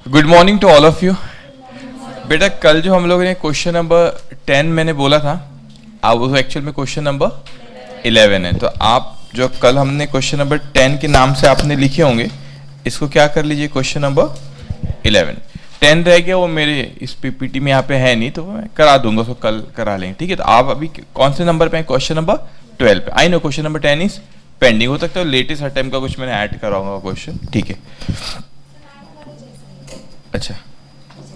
Good morning to all of you. बेटा कल जो हम लोगों ने क्वेश्चन नंबर 10 मैंने बोला था, अब वो एक्चुअल में क्वेश्चन नंबर 11 है। तो आप जो कल हमने क्वेश्चन नंबर 10 के नाम से आपने लिखे होंगे, इसको क्या कर लीजिए क्वेश्चन नंबर 11। 10 रह गया, वो मेरे इस पीपीटी में यहाँ पे है नहीं, तो मैं करा दूंगा, उसको कल करा लेंगे। ठीक है, तो आप अभी कौन से नंबर पे हैं? क्वेश्चन नंबर 12 पे। I know question number 10 is pending. हो सकता है लेटेस्ट अटेम्प्ट का कुछ मैंने ऐड कराऊंगा क्वेश्चन। ठीक है, अच्छा,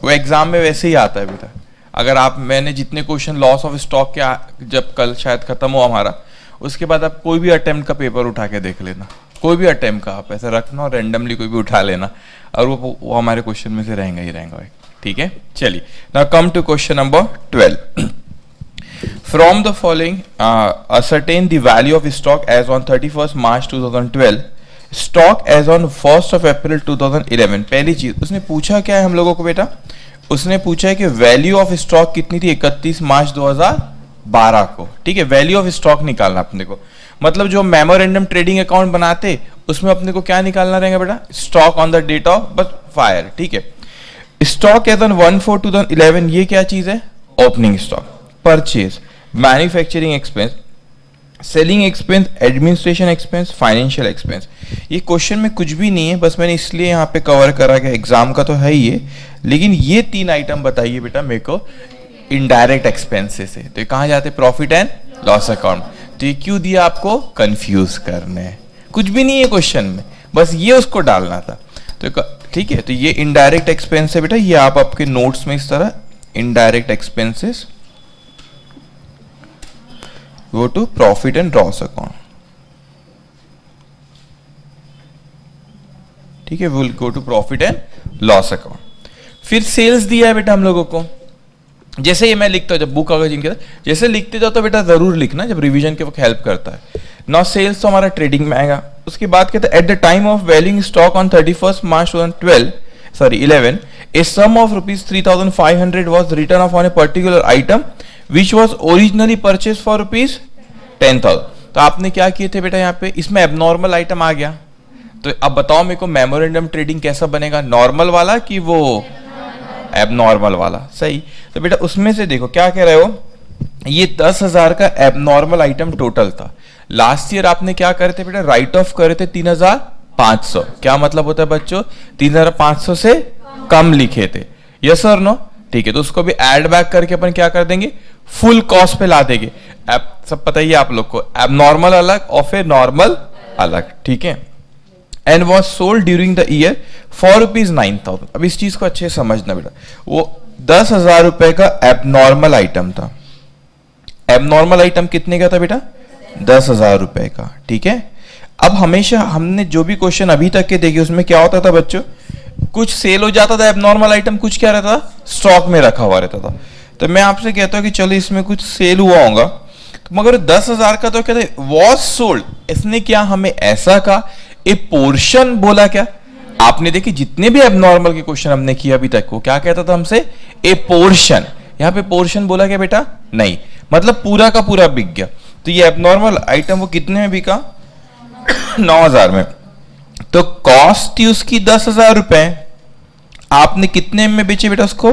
वो एग्जाम में वैसे ही आता है बेटा। अगर आप, मैंने जितने क्वेश्चन लॉस ऑफ स्टॉक के जब कल शायद खत्म हो हमारा, उसके बाद आप कोई भी अटेम्प्ट का पेपर उठा के देख लेना, कोई भी अटेम्प्ट का आप ऐसे रखना और रैंडमली कोई भी उठा लेना, और वो हमारे क्वेश्चन में से रहेगा ही रहेगा। ठीक है, चलिए now come to question number 12। From the following ascertain the value of stock as on 31st March 2012, stock as on 1st of April 2011। पहली चीज उसने पूछा क्या है हम लोगों को बेटा, उसने पूछा है कि वैल्यू ऑफ स्टॉक कितनी थी 31 मार्च 2012 को। ठीक है, वैल्यू ऑफ स्टॉक निकालना अपने को, मतलब जो मेमोरेंडम ट्रेडिंग अकाउंट बनाते उसमें अपने को क्या निकालना रहेगा बेटा, stock on the date of but fire. ठीक है, स्टॉक एज ऑन 1/4/2011, ये क्या चीज है? Opening stock. Purchase, manufacturing expense, selling expense, administration expense, financial expense. ये क्वेश्चन में कुछ भी नहीं है, बस मैंने इसलिए यहाँ पे कवर करा कि एग्जाम का तो है ही है, लेकिन ये 3 आइटम बताइए बेटा मेरे को इनडायरेक्ट एक्सपेंसेस है। तो ये कहाँ जाते? Profit and loss account. तो ये क्यों दिया आपको? कंफ्यूज करने, कुछ भी नहीं है क्वेश्चन में, बस ये उसको डालना था। तो ठीक है, तो ये इनडायरेक्ट एक्सपेंस है बेटा, ये आप आपके नोट्स में इस तरह indirect expenses go to profit and loss account। ठीक है, will go to profit and loss account. फिर सेल्स दिया है बेटा हम लोगों को, जैसे ये मैं लिखता हूं, जब बुक कागज इनके जैसे लिखते जाओ तो बेटा जरूर लिखना, जब रिवीजन के वक्त हेल्प करता है। नाउ सेल्स तो हमारा ट्रेडिंग में आएगा। उसके बाद कहता है eight the time of valuing stock on 31st March 2011 a sum of rupees 3,500 was written off on a particular item which was originally purchased for rupees 10,000। तो आपने क्या किए थे बेटा यहाँ पे, इसमें एबनॉर्मल आइटम आ गया। तो अब बताओ मेरे को मेमोरेंडम ट्रेडिंग कैसा बनेगा, नॉर्मल वाला कि वो एबनॉर्मल वाला? सही। तो बेटा उसमें से देखो क्या कह रहे हो, ये 10,000 का एबनॉर्मल आइटम टोटल था। लास्ट ईयर आपने क्या करे थे बेटा, राइट ऑफ करे थे 3,500। क्या मतलब होता है बच्चों? 3,500 से कम लिखे थे, यस और नो? ठीक है, तो उसको भी ऐड बैक करके अपन क्या कर देंगे, फुल कॉस्ट पे ला देंगे। सब पता ही आप लोग को, एबनॉर्मल अलग और फिर नॉर्मल अलग। ठीक है, and was sold during the year for ₹9,000। अब इस चीज को अच्छे से समझना बेटा, वो 10,000 रुपए का एबनॉर्मल आइटम था। एबनॉर्मल आइटम कितने का था बेटा? 10,000 रुपए का। ठीक है, अब हमेशा हमने जो भी क्वेश्चन अभी तक के देखे उसमें क्या होता था बच्चों, कुछ सेल हो जाता था एबनॉर्मल आइटम, कुछ क्या रहता था, स्टॉक में रखा हुआ रहता था। तो मैं आपसे कहता हूं कि चलो इसमें कुछ सेल हुआ होगा, तो मगर 10,000 का तो कहते वॉज सोल्ड, इसने क्या हमें ऐसा कहा, ए पोर्शन बोला क्या? आपने देखी जितने भी एबनॉर्मल के क्वेश्चन हमने किया अभी तक, वो क्या कहता था हमसे, ए पोर्शन। यहां पे पोर्शन बोला क्या बेटा? नहीं, मतलब पूरा का पूरा बिक गया। तो ये एबनॉर्मल आइटम वो कितने में बिका? 9,000 में। तो कॉस्ट थी उसकी 10,000 रुपए, आपने कितने में बेचे बेटा उसको?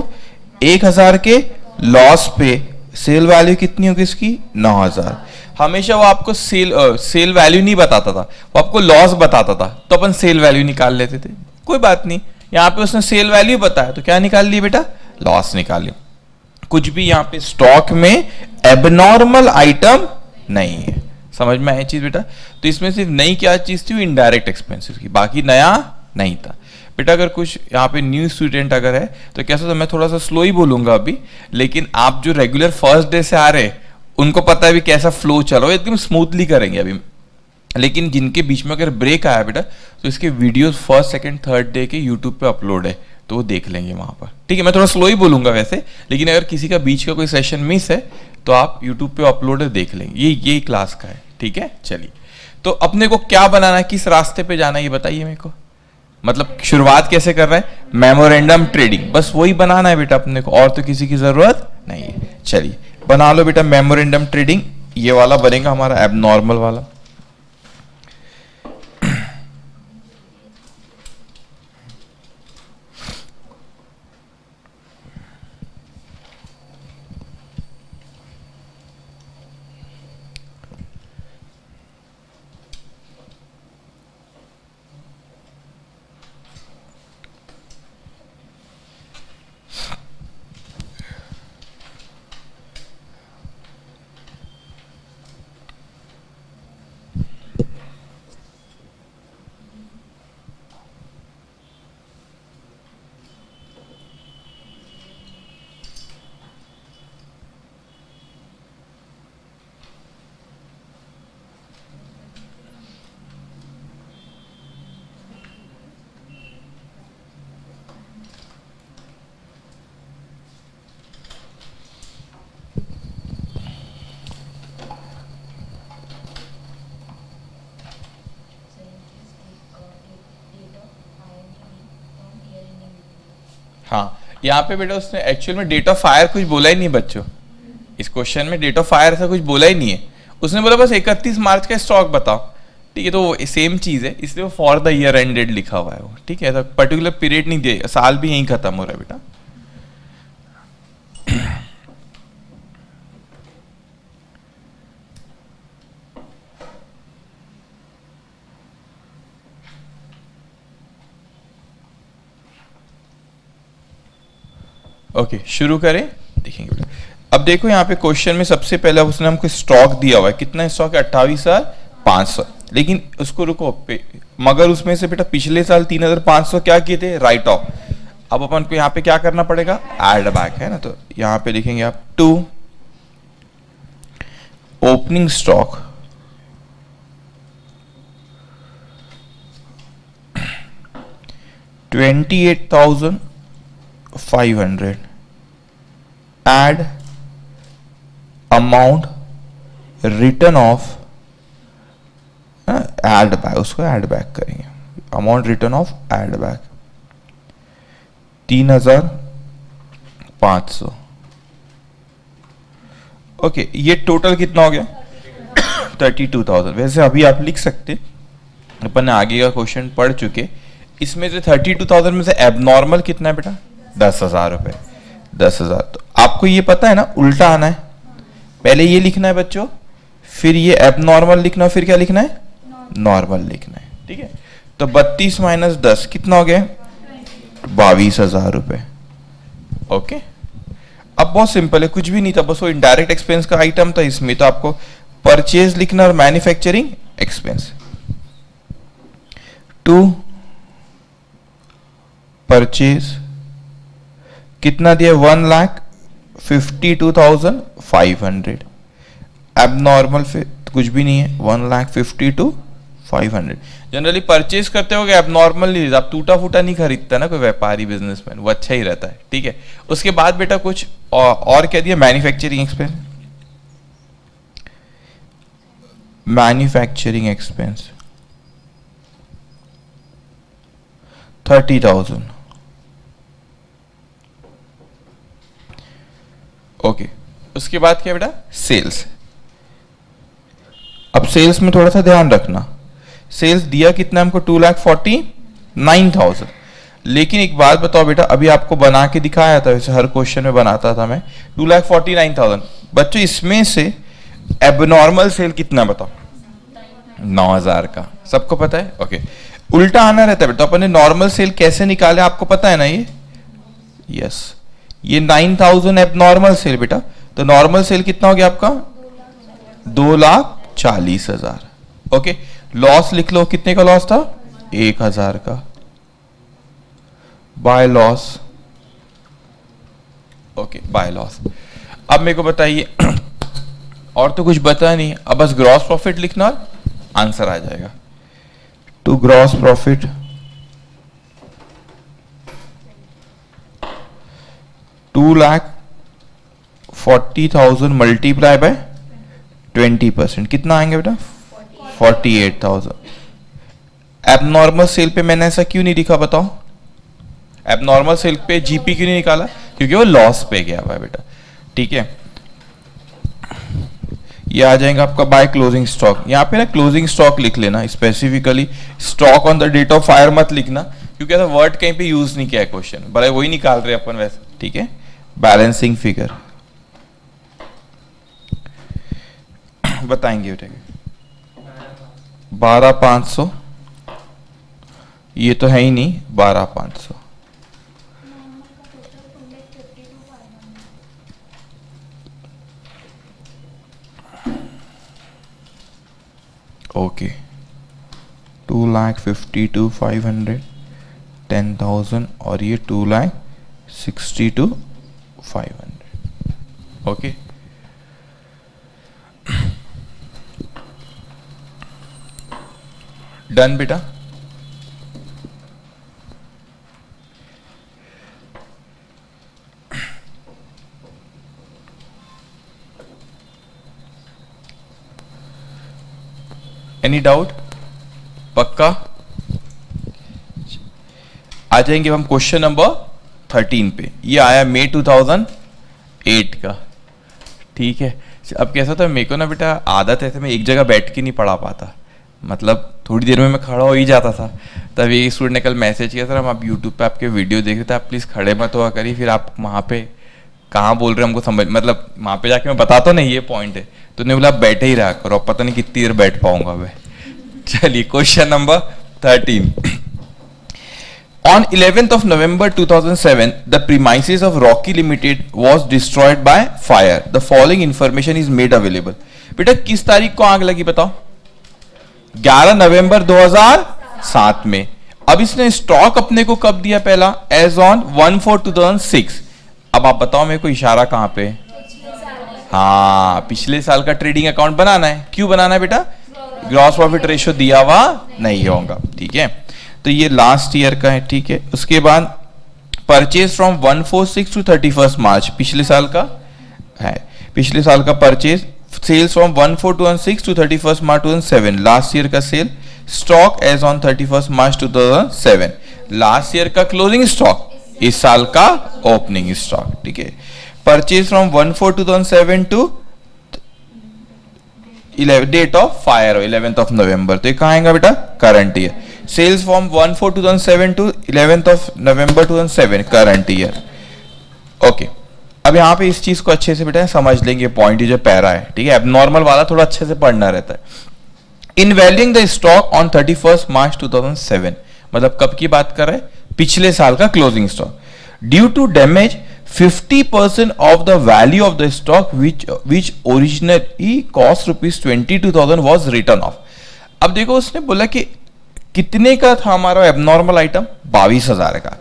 1,000 के लॉस पे। सेल वैल्यू कितनी होगी इसकी? 9,000। हमेशा वो आपको सेल वैल्यू नहीं बताता था, वो आपको लॉस बताता था, तो अपन सेल वैल्यू निकाल लेते थे। कोई बात नहीं, यहां पे उसने सेल वैल्यू बताया तो क्या निकाल लिया बेटा? लॉस निकाल लिया। कुछ भी यहां पे स्टॉक में एबनॉर्मल आइटम नहीं है, समझ में आया चीज बेटा? तो इसमें सिर्फ नई क्या चीज थी, इनडायरेक्ट एक्सपेंसेस की, बाकी नया नहीं था बेटा। अगर कुछ यहाँ पे न्यू स्टूडेंट अगर है तो कैसा, तो मैं थोड़ा सा स्लो ही बोलूंगा अभी, लेकिन आप जो रेगुलर फर्स्ट डे से आ रहे उनको पता है भी कैसा फ्लो चल रहा है, एकदम स्मूथली करेंगे अभी। लेकिन जिनके बीच में अगर ब्रेक आया बेटा, तो इसके videos first second third day के यूट्यूब पे अपलोड है, तो वो देख लेंगे वहां पर। ठीक है, मैं थोड़ा स्लो ही बोलूंगा वैसे, लेकिन अगर किसी का बीच का कोई सेशन मिस है तो आप यूट्यूब पे अपलोड है, देख लेंगे। ये क्लास का है। ठीक है, चलिए, तो अपने को क्या बनाना है, किस रास्ते पे जाना है ये बताइए मेरे को, मतलब शुरुआत कैसे कर रहे हैं? मेमोरेंडम ट्रेडिंग, बस वही बनाना है बेटा अपने को, और तो किसी की जरूरत नहीं है। चलिए बना लो बेटा मेमोरेंडम ट्रेडिंग, ये वाला बनेगा हमारा एबनॉर्मल वाला। हाँ, यहाँ पे बेटा उसने एक्चुअल में डेट ऑफ फायर कुछ बोला ही नहीं बच्चों, इस क्वेश्चन में डेट ऑफ फायर ऐसा कुछ बोला ही नहीं है, उसने बोला बस 31 मार्च का स्टॉक बताओ, ठीक है, तो वो सेम चीज है, इसलिए वो फॉर द ईयर एंडेड लिखा हुआ है वो, ठीक है, तो पर्टिकुलर पीरियड नहीं दिया, साल भी यहीं खत्म हो रहा है बेटा। ओके शुरू करें, देखेंगे बेटा। अब देखो यहाँ पे क्वेश्चन में सबसे पहले उसने हमको स्टॉक दिया हुआ है, कितना स्टॉक है 28,500, लेकिन उसको रुको मगर उसमें से बेटा पिछले साल 3,500 क्या किए थे, राइट ऑफ। अब अपन को यहाँ पे क्या करना पड़ेगा, ऐड बैक है ना, तो यहाँ पे लिखेंगे आप to opening stock $28,500 add amount written off, add back, उसको एड बैक करेंगे, amount return of add back 3,500। Okay ये टोटल कितना हो गया 32,000। वैसे अभी आप लिख सकते, अपन ने आगे का क्वेश्चन पढ़ चुके, इसमें से 32,000 में से एबनॉर्मल कितना है बेटा 10,000 रुपए, 10,000। तो आपको ये पता है ना, उल्टा आना है, पहले ये लिखना है बच्चों, फिर ये एबनॉर्मल लिखना, फिर क्या लिखना है, नॉर्मल लिखना है, ठीक है। तो 32 माइनस 10 कितना हो गया 22,000 रुपए। ओके अब बहुत सिंपल है, कुछ भी नहीं था, बस वो इनडायरेक्ट एक्सपेंस का आइटम था, इसमें तो आपको परचेज लिखना और मैन्युफैक्चरिंग एक्सपेंस। टू परचेज कितना दिया 1,52,500, एबनॉर्मल कुछ भी नहीं है 1,52,500। जनरली परचेज करते हो एबनॉर्मल नहीं, आप टूटा फूटा नहीं खरीदता ना कोई व्यापारी बिजनेसमैन, वो अच्छा ही रहता है, ठीक है। उसके बाद बेटा कुछ और क्या दिया, manufacturing expense, manufacturing expense 30,000। Okay उसके बाद क्या बेटा, सेल्स। अब सेल्स में थोड़ा सा ध्यान रखना, सेल्स दिया कितना हमको 2,49,000, लेकिन एक बात बताओ बेटा, अभी आपको बना के दिखाया था, वैसे हर क्वेश्चन में बनाता था मैं, 2,49,000 बच्चों, इसमें से एबनॉर्मल सेल कितना बताओ 9,000 का, सबको पता है। ओके उल्टा आना रहता है बेटा, अपन ने नॉर्मल सेल कैसे निकाले आपको पता है ना, ये यस ये 9,000 एबनॉर्मल सेल बेटा, तो नॉर्मल सेल कितना हो गया आपका 2,40,000। ओके लॉस लिख लो, कितने का लॉस था 1,000 का, by loss. Okay by loss. अब मेरे को बताइए और तो कुछ बता नहीं, अब बस ग्रॉस प्रॉफिट लिखना और आंसर आ जाएगा। To gross profit 2,40,000 multiply by 20%, कितना आएंगे बेटा 48,000। एबनॉर्मल सेल पे मैंने ऐसा क्यों नहीं लिखा बताओ, एबनॉर्मल सेल पे जीपी क्यों नहीं निकाला, क्योंकि वो लॉस पे गया हुआ है बेटा, ठीक है। ये आ जाएगा आपका बाय क्लोजिंग स्टॉक, यहाँ पे ना क्लोजिंग स्टॉक लिख लेना specifically, stock on the date of fire मत लिखना, क्योंकि ऐसा वर्ड कहीं पे यूज नहीं किया है क्वेश्चन, भले वही निकाल रहे अपन वैसे, ठीक है। बैलेंसिंग फिगर बताएंगे बेटा 12,500, ये तो है ही नहीं 12,500। ओके 2,52,500 10,000 और ये 2,62,500। ओके डन बेटा। एनी डाउट, पक्का। आ जाएंगे हम क्वेश्चन नंबर 13 पे, ये आया मई 2008 का, ठीक है। अब कैसा था, मेरे को ना बेटा आदत है, मैं एक जगह बैठ के नहीं पढ़ा पाता, मतलब थोड़ी देर में मैं खड़ा हो ही जाता था। तब एक स्टूडेंट ने कल मैसेज किया, सर हम आप यूट्यूब पे आपके वीडियो देख रहे थे, आप प्लीज़ खड़े मत हुआ करिए, फिर आप वहाँ पे कहाँ बोल रहे हैं हमको समझ, मतलब वहाँ पे जाके मैं बताता नहीं ये पॉइंट है, तो उन्होंने बोला बैठे ही रहा करो, अब पता नहीं कितनी देर बैठ पाऊंगा मैं। चलिए question number 13। On 11th of November 2007, the premises of Rocky Limited was destroyed by fire. The following information is made available. बेटा किस तारीख को आग लगी बताओ? 11 नवंबर 2007 में। अब इसने स्टॉक अपने को कब दिया पहला? As on 1/4/2006। अब आप बताओ मेरे को इशारा कहां पे? हाँ, पिछले साल का ट्रेडिंग अकाउंट बनाना है। क्यों बनाना है बेटा? ग्रॉस प्रॉफिट रेशियो दिया हुआ नहीं होगा, ठीक है। तो ये लास्ट ईयर का है, ठीक है। उसके बाद परचेज फ्रॉम 1/4/6 to 31st मार्च, पिछले साल का है, पिछले साल का purchase. Sales from 1/4/2006 to 31st March 2007, last year का sale. Stock as on 31st March 2007, last year का क्लोजिंग स्टॉक, इस साल का ओपनिंग स्टॉक, ठीक है। Purchase from 1/4/2007 to date of fire 11th of November, तो ये कहाँ आएगा बेटा? Current year. Sales from 1/4/2007 to 11th of November 2007, current year. Okay, अब यहाँ पे इस चीज को अच्छे से बेटा समझ लेंगे, पॉइंट जो पैरा है, ठीक है। एबनॉर्मल वाला थोड़ा अच्छे से पढ़ना रहता है। In valuing the stock on 31st March 2007, मतलब कब की बात कर रहे हैं? पिछले साल का closing stock. Due to damage 50% of the value of the stock which originally cost ₹22,000 was written off। अब देखो उसने बोला कि कितने का था हमारा एबनॉर्मल आइटम? 22,000 का।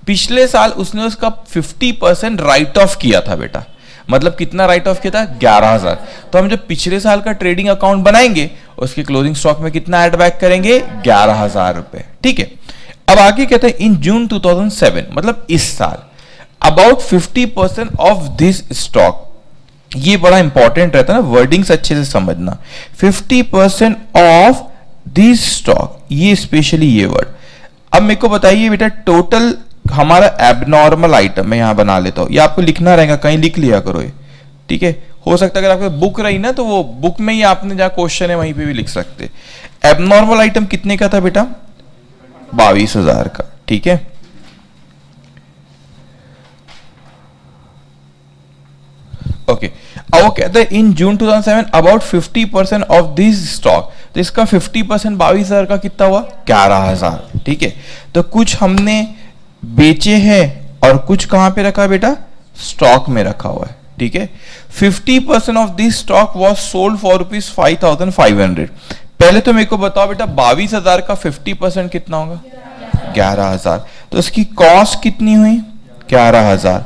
पिछले साल उसने उसका 50% राइट ऑफ किया था बेटा, मतलब कितना राइट ऑफ किया था? 11,000। तो हम जब पिछले साल का ट्रेडिंग अकाउंट बनाएंगे उसके क्लोजिंग स्टॉक में कितना ऐड बैक करेंगे? 11,000 रुपए, ठीक है। अब आगे कहते हैं इन जून 2007, मतलब इस साल, अबाउट 50% ऑफ दिस स्टॉक, ये बड़ा इंपॉर्टेंट रहता है ना, वर्डिंग्स अच्छे से समझना। 50% ऑफ दिस स्टॉक, ये स्पेशली ये वर्ड। अब मेरे को बताइए बेटा टोटल हमारा एबनॉर्मल आइटम, मैं यहां बना लेता हूं, ये आपको लिखना रहेगा, कहीं लिख लिया करो ये, ठीक है। हो सकता है अगर आपको बुक रही ना तो वो बुक में ही आपने जहां क्वेश्चन है वहीं पे भी लिख सकते। एबनॉर्मल आइटम कितने का था बेटा? 22,000 का, ठीक है। ओके, अब वो कहते हैं इन जून 2007 अबाउट 50% ऑफ दिस स्टॉक, तो इसका 50% 22,000 का कितना हुआ? 11,000, ठीक है। तो कुछ हमने बेचे हैं और कुछ कहां पे रखा बेटा? स्टॉक में रखा हुआ है, ठीक है। 50% of this stock was sold for ₹5,500। पहले तो मेरे को बताओ बेटा 22,000 का 50% कितना होगा? 11,000। तो इसकी कॉस्ट कितनी हुई? 11,000।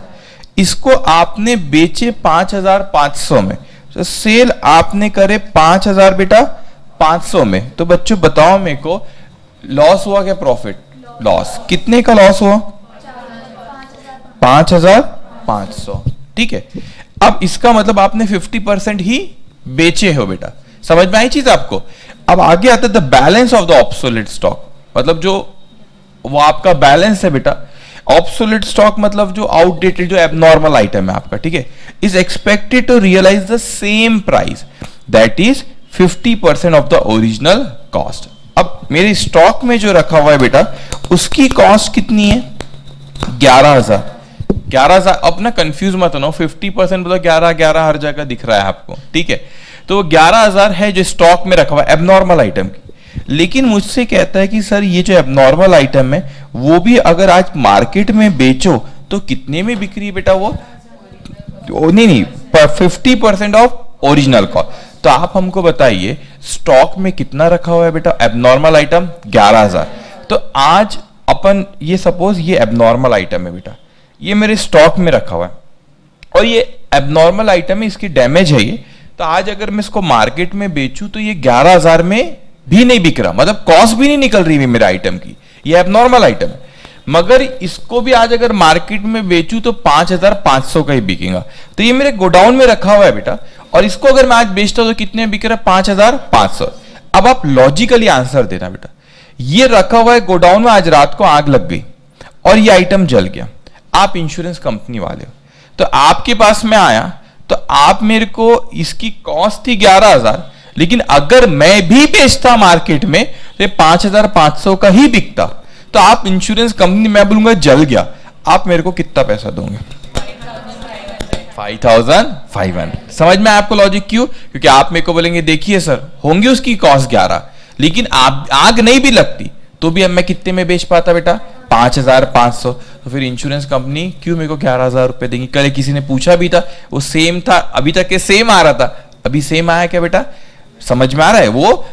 इसको आपने बेचे 5,500 में, तो सेल आपने करे 5,000 बेटा 500 में। तो बच्चों बताओ मेरे को लॉस हुआ क्या प्रॉफिट? लॉस। कितने का लॉस हुआ? 5,500, ठीक है। अब इसका मतलब आपने 50% ही बेचे हो बेटा, समझ में आई चीज आपको? अब आगे आता है the balance of the obsolete stock, मतलब जो वो आपका बैलेंस है बेटा। ऑब्सोलेट स्टॉक मतलब जो आउटडेटेड, जो एबनॉर्मल आइटम है आपका, ठीक है, is expected to realise the same price that is 50% of the original cost. अब मेरे स्टॉक में जो रखा हुआ है बेटा उसकी कॉस्ट कितनी है? 11,000। 11,000, अब ना कंफ्यूज मत हो, 50% मतलब 11 हर जगह दिख रहा है आपको, ठीक है। तो 11,000 है जो स्टॉक में रखा हुआ है एबनॉर्मल आइटम की। लेकिन मुझसे कहता है कि सर ये जो एबनॉर्मल आइटम है वो भी अगर आज मार्केट में बेचो तो कितने में बिक्री है बेटा? वो नहीं, पर 50% ऑफ ओरिजिनल कॉस्ट। तो आप हमको बताइए स्टॉक में कितना रखा हुआ है बेटा एबनॉर्मल आइटम? 11,000। तो आज अपन ये सपोज ये एबनॉर्मल आइटम है बेटा, ये मेरे स्टॉक में रखा हुआ है और ये एबनॉर्मल आइटम है, इसकी डैमेज है ये। तो आज अगर मैं इसको मार्केट में बेचूं तो ये 11,000 में भी नहीं बिक रहा, मतलब कॉस्ट भी नहीं निकल रही है मेरे आइटम की, ये एबनॉर्मल आइटम है। मगर इसको भी आज अगर मार्केट में बेचूं तो 5,500 का ही बिकेगा। तो ये मेरे गोडाउन में रखा हुआ है बेटा, और इसको अगर मैं आज बेचता हूं तो कितने बिक रहा है? 5,500। अब आप लॉजिकली आंसर देना बेटा, ये रखा हुआ है गोडाउन में, आज रात को आग लग गई और ये आइटम जल गया। आप इंश्योरेंस कंपनी वाले हो, तो आपके पास में आया, तो आप मेरे को इसकी कॉस्ट थी 11,000, लेकिन अगर मैं भी बेचता मार्केट में तो 5,500 का ही बिकता, तो आप इंश्योरेंस कंपनी, मैं बोलूंगा जल गया, आप मेरे को कितना पैसा दोगे? 5,500। समझ में आपको लॉजिक? क्यों? क्योंकि आप मेरे को बोलेंगे देखिए सर होंगे उसकी कॉस्ट 11, लेकिन आप आग नहीं भी लगती तो भी अब मैं कितने में बेच पाता बेटा? 5,500। तो फिर इंश्योरेंस कंपनी क्यों मेरे को 11,000 रुपए देंगी? कल किसी ने पूछा भी था, वो सेम था, अभी तक के सेम आ रहा था, अभी सेम आया क्या बेटा? समझ में आ रहा है? वो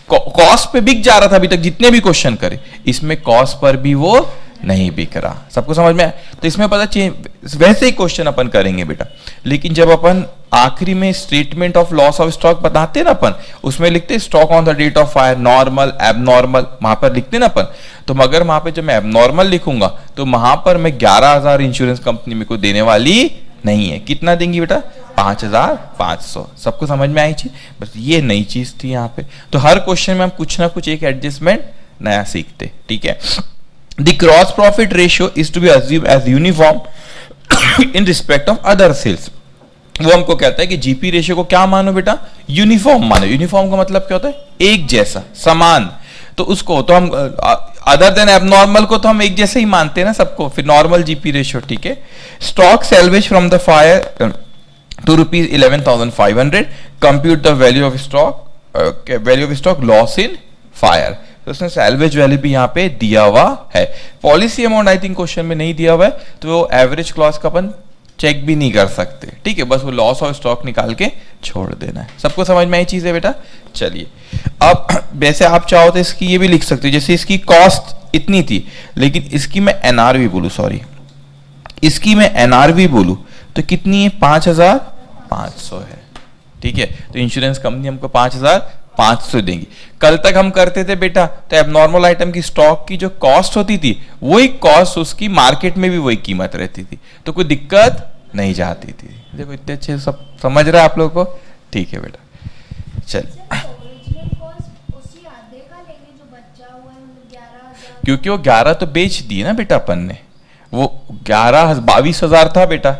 कॉस्ट पे बिक जा रहा था अभी तक जितने भी क्वेश्चन करे, इसमें कॉस्ट पर भी वो नहीं बिक रहा। सबको समझ में आया? तो इसमें पता चेंज, वैसे ही क्वेश्चन अपन करेंगे बेटा, लेकिन जब अपन आखिरी में statement of loss of stock बताते ना अपन, उसमें लिखते stock on the date of fire, normal, abnormal, वहां पर लिखते ना अपन। तो मगर वहां पे जब मैं एबनॉर्मल लिखूंगा तो वहां पर मैं 11,000 इंश्योरेंस कंपनी मेरे को देने वाली नहीं है। कितना देंगी बेटा? 5,500। सबको समझ में आई चीज? बस ये नई चीज थी यहाँ पे। तो हर क्वेश्चन में हम कुछ ना कुछ एक एडजस्टमेंट नया सीखते, ठीक है। The gross profit ratio is to be assumed as uniform in respect of other sales. वो हमको कहता है कि जीपी रेशियो को क्या मानो बेटा? यूनिफॉर्म मानो। यूनिफॉर्म का मतलब क्या होता है? एक जैसा, समान। तो उसको तो हम अदर देन एबनॉर्मल को तो हम एक जैसे ही मानते हैं ना सबको, फिर नॉर्मल जीपी रेशियो, ठीक है। Stock salvage from the fire to rupees 11,500, compute the value of stock loss in fire। तो उसने सैल्वेज वैल्यू भी यहाँ पे दिया हुआ है। Policy amount I think question में नहीं दिया हुआ है, तो वो एवरेज क्लॉज का अपन चेक भी नहीं कर सकते, ठीक है। बस वो लॉस ऑफ स्टॉक निकाल के छोड़ देना है। सबको समझ में आई चीज है बेटा? चलिए, अब वैसे आप चाहो तो इसकी ये भी लिख सकते हो, जैसे इसकी कॉस्ट इतनी थी, लेकिन इसकी मैं एनआरवी बोलूं, सॉरी इसकी मैं एनआरवी बोलूं तो कितनी है? 5,500 है, ठीक है। तो इंश्योरेंस कंपनी हमको 5,500 देंगी। कल तक हम करते थे बेटा, तो एबनॉर्मल आइटम की स्टॉक की जो कॉस्ट होती थी वही कॉस्ट उसकी मार्केट में भी वही कीमत रहती थी, तो कोई दिक्कत नहीं जाती थी। देखो इतने अच्छे सब समझ रहे हैं आप लोगों को? ठीक है बेटा, चल। क्योंकि वो 11 तो बेच दिए ना बेटा अपन ने, वो 22,000 था बेटा,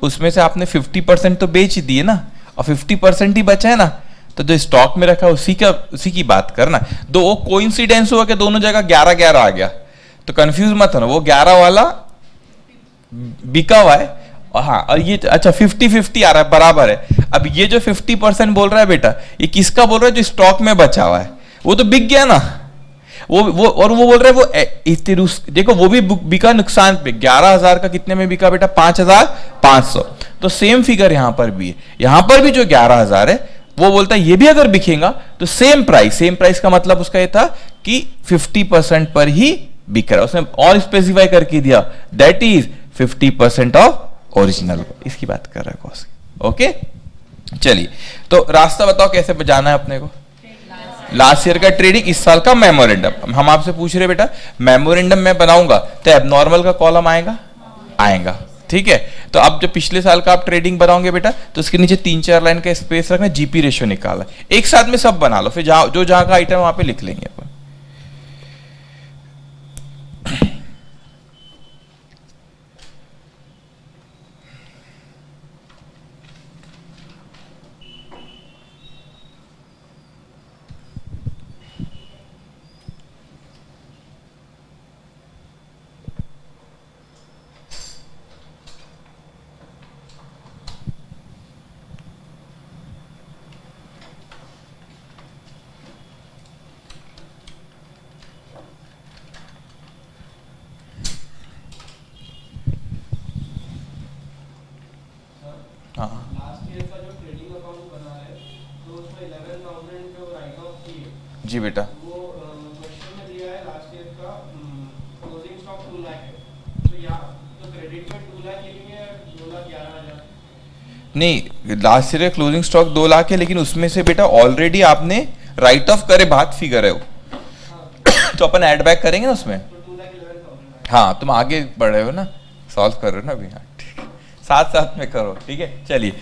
उसमें से आपने 50% तो बेच दिए ना, और 50% ही बचा है ना, तो जो स्टॉक में रखा उसी की बात करना। दो वो कोइंसिडेंस हुआ कि दोनों जगह 11-11 आ गया, तो कंफ्यूज मत होना, वो 11 वाला बिका हुआ है, और हाँ, और ये अच्छा 50-50 आ रहा है, बराबर है। अब ये जो 50% बोल रहा है बेटा, ये किसका बोल रहा है? जो स्टॉक में बचा हुआ है, वो तो बिक गया ना, वो और वो बोल रहे हैं वो देखो वो भी बिका नुकसान पे। 11,000 का कितने में बिका बेटा? 5,500। तो सेम फिगर यहां पर भी है, यहां पर भी जो 11,000 है वो बोलता है ये भी अगर बिकेगा तो सेम प्राइस का मतलब उसका ये था कि 50% पर ही बिक रहा है। उसने और स्पेसिफाई करके दिया, दैट इज 50% ऑफ ओरिजिनल, इसकी बात कर रहा है कॉस्ट। ओके, चलिए, तो रास्ता बताओ कैसे जाना है अपने को? लास्ट ईयर का ट्रेडिंग, इस साल का मेमोरेंडम। हम आपसे पूछ रहे बेटा, मेमोरेंडम मैं बनाऊंगा तो एबनॉर्मल का कॉलम आएगा, ठीक है। तो अब जब पिछले साल का आप ट्रेडिंग बनाओगे बेटा, तो उसके नीचे 3-4 लाइन का स्पेस रखना, जीपी रेशियो निकाला, एक साथ में सब बना लो, फिर जहां का आइटम वहां पे लिख लेंगे अपन। जी बेटा, वो क्वेश्चन में दिया है लास्ट ईयर का क्लोजिंग स्टॉक 2 लाख है, तो यहाँ तो क्रेडिट में 2 लाख लिखेंगे 2,11,000? नहीं, last year closing stock 2 lakh है, लेकिन उसमें से बेटा ऑलरेडी आपने राइट ऑफ करे बाद फिगर है वो, तो अपन ऐड बैक करेंगे ना उसमें, तो 2,11,000। हाँ, तुम आगे बढ़ रहे हो ना, सॉल्व कर रहे हो ना अभी, हाँ ठीक, साथ साथ में करो, ठीक है। चलिए,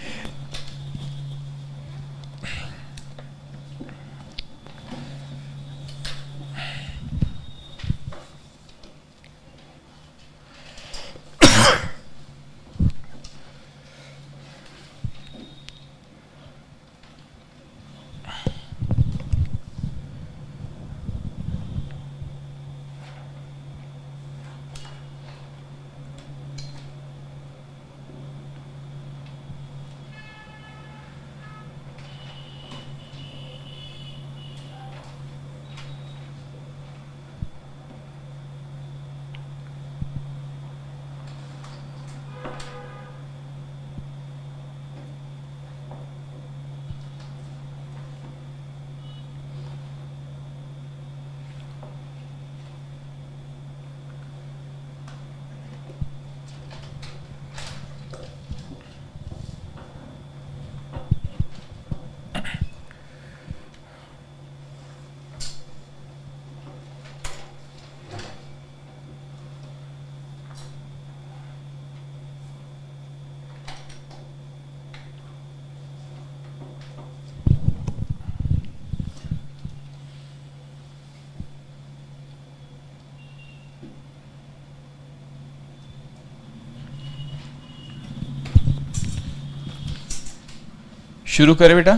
शुरू करें बेटा,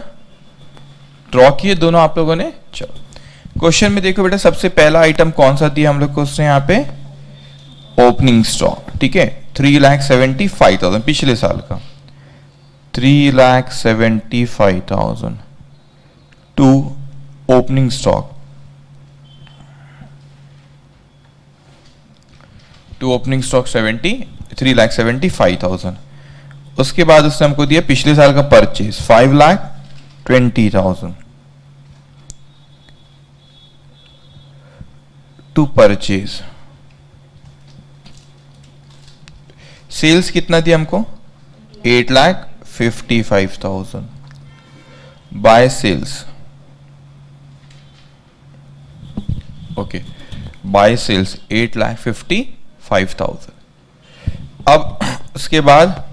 ड्रॉ किए दोनों आप लोगों ने। चलो क्वेश्चन में देखो बेटा, सबसे पहला आइटम कौन सा दिया हम लोग को उसने यहाँ पे, ओपनिंग स्टॉक, ठीक है, 3,75,000 पिछले साल का, 3,75,000 to opening stock, to opening stock 3,75,000। उसके बाद उसने हमको दिया पिछले साल का परचेज 5,20,000 टू परचेज। सेल्स कितना दिया हमको, 8,55,000 by sales, okay, by sales 8,55,000। अब उसके बाद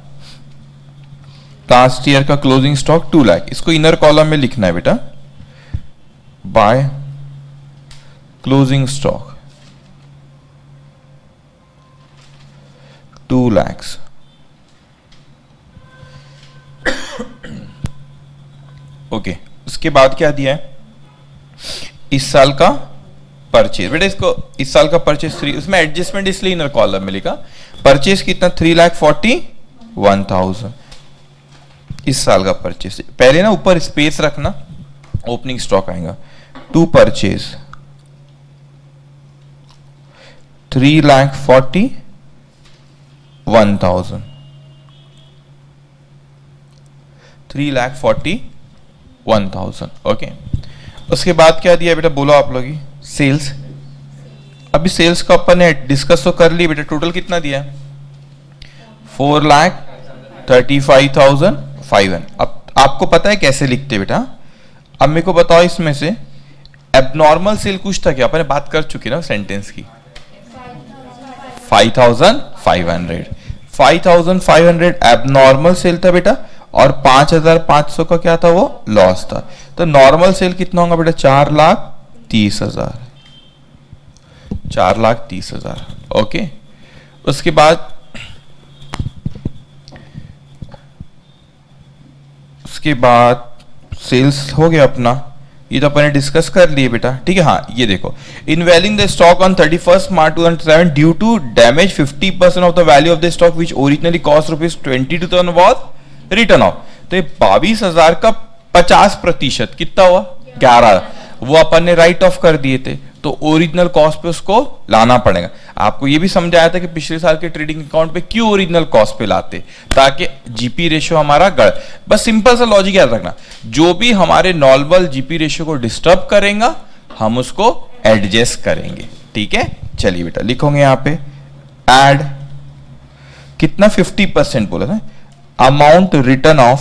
लास्ट ईयर का क्लोजिंग स्टॉक 2 लाख, इसको इनर कॉलम में लिखना है बेटा, by closing stock 2 lakhs। Okay, उसके बाद क्या दिया है, इस साल का परचेज बेटा, इसको इस साल का परचेज 3, उसमें एडजस्टमेंट इसलिए इनर कॉलम में लिखा, परचेज कितना 3,41,000 इस साल का परचेज। पहले ना ऊपर स्पेस रखना, ओपनिंग स्टॉक आएगा, टू परचेज 3,41,000, 3,41,000, ओके। उसके बाद क्या दिया बेटा, बोलो आप लोग ही, सेल्स। अभी सेल्स का अपन ने डिस्कस तो कर ली बेटा, टोटल कितना दिया है, 4,35,500। अब आपको पता है कैसे लिखते बेटा, अब मेरे को बताओ इसमें से एबनॉर्मल सेल कुछ था क्या, अपन ने बात कर चुकी ना सेंटेंस की, 5,500 एबनॉर्मल सेल था बेटा, और 5,500 का क्या था, वो लॉस था। तो नॉर्मल सेल कितना होगा बेटा, 4,30,000, 4,30,000, ओके। उसके बाद सेल्स हो गया अपना, ये तो अपने डिस्कस कर लिए बेटा, ठीक है। हाँ, ये देखो, in valuing the stock on 31 March 2007 due to damage 50% of the value of the stock which originally cost ₹22,000 was written off. तो ये 22,000 का 50% कितना हुआ, 11, वो अपन ने राइट ऑफ कर दिए थे, तो ओरिजिनल कॉस्ट पे उसको लाना पड़ेगा। आपको ये भी समझाया था कि पिछले साल के ट्रेडिंग अकाउंट पे क्यों ओरिजिनल कॉस्ट पे लाते, ताकि जीपी रेशियो हमारा बस सिंपल सा लॉजिक याद रखना, जो भी हमारे नॉर्मल जीपी रेशियो को डिस्टर्ब करेगा हम उसको एडजस्ट करेंगे, ठीक है। चलिए बेटा लिखोगे यहां पे, एड कितना 50% बोला था, amount return of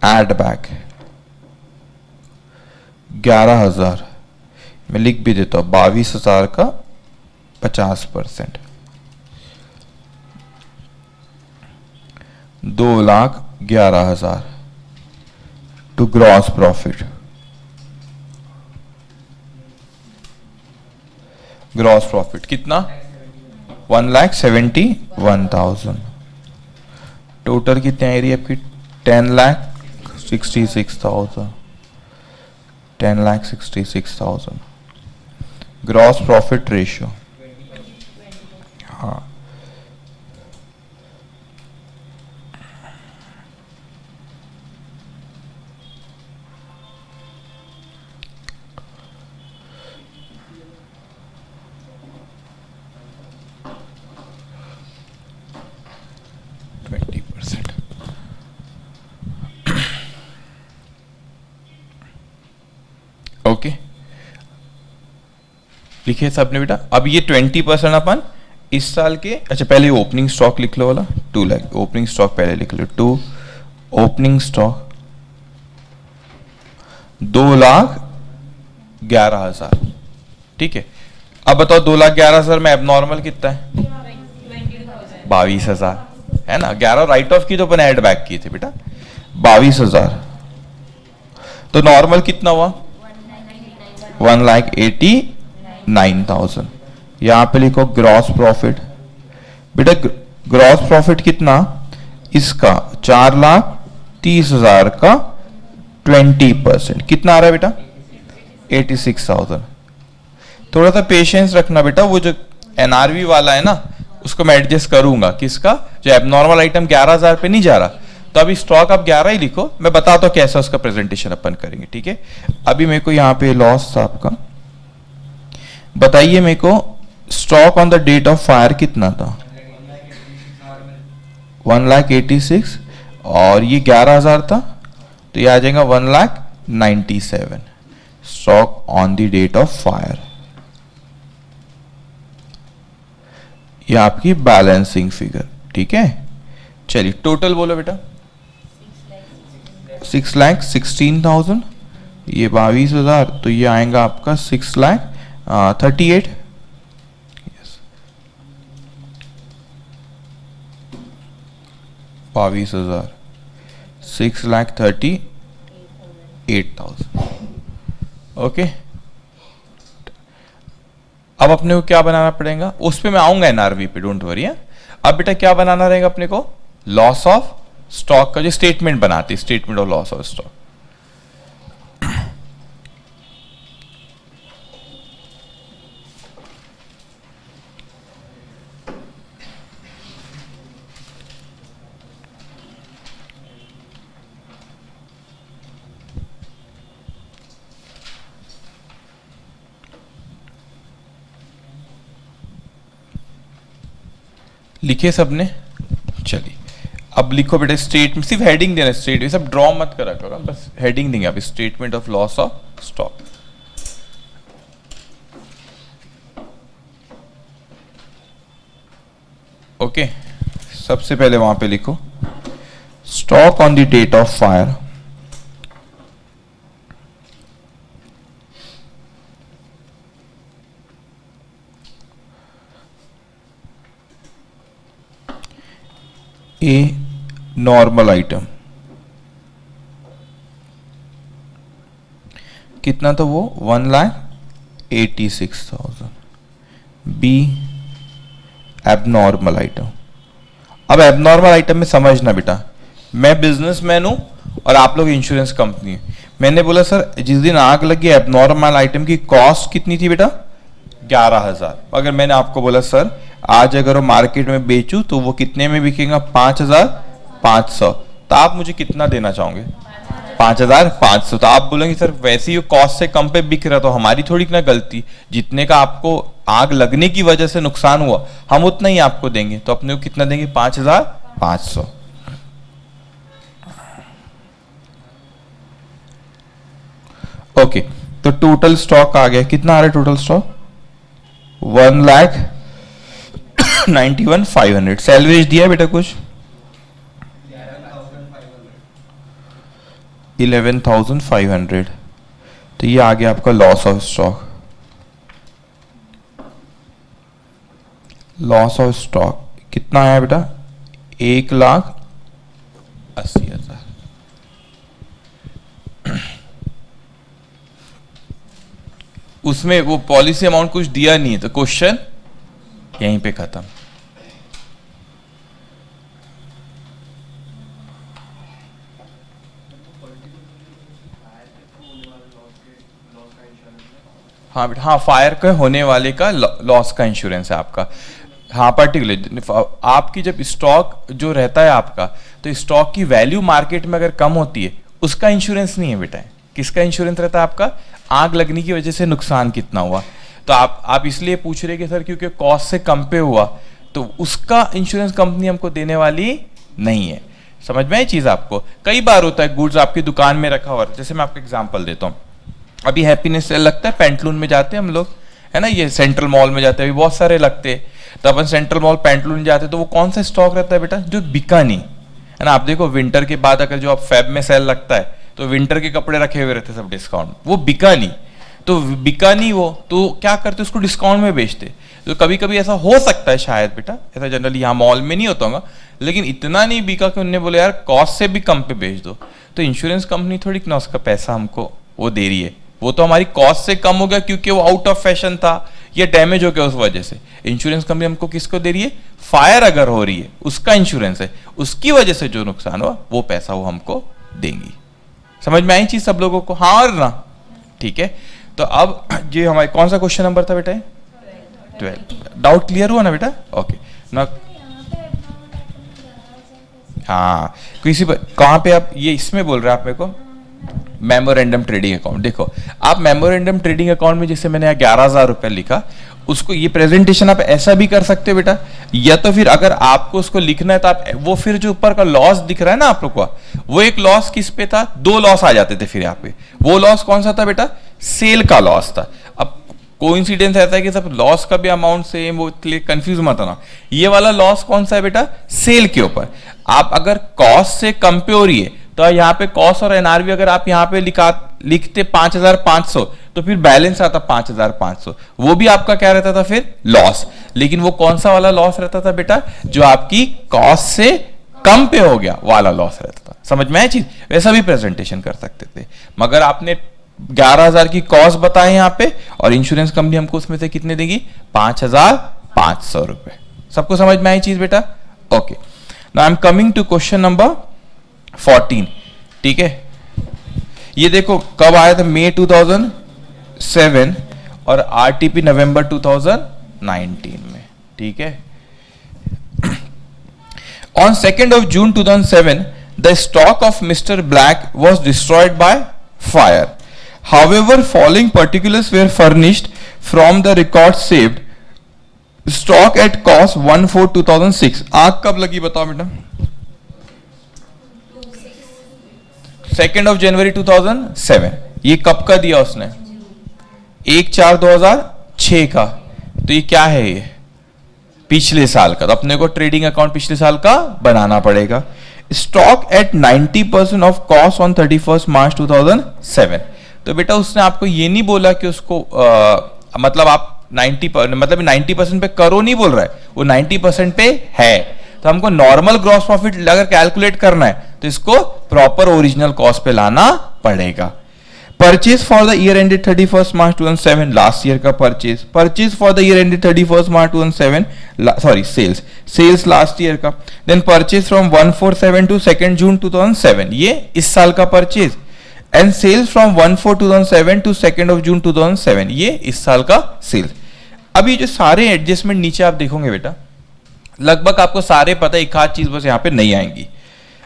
add back 11,000, मैं लिख भी देता हूं 22,000 का 50%, 2,11,000 to gross profit. Gross profit कितना, 1,71,000। टोटल कितनी आ रही है आपकी, 10,66,000, 10,66,000। ग्रॉस प्रॉफिट रेशियो, हाँ, ओके। लिखे सबने बेटा। अब ये 20% अपन इस साल के, अच्छा पहले ओपनिंग स्टॉक लिख लो वाला 2 लाख, ओपनिंग स्टॉक पहले लिख लो, 2 ओपनिंग स्टॉक 2,11,000, ठीक है। अब बताओ 2,11,000 में एबनॉर्मल कितना है, 22,000 है ना, 11 राइट ऑफ की तो अपन ऐड बैक किए थे बेटा, 22,000। तो नॉर्मल कितना हुआ, 1,89,000। यहां पे लिखो ग्रॉस प्रॉफिट बेटा, ग्रॉस प्रॉफिट कितना, इसका 4,30,000 का 20%, कितना आ रहा है बेटा? 86,000। थोड़ा सा पेशेंस रखना बेटा, वो जो एनआरवी वाला है ना उसको मैं एडजस्ट करूंगा। किसका? जो एबनॉर्मल आइटम 11,000 पे नहीं जा रहा, तो अभी स्टॉक आप 11 ही लिखो, मैं बताता हूं कैसा उसका प्रेजेंटेशन अपन करेंगे, ठीक है? अभी मेरे को यहां पे लॉस था आपका, बताइए मेरे को stock on the date of fire कितना था? 1,86,000 और ये 11,000 था, तो ये आ जाएगा 1,97,000 stock on the date of fire. ये आपकी बैलेंसिंग फिगर, ठीक है? चलिए टोटल बोलो बेटा। 6,16,000, ये 22,000, तो ये आएगा आपका 6,38,000। यस, 22,000, 6,38,000। ओके, अब अपने को क्या बनाना पड़ेगा? उस पे मैं आऊंगा एनआरवी पे, डोंट वरी। अब बेटा क्या बनाना रहेगा अपने को? लॉस ऑफ स्टॉक का जो स्टेटमेंट बनाते हैं, statement of loss of stock. लिखे सबने? चलिए अब लिखो बेटा स्टेटमेंट, सिर्फ हेडिंग देना, स्टेट सब ड्रॉ मत करा करो, बस हेडिंग देंगे आप, statement of loss of stock. Okay, सबसे पहले वहां पे लिखो stock on the date of fire A normal item कितना था वो? 1,86,000। B abnormal item. अब एबनॉर्मल आइटम में समझना बेटा, मैं बिजनेसमैन हूं और आप लोग इंश्योरेंस कंपनी है। मैंने बोला सर जिस दिन आग लगी एबनॉर्मल आइटम की कॉस्ट कितनी थी बेटा? 11,000। अगर मैंने आपको बोला सर आज अगर वो मार्केट में बेचूं तो वो कितने में बिकेगा? 5,500, तो आप मुझे कितना देना चाहोगे? 5,500। तो आप बोलेंगे सर वैसे ही कॉस्ट से कम पे बिक रहा, तो हमारी थोड़ी ना गलती, जितने का आपको आग लगने की वजह से नुकसान हुआ हम उतना ही आपको देंगे, तो अपने को कितना देंगे? 5,500। ओके, तो टोटल स्टॉक आ गया, कितना आ रहा है टोटल स्टॉक? 1,91,500। सैलवेज दिया बेटा कुछ? 11,500। तो ये आ गया आपका loss of stock. Loss of stock कितना आया बेटा? 1,80,000। उसमें वो पॉलिसी अमाउंट कुछ दिया नहीं है, तो क्वेश्चन यहीं पे खत्म। हाँ बेटा, हाँ फायर के होने वाले का लॉस का इंश्योरेंस है आपका। हाँ पर्टिकुलर आपकी जब स्टॉक जो रहता है आपका, तो स्टॉक की वैल्यू मार्केट में अगर कम होती है उसका इंश्योरेंस नहीं है बेटा। किसका इंश्योरेंस रहता है आपका? आग लगने की वजह से नुकसान कितना हुआ, तो आप इसलिए पूछ रहे कि सर क्योंकि कॉस्ट से कम पे हुआ, तो उसका इंश्योरेंस कंपनी हमको देने वाली नहीं है। समझ में आई चीज आपको? कई बार होता है गुड्स आपकी दुकान में रखा हुआ, जैसे मैं आपको एग्जांपल देता हूँ, अभी हैप्पीनेस सेल लगता है पेंटलून में जाते हैं हम लोग, है ना, ये सेंट्रल मॉल में जाते हैं, अभी बहुत सारे लगते हैं, तो अपन सेंट्रल मॉल पेंटलून जाते हैं, तो वो कौन सा स्टॉक रहता है बेटा? जो बिका नहीं, है ना। आप देखो विंटर के बाद अगर जो आप फेब में सेल लगता है तो विंटर के कपड़े रखे हुए रहते सब डिस्काउंट, वो बिका नहीं, तो बिका नहीं वो, तो क्या करते उसको डिस्काउंट में बेचते। तो कभी कभी ऐसा हो सकता है शायद बेटा, ऐसा जनरली यहाँ मॉल में नहीं होता होगा, लेकिन इतना नहीं बिका कि उन्होंने बोले यार कॉस्ट से भी कम पे बेच दो, तो इंश्योरेंस कंपनी थोड़ी ना उसका पैसा हमको वो दे रही है, वो तो हमारी कॉस्ट से कम हो गया क्योंकि वो आउट ऑफ फैशन था या डैमेज हो गया उस वजह से, इंश्योरेंस कंपनी हमको किसको दे रही है? फायर अगर हो रही है उसका इंश्योरेंस है, उसकी वजह से जो नुकसान हुआ वो पैसा वो हमको देंगी। समझ में आई चीज सब लोगों को? हाँ और ना? ठीक है, तो अब ये हमारे कौन सा क्वेश्चन नंबर था बेटा? 12। डाउट क्लियर हुआ ना बेटा? ओके ना। हाँ, किसी पर कहाँ पे आप ये इसमें बोल रहे हैं आप मेरे को? Memorandum trading account. देखो आप मेमोरेंडम ट्रेडिंग अकाउंट में जैसे मैंने 11,000 रुपया लिखा, उसको ये प्रेजेंटेशन आप ऐसा भी कर सकते हो बेटा, या तो फिर अगर आपको उसको लिखना है तो आप वो फिर जो ऊपर का लॉस दिख रहा है ना आप लोग को, वो एक लॉस किस पे था? 2 लॉस आ जाते थे फिर यहाँ पे। वो लॉस कौन सा था बेटा? सेल का लॉस था। अब कोइंसिडेंस ऐसा है कि सब लॉस का भी अमाउंट सेम, वो कंफ्यूज मत होना। ये वाला लॉस कौन सा है बेटा? सेल के ऊपर। आप अगर कॉस्ट से कम पे हो रही है तो यहाँ पे कॉस्ट और एनआरवी अगर आप यहाँ पे लिखते 5,500 तो फिर बैलेंस आता 5,500, वो भी आपका क्या रहता था फिर? लॉस। लेकिन वो कौन सा वाला लॉस रहता था बेटा? जो आपकी कॉस्ट से कम पे हो गया वाला लॉस रहता था। समझ में आया चीज? वैसा भी प्रेजेंटेशन कर सकते थे, मगर आपने 11,000 की कॉस्ट बताए यहाँ पे और इंश्योरेंस कंपनी हमको उसमें से कितने देगी? 5,500 रुपए। सबको समझ में आई चीज बेटा? Okay, now I am coming to question number 14। ठीक है, ये देखो कब आया था? मई 2007 और आरटीपी नवंबर 2019 में। ठीक है, on 2nd of June 2007 the stock of Mr. Black was destroyed by fire. However, following particulars were furnished from the records saved. Stock at cost 1/4/2006. आग कब लगी बताओ बेटा? 2nd of January 2007। ये कब का दिया उसने? 1/4/2006 का। तो ये क्या है? ये पिछले साल का। तो अपने को ट्रेडिंग अकाउंट पिछले साल का बनाना पड़ेगा। Stock at 90% of cost on 31st March 2007। तो बेटा उसने आपको ये नहीं बोला कि उसको मतलब आप 90% पे करो नहीं बोल रहा है, वो 90% पे है। तो हमको नॉर्मल ग्रॉस प्रॉफिट अगर कैलकुलेट करना है तो इसको प्रॉपर ओरिजिनल कॉस्ट पे लाना पड़ेगा। Purchase for the year ended 31st March 2007, last year का परचेज। Purchase for the year ended 31st March 2007, sorry sales last year का। Then purchase from 1/4/7 to 2nd June 2007, ये इस साल का परचेज। And sales from 1/4/2007 to 2nd of June 2007, ये इस साल का सेल्स। अभी जो सारे एडजस्टमेंट नीचे आप देखोगे बेटा, लगभग आपको सारे पता है, एक आध चीज बस यहां पे नहीं आएंगी।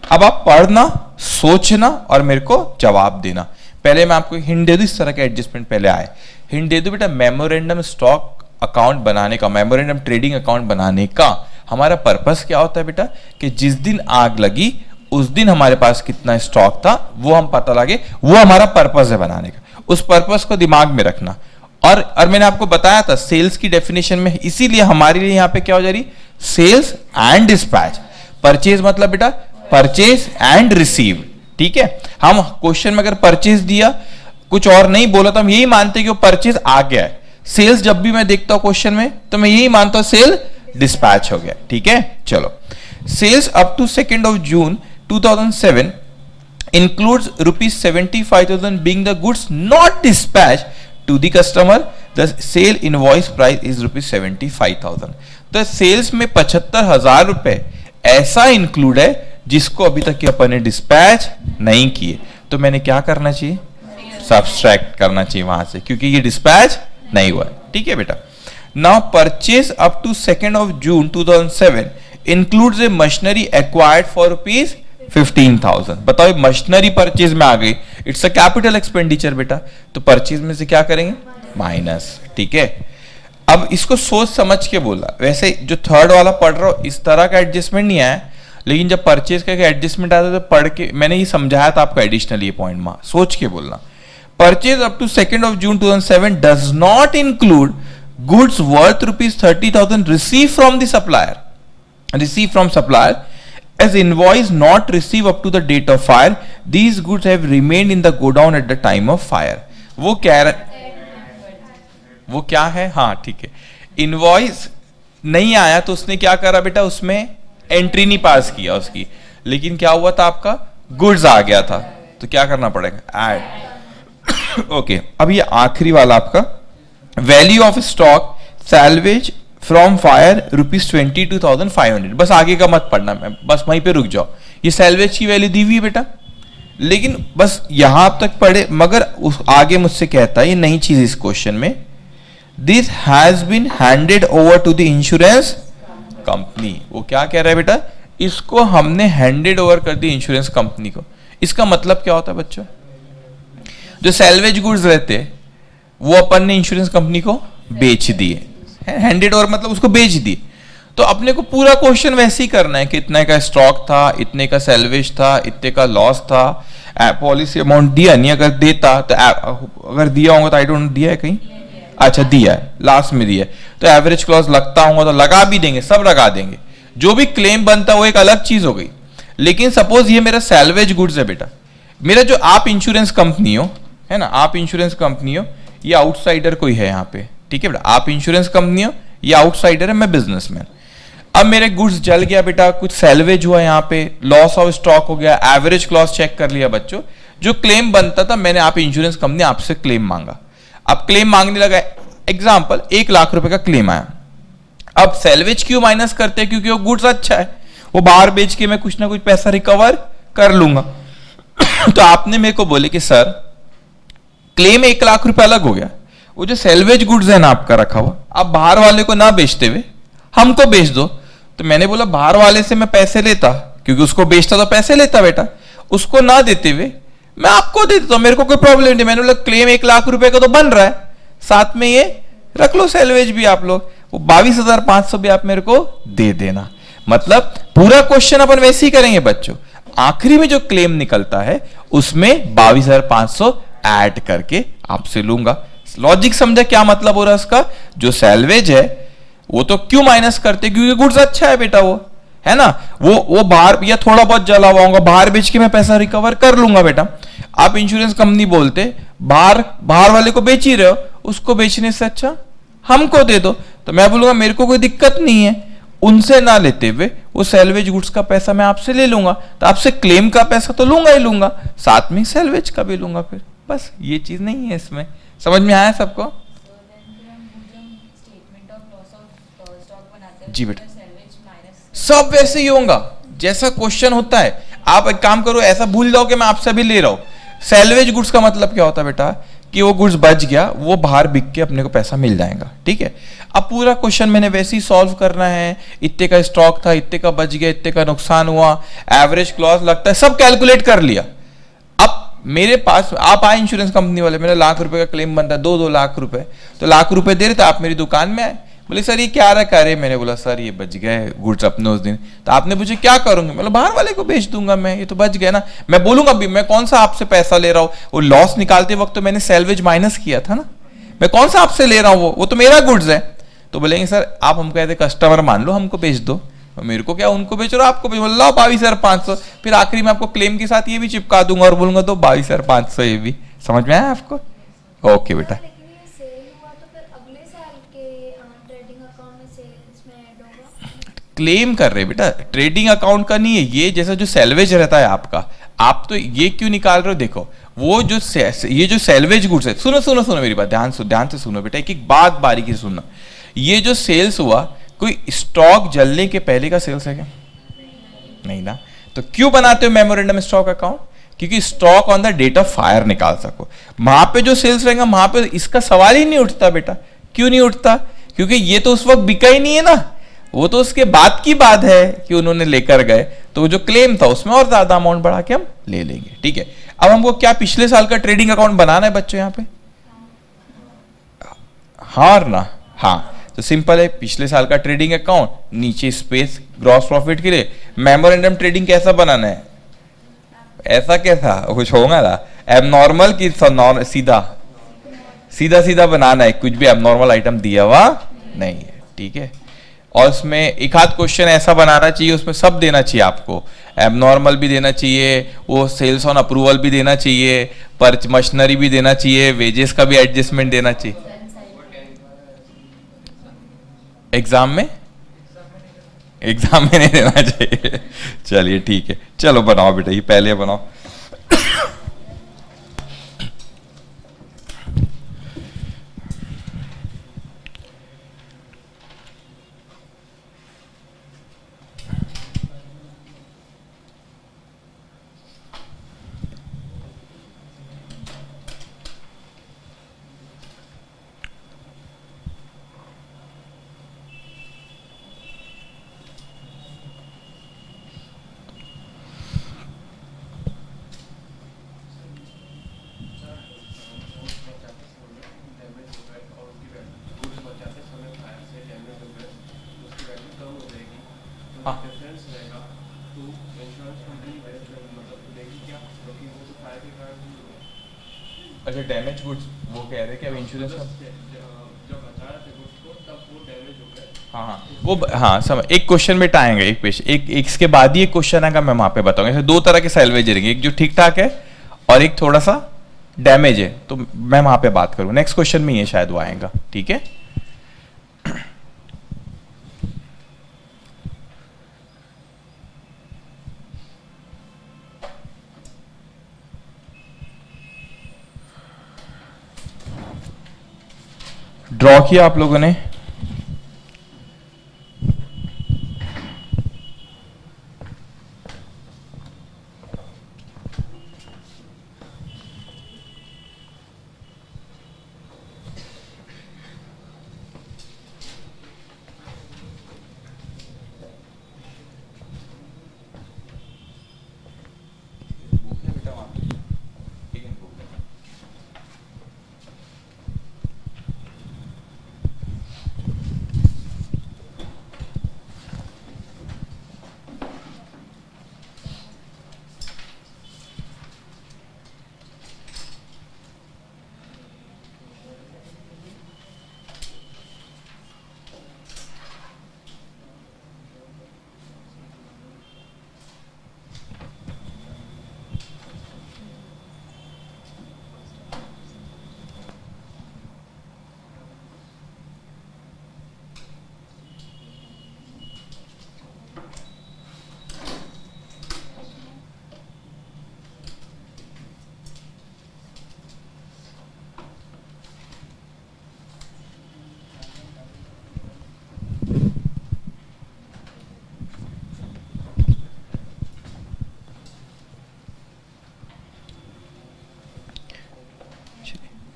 अब आप पढ़ना, सोचना और मेरे को जवाब देना। पहले मैं आपको हिंट दे दूं, इस तरह का एडजस्टमेंट पहले आए। हिंट दे दूं बेटा, मेमोरेंडम स्टॉक अकाउंट बनाने का, मेमोरेंडम ट्रेडिंग अकाउंट बनाने का हमारा पर्पस क्या होता है बेटा? कि जिस दिन आग लगी उस दिन हमारे पास कितना स्टॉक था वो हम पता लगे, वो हमारा पर्पस है बनाने का। उस पर्पस को दिमाग में रखना। और मैंने आपको बताया था सेल्स की डेफिनेशन में, इसीलिए हमारे लिए यहां पे क्या हो जा रही? Sales and dispatch. परचेज मतलब बेटा परचेज एंड रिसीव। ठीक है, हम क्वेश्चन में अगर परचेज दिया कुछ और नहीं बोला तो हम यही मानते हैं कि वो परचेज आ गया है। सेल्स जब भी मैं देखता हूं क्वेश्चन में तो मैं यही मानता हूं सेल डिस्पैच हो गया। ठीक है, चलो। Sales up to 2nd of June 2007 includes ₹75,000 being the goods not dispatched to the customer. The sale invoice price is ₹75,000. तो सेल्स में 75,000 रुपए ऐसा इंक्लूड है जिसको अभी तक अपन ने डिस्पैच नहीं किए। तो मैंने क्या करना चाहिए? सब्सट्रैक्ट करना चाहिए वहां से, क्योंकि ये डिस्पैच नहीं हुआ है। ठीक है बेटा। Now purchase up to 2nd of June 2007 includes a machinery acquired for ₹15,000। बताओ मशीनरी परचेज में आ गई, इट्स अ कैपिटल एक्सपेंडिचर बेटा, तो परचेज में से क्या करेंगे? माइनस। ठीक है, अब इसको सोच समझ के बोला। वैसे जो थर्ड वाला पढ़ रहा हूं इस तरह का एडजस्टमेंट नहीं आया, लेकिन जब परचेज का एडजस्टमेंट आता तो पढ़ के मैंने ये समझाया था आपको एडिशनल, ये पॉइंट में सोच के बोलना। Purchase up to 2nd of June 2007 does not include goods worth ₹30,000 receive from the supplier as invoice not received up to the date of fire. These goods have remained in the godown at the time of fire. वो क्या है? हाँ ठीक है, invoice नहीं आया तो उसने क्या करा बेटा? उसमें एंट्री नहीं पास किया उसकी, लेकिन क्या हुआ था? आपका गुड्स आ गया था, तो क्या करना पड़ेगा? ऐड। ओके, अब ये आखिरी वाला आपका value of stock salvage from fire ₹22,500, बस आगे का मत पढ़ना, मैं बस वहीं पे रुक जाओ। ये सैल्वेज की वैल्यू दी हुई है बेटा, लेकिन बस यहां तक पढ़े, मगर उस आगे मुझसे कहता है ये नई चीज इस क्वेश्चन में, this has been handed over to the insurance company. वो क्या कह रहा है बेटा, इसको हमने हैंडेड ओवर कर दी इंश्योरेंस कंपनी को। इसका मतलब क्या होता है बच्चों, जो सैल्वेज गुड्स रहते हैं वो अपन ने इंश्योरेंस कंपनी को बेच दिए, हैंडेड ओवर मतलब उसको बेच दिए। तो अपने को पूरा क्वेश्चन वैसे ही करना है कि इतने का स्टॉक था, इतने का सैल्वेज था, इतने का लॉस था, पॉलिसी अमाउंट दिया नहीं, अगर देता तो अगर दिया होगा तो आई डोंट, दिया है कहीं, अच्छा दिया है, लास्ट में दिया है, तो एवरेज क्लॉज लगता होगा तो लगा भी देंगे, सब लगा देंगे, जो भी क्लेम बनता है वो एक अलग चीज हो गई। लेकिन सपोज ये मेरा सैल्वेज गुड्स है बेटा, मेरा जो आप इंश्योरेंस कंपनी हो, है ना, आप इंश्योरेंस कंपनी हो, ये आउटसाइडर कोई है यहाँ पे, ठीक है बेटा, आप इंश्योरेंस कंपनी हो, ये आउटसाइडर है, मैं बिजनेसमैन। अब मेरे गुड्स जल गया बेटा, कुछ सैल्वेज हुआ यहाँ पे, लॉस ऑफ स्टॉक हो गया, एवरेज क्लॉज चेक कर लिया बच्चों, जो क्लेम बनता था मैंने, आप इंश्योरेंस कंपनी आपसे क्लेम मांगा, अब क्लेम मांगने लगा, एग्जाम्पल 1 लाख रुपए का क्लेम आया। अब सैल्वेज क्यों माइनस करते हैं, क्योंकि वो गुड्स अच्छा है, वो बाहर बेच के मैं कुछ ना कुछ पैसा रिकवर कर लूंगा। तो आपने मेरे को बोले कि सर क्लेम 1 लाख रुपए अलग हो गया, वो जो सैल्वेज गुड्स है ना आपका रखा हुआ, आप बाहर वाले को ना बेचते हुए हमको बेच दो। तो मैंने बोला बाहर वाले से मैं पैसे लेता, क्योंकि उसको बेचता तो पैसे लेता बेटा, उसको ना देते हुए मैं आपको दे देता हूं, मेरे को कोई प्रॉब्लम नहीं। मैंने बोला क्लेम 1 लाख रुपए का तो बन रहा है, साथ में ये रख लो सैल्वेज भी आप लोग, वो 22,500 भी आप मेरे को दे देना। मतलब पूरा क्वेश्चन अपन वैसे ही करेंगे बच्चों, आखिरी में जो क्लेम निकलता है उसमें 22,500 ऐड करके आपसे लूंगा। लॉजिक समझा क्या मतलब हो रहा है इसका, जो सैल्वेज है वो तो क्यों माइनस करते, क्योंकि गुड्स अच्छा है बेटा, वो है ना, वो बाहर या थोड़ा बहुत जला हुआ होगा, बाहर बेच के मैं पैसा रिकवर कर लूंगा बेटा। आप इंश्योरेंस कंपनी बोलते बाहर वाले को बेच ही रहे हो, उसको बेचने से अच्छा हमको दे दो, तो मैं बोलूंगा मेरे को कोई दिक्कत नहीं है, उनसे ना लेते हुए वो सैल्वेज गुड्स का पैसा मैं आपसे ले लूंगा, तो आपसे क्लेम का पैसा तो लूंगा ही लूंगा, साथ में सैल्वेज का भी लूंगा। फिर बस ये चीज नहीं है इसमें, समझ में आया सबको? जी बेटा, सब वैसे ही होगा जैसा क्वेश्चन होता है। आप एक काम करो, ऐसा भूल जाओ कि मैं आपसे भी ले रहा हूं। सैल्वेज गुड्स का मतलब क्या होता है बेटा, कि वो गुड्स बच गया, वो बाहर बिक के अपने को पैसा मिल जाएगा, ठीक है। अब पूरा क्वेश्चन मैंने वैसे ही सॉल्व करना है, इतने का स्टॉक था, इतने का बच गया, इतने का नुकसान हुआ, एवरेज क्लॉज लगता है, सब कैलकुलेट कर लिया। अब मेरे पास आप आए इंश्योरेंस कंपनी वाले, मेरा लाख रुपए का क्लेम बनता है, 2-2 लाख रुपए, तो लाख रुपए दे रहे थे, आप मेरी दुकान में आए, बोले सर ये क्या रखा है, मैंने बोला सर ये बच गए गुड्स अपने उस दिन। तो आपने पूछे क्या करूंगे, मतलब बाहर वाले को बेच दूंगा मैं, ये तो बच गया ना। मैं बोलूंगा भी मैं कौन सा आपसे पैसा ले रहा हूं, वो लॉस निकालते वक्त तो मैंने सैल्वेज माइनस किया था ना, मैं कौन सा आपसे ले रहा हूं, वो तो मेरा गुड्स है। तो बोलेंगे सर आप हमको कहते कस्टमर मान लो, हमको बेच दो, मेरे को क्या, उनको बेच रहा आपको बेच, लो 22,500, फिर आखिरी में आपको क्लेम के साथ ये भी चिपका दूंगा और बोलूंगा तो 22,500 ये भी। समझ में आया आपको? ओके बेटा। क्लेम कर रहे बेटा, ट्रेडिंग अकाउंट का नहीं है ये, जैसा जो सैल्वेज रहता है आपका, आप तो ये क्यों निकाल रहे हो, देखो वो जो ये जो सैल्वेज गुड्स है, सुनो मेरी बात, ध्यान से सुनो बेटा, एक बात बारीकी से सुनना। ये जो सेल्स हुआ, कोई स्टॉक जलने के पहले का सेल्स है क्या? नहीं ना। तो क्यों बनाते हो मेमोरेंडम स्टॉक अकाउंट? क्योंकि stock on the date of fire निकाल सको। वहां पे जो सेल्स रहेगा वहां पे इसका सवाल ही नहीं उठता बेटा। क्यों नहीं उठता? क्योंकि ये तो उस वक्त बिका ही नहीं है ना, वो तो उसके बाद की बात है कि उन्होंने लेकर गए, तो जो क्लेम था उसमें और ज्यादा अमाउंट बढ़ा के हम ले लेंगे, ठीक है। अब हमको क्या पिछले साल का ट्रेडिंग अकाउंट बनाना है बच्चों यहाँ पे? हाँ और ना? हाँ, तो सिंपल है, पिछले साल का ट्रेडिंग अकाउंट, नीचे स्पेस ग्रॉस प्रॉफिट के लिए मेमोरेंडम ट्रेडिंग कैसा बनाना है? ऐसा कैसा कुछ होगा ना, एबनॉर्मल की सीधा बनाना है, कुछ भी एबनॉर्मल आइटम दिया हुआ नहीं है, ठीक है। और उसमें एक आध क्वेश्चन ऐसा बनाना चाहिए, उसमें सब देना चाहिए आपको, एबनॉर्मल भी देना चाहिए, वो सेल्स ऑन अप्रूवल भी देना चाहिए, पर्च मशीनरी भी देना चाहिए, वेजेस का भी एडजस्टमेंट देना चाहिए। एग्जाम में नहीं देना चाहिए। चलिए ठीक है, चलो बनाओ बेटा, ये पहले बनाओ। हाँ। डिफरेंस रहेगा तो इंश्योरेंस कंपनी मतलब देगी क्या, क्योंकि वो तो फायर के कारण अच्छा डैमेज गुड्स वो कह रहे हैं कि अब इंश्योरेंस का जब बचा रहे थे गुड्स को तब वो डैमेज हो गए। हाँ हाँ वो हाँ समझ एक क्वेश्चन में आएंगे एक पेश एक इसके बाद ही एक क्वेश्चन आएगा मैं वहां पे बताऊंगा। ऐसे दो तरह के सैलवेज रहेंगे, एक जो ठीक ठाक है और एक थोड़ा सा डैमेज है, तो मैं वहां पे बात करूँ। नेक्स्ट क्वेश्चन में ये शायद वो आएगा, ठीक है। ड्रॉ किया आप लोगों ने?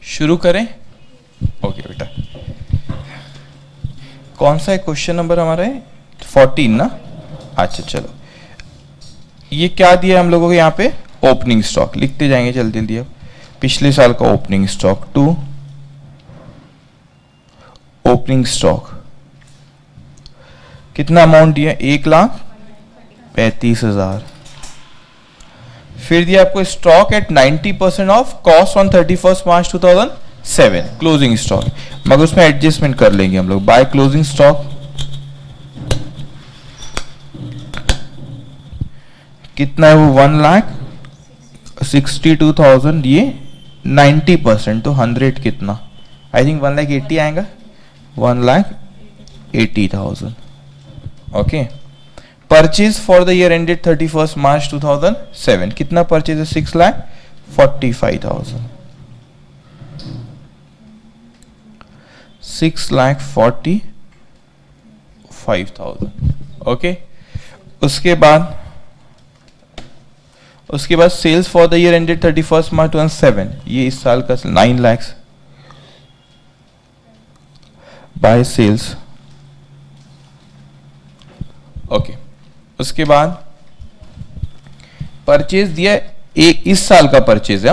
शुरू करें? ओके बेटा, कौन सा है क्वेश्चन नंबर हमारा है 14 ना? अच्छा चलो, ये क्या दिया है हम लोगों को यहाँ पे? ओपनिंग स्टॉक लिखते जाएंगे जल्दी जल्दी। अब पिछले साल का opening stock to opening stock कितना अमाउंट दिया? 1,35,000। फिर दिया आपको stock at 90% of cost on 31 March 2007 closing stock, मगर उसमें एडजस्टमेंट कर लेंगे हम लोग। बाय क्लोजिंग स्टॉक कितना है वो? 1,62,000। ये 90% तो 100 कितना? आई थिंक 1,80,000 आएगा। 1,80,000। Okay. Purchase for the year ended 31 March 2007 कितना परचेज है? 6,45,000। 6,45,000। ओके। उसके बाद sales for the year ended 31 March 2007, ये इस साल का 9 लाख बाय सेल्स। ओके। उसके बाद परचेज दिया एक इस साल का परचेज है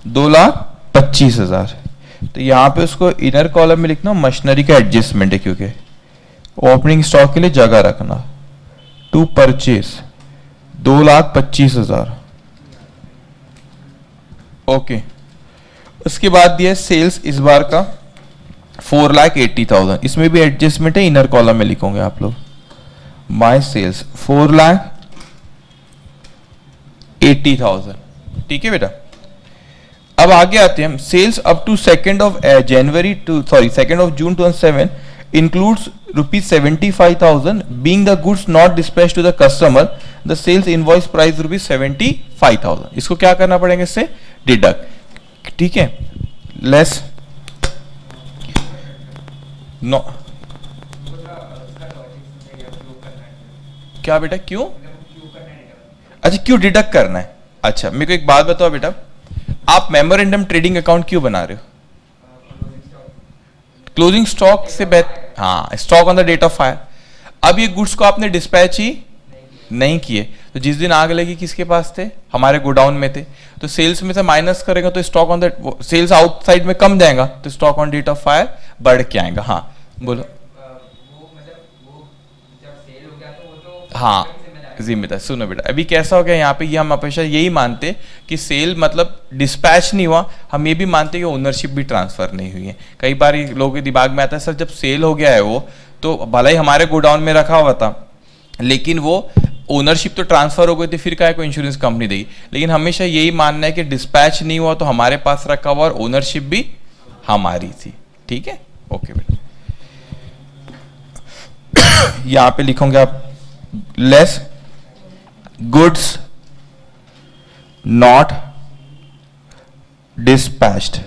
2,25,000। तो यहां पे उसको इनर कॉलम में लिखना मशीनरी का एडजस्टमेंट है, क्योंकि ओपनिंग स्टॉक के लिए जगह रखना। To purchase 2,25,000। ओके। उसके बाद दिया सेल्स इस बार का 4,80,000। इसमें भी एडजस्टमेंट है, इनर कॉलम में लिखोगे आप लोग। By sales 4,80,000। ठीक है बेटा। अब आगे आते हैं हम। Sales up to 2nd of June 2007 includes ₹75,000 being the goods not dispatched to the customer. The sales invoice price ₹75,000। इसको क्या करना पड़ेगा? इससे डिडक्ट। ठीक है। लेस नो क्या बेटा? क्यों? अच्छा क्यों डिडक्ट करना है? अच्छा मेरे को एक बात बताओ बेटा, आप मेमोरेंडम ट्रेडिंग अकाउंट क्यों बना रहे हो? क्लोजिंग स्टॉक से हाँ, stock on the date of fire. अब ये गुड्स को आपने डिस्पैच ही नहीं किए, तो जिस दिन आग लगी किसके पास थे? हमारे गोडाउन में थे। तो सेल्स में से माइनस करेगा तो stock on the sales outside में कम जाएगा, तो stock on date of fire बढ़ के आएगा। हाँ बोलो। हाँ जिम्मेदार। सुनो बेटा, अभी कैसा हो गया यहाँ पे, ये हम हमेशा यही मानते कि सेल मतलब डिस्पैच नहीं हुआ, हम ये भी मानते कि ओनरशिप भी ट्रांसफर नहीं हुई है। कई बार लोगों के दिमाग में आता है सर जब सेल हो गया है वो तो भले ही हमारे गोडाउन में रखा हुआ था लेकिन वो ओनरशिप तो ट्रांसफर हो गई थी, फिर क्या को इंश्योरेंस कंपनी देगी। लेकिन हमेशा यही मानना है कि डिस्पैच नहीं हुआ तो हमारे पास रखा हुआ और ओनरशिप भी हमारी थी। ठीक है, ओके बेटा। यहां पे लिखोगे आप लेस गुड्स नॉट डिस्पैच्ड।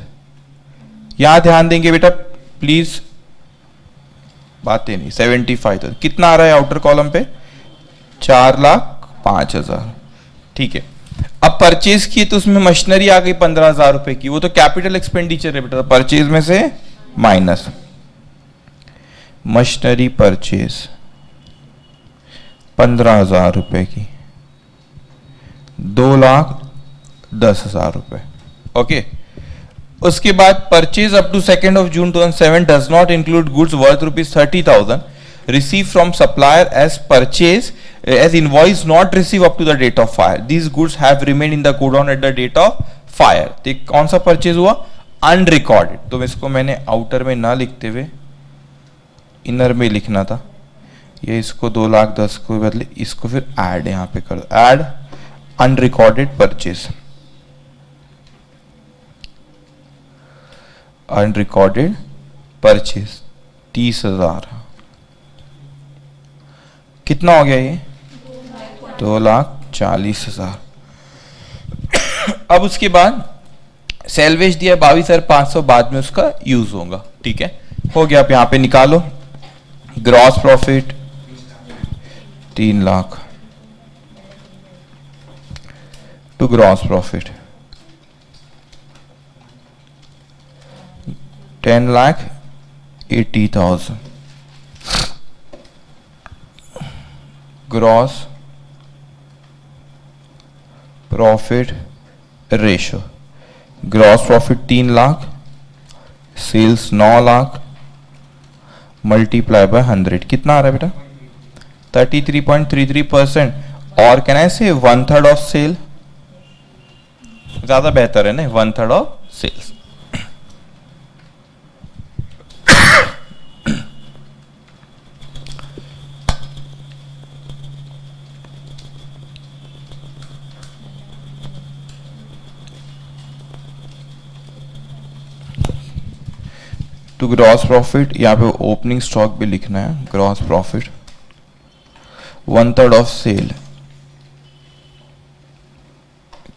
यहां ध्यान देंगे बेटा प्लीज, बातें नहीं। 75,000 कितना आ रहा है आउटर कॉलम पे, 4,05,000। ठीक है, अब परचेज की तो उसमें मशीनरी आ गई 15,000 रुपए की, वो तो कैपिटल एक्सपेंडिचर है बेटा, परचेज में से माइनस मशीनरी परचेज 15,000 रुपए की, 2,10,000 रुपए। ओके, उसके बाद purchase up to 2nd of June 2007 does not include goods worth ₹30,000 received from supplier as purchase as invoice not received up to the date of fire. These goods have remained in the godown at the date of fire. तो कौन सा purchase हुआ, unrecorded. तो इसको मैंने outer में ना लिखते हुए इनर में लिखना था, ये इसको 2,10,000 को बदले इसको फिर ऐड यहां पे कर, add unrecorded purchase, unrecorded purchase 30,000। कितना हो गया ये, 2,40,000। अब उसके बाद सेल्वेज दिया 22,500, बाद में उसका यूज होगा। ठीक है, हो गया। आप यहां पे निकालो gross profit 3 lakh to gross profit 10,80,000। Gross profit ratio, gross profit 3 lakh, sales 9 lakh, multiply by 100 कितना आ रहा है बेटा, 33.33%। और कैन आई से 1/3 ऑफ सेल, ज्यादा बेहतर है ना, 1/3 of sales. To gross profit, यहाँ पे ओपनिंग स्टॉक भी लिखना है, ग्रॉस प्रॉफिट 1/3 ऑफ सेल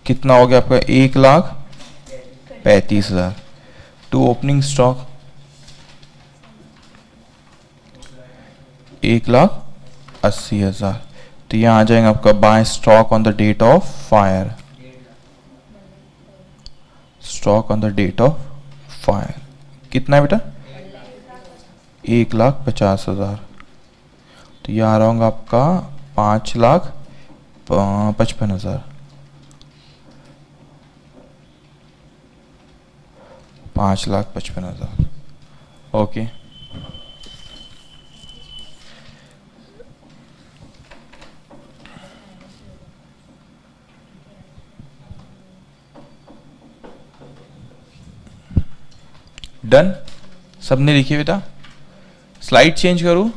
कितना हो गया आपका, 1,35,000। To opening stock 1,80,000। तो यहां आ जाएगा आपका by stock on the date of fire, stock on the date of fire कितना है बेटा, 1,50,000। तो ये आ रहा होगा आपका 5,55,000, 5,55,000। Okay, done. सबने लिखिए बेटा, स्लाइड चेंज करूं,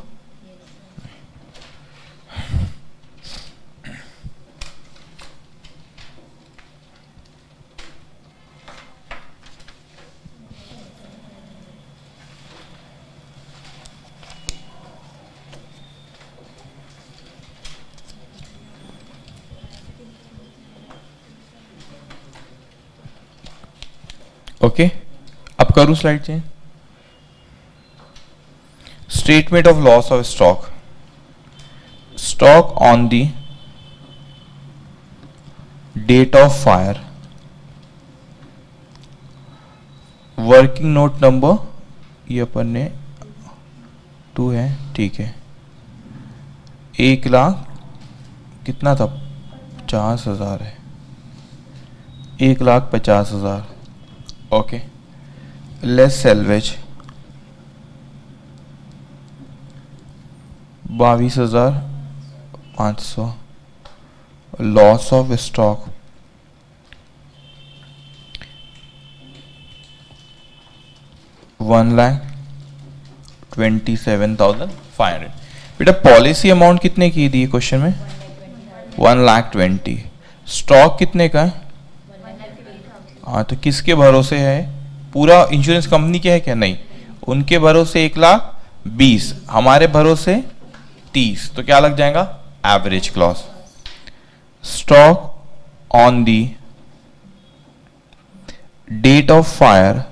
ओके। अब करूं slide change, statement of loss of stock, stock on the date of fire, working note number ये अपन ने 2 है, ठीक है। 1,00,000 कितना था, 50,000 है, 1,50,000। Okay, less salvage 22,000 500 loss of stock 1,27,500। बेटा पॉलिसी अमाउंट कितने की दी है क्वेश्चन में? 1,20,000। स्टॉक कितने का है? हाँ, तो किसके भरोसे है? पूरा इंश्योरेंस कंपनी के है क्या? नहीं, उनके भरोसे 1,20,000, हमारे भरोसे 30, तो क्या लग जाएगा? Average clause. Stock on the date of fire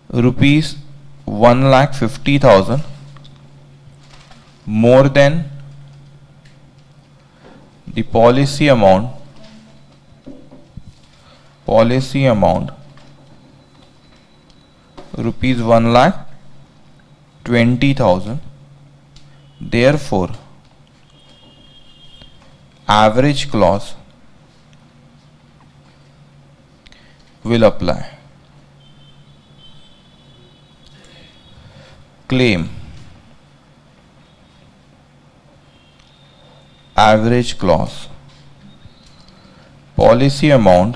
rupees 1,50,000 more than the policy amount rupees 1,20,000, therefore average clause will apply. Claim average clause, policy amount,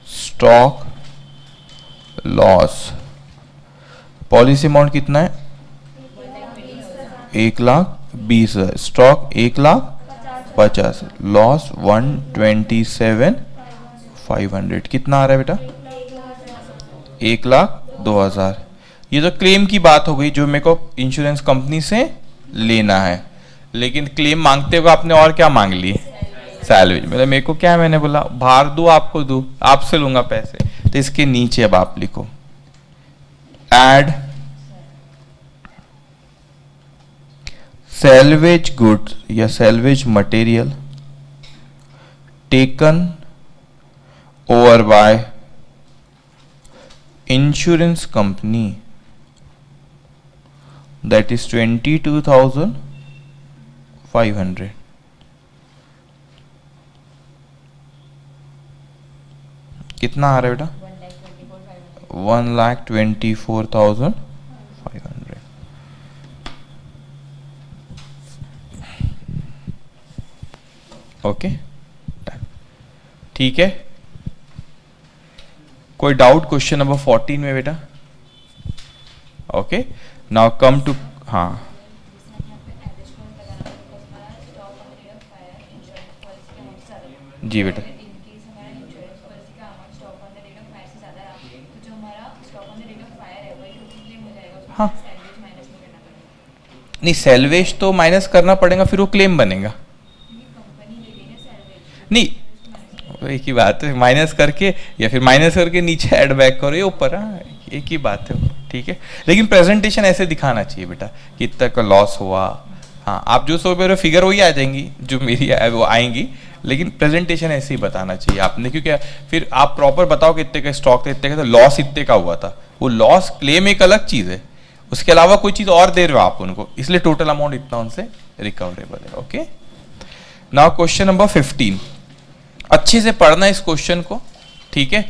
stock loss। Policy amount कितना है? 1,20,000, स्टॉक 1,50,000, लॉस 1,27,500। कितना आ रहा है बेटा? 1,02,000। ये तो claim की बात हो गई जो मेरे को इंश्योरेंस कंपनी से लेना है, लेकिन क्लेम मांगते हुए आपने और क्या मांग ली? सैलरी। मतलब मेरे को क्या, मैंने बोला बाहर दो, आपको दो, आपसे लूंगा पैसे, तो इसके नीचे अब आप लिखो एड सैल्वेज गुड्स या salvage material taken over by insurance company, that is 22,500। कितना आ रहा है बेटा? 1,24,500। ओके, ठीक है। कोई डाउट क्वेश्चन नंबर 14 में बेटा? ओके, नाउ कम टू, हाँ जी बेटा। हाँ नहीं, सैल्वेज तो माइनस करना पड़ेगा, फिर वो क्लेम बनेगा। नहीं, एक ही बात है, माइनस करके या फिर माइनस करके नीचे ऐड बैक करो, ये ऊपर। हाँ, एक ही बात है, ठीक है। लेकिन प्रेजेंटेशन ऐसे दिखाना चाहिए बेटा कि इतना का लॉस हुआ। हाँ, आप जो सो मेरे फिगर वही आ जाएंगी जो मेरी वो आएंगी, लेकिन प्रेजेंटेशन ऐसे ही बताना चाहिए आपने, क्योंकि फिर आप प्रॉपर बताओ कि इतने का स्टॉक था, इतने का, तो लॉस इतने का हुआ था। वो लॉस क्लेम एक अलग चीज है, उसके अलावा कोई चीज और दे रहे हो आप उनको, इसलिए टोटल अमाउंट इतना उनसे रिकवरेबल है। Okay, now question number 15। अच्छे से पढ़ना इस क्वेश्चन को, ठीक है।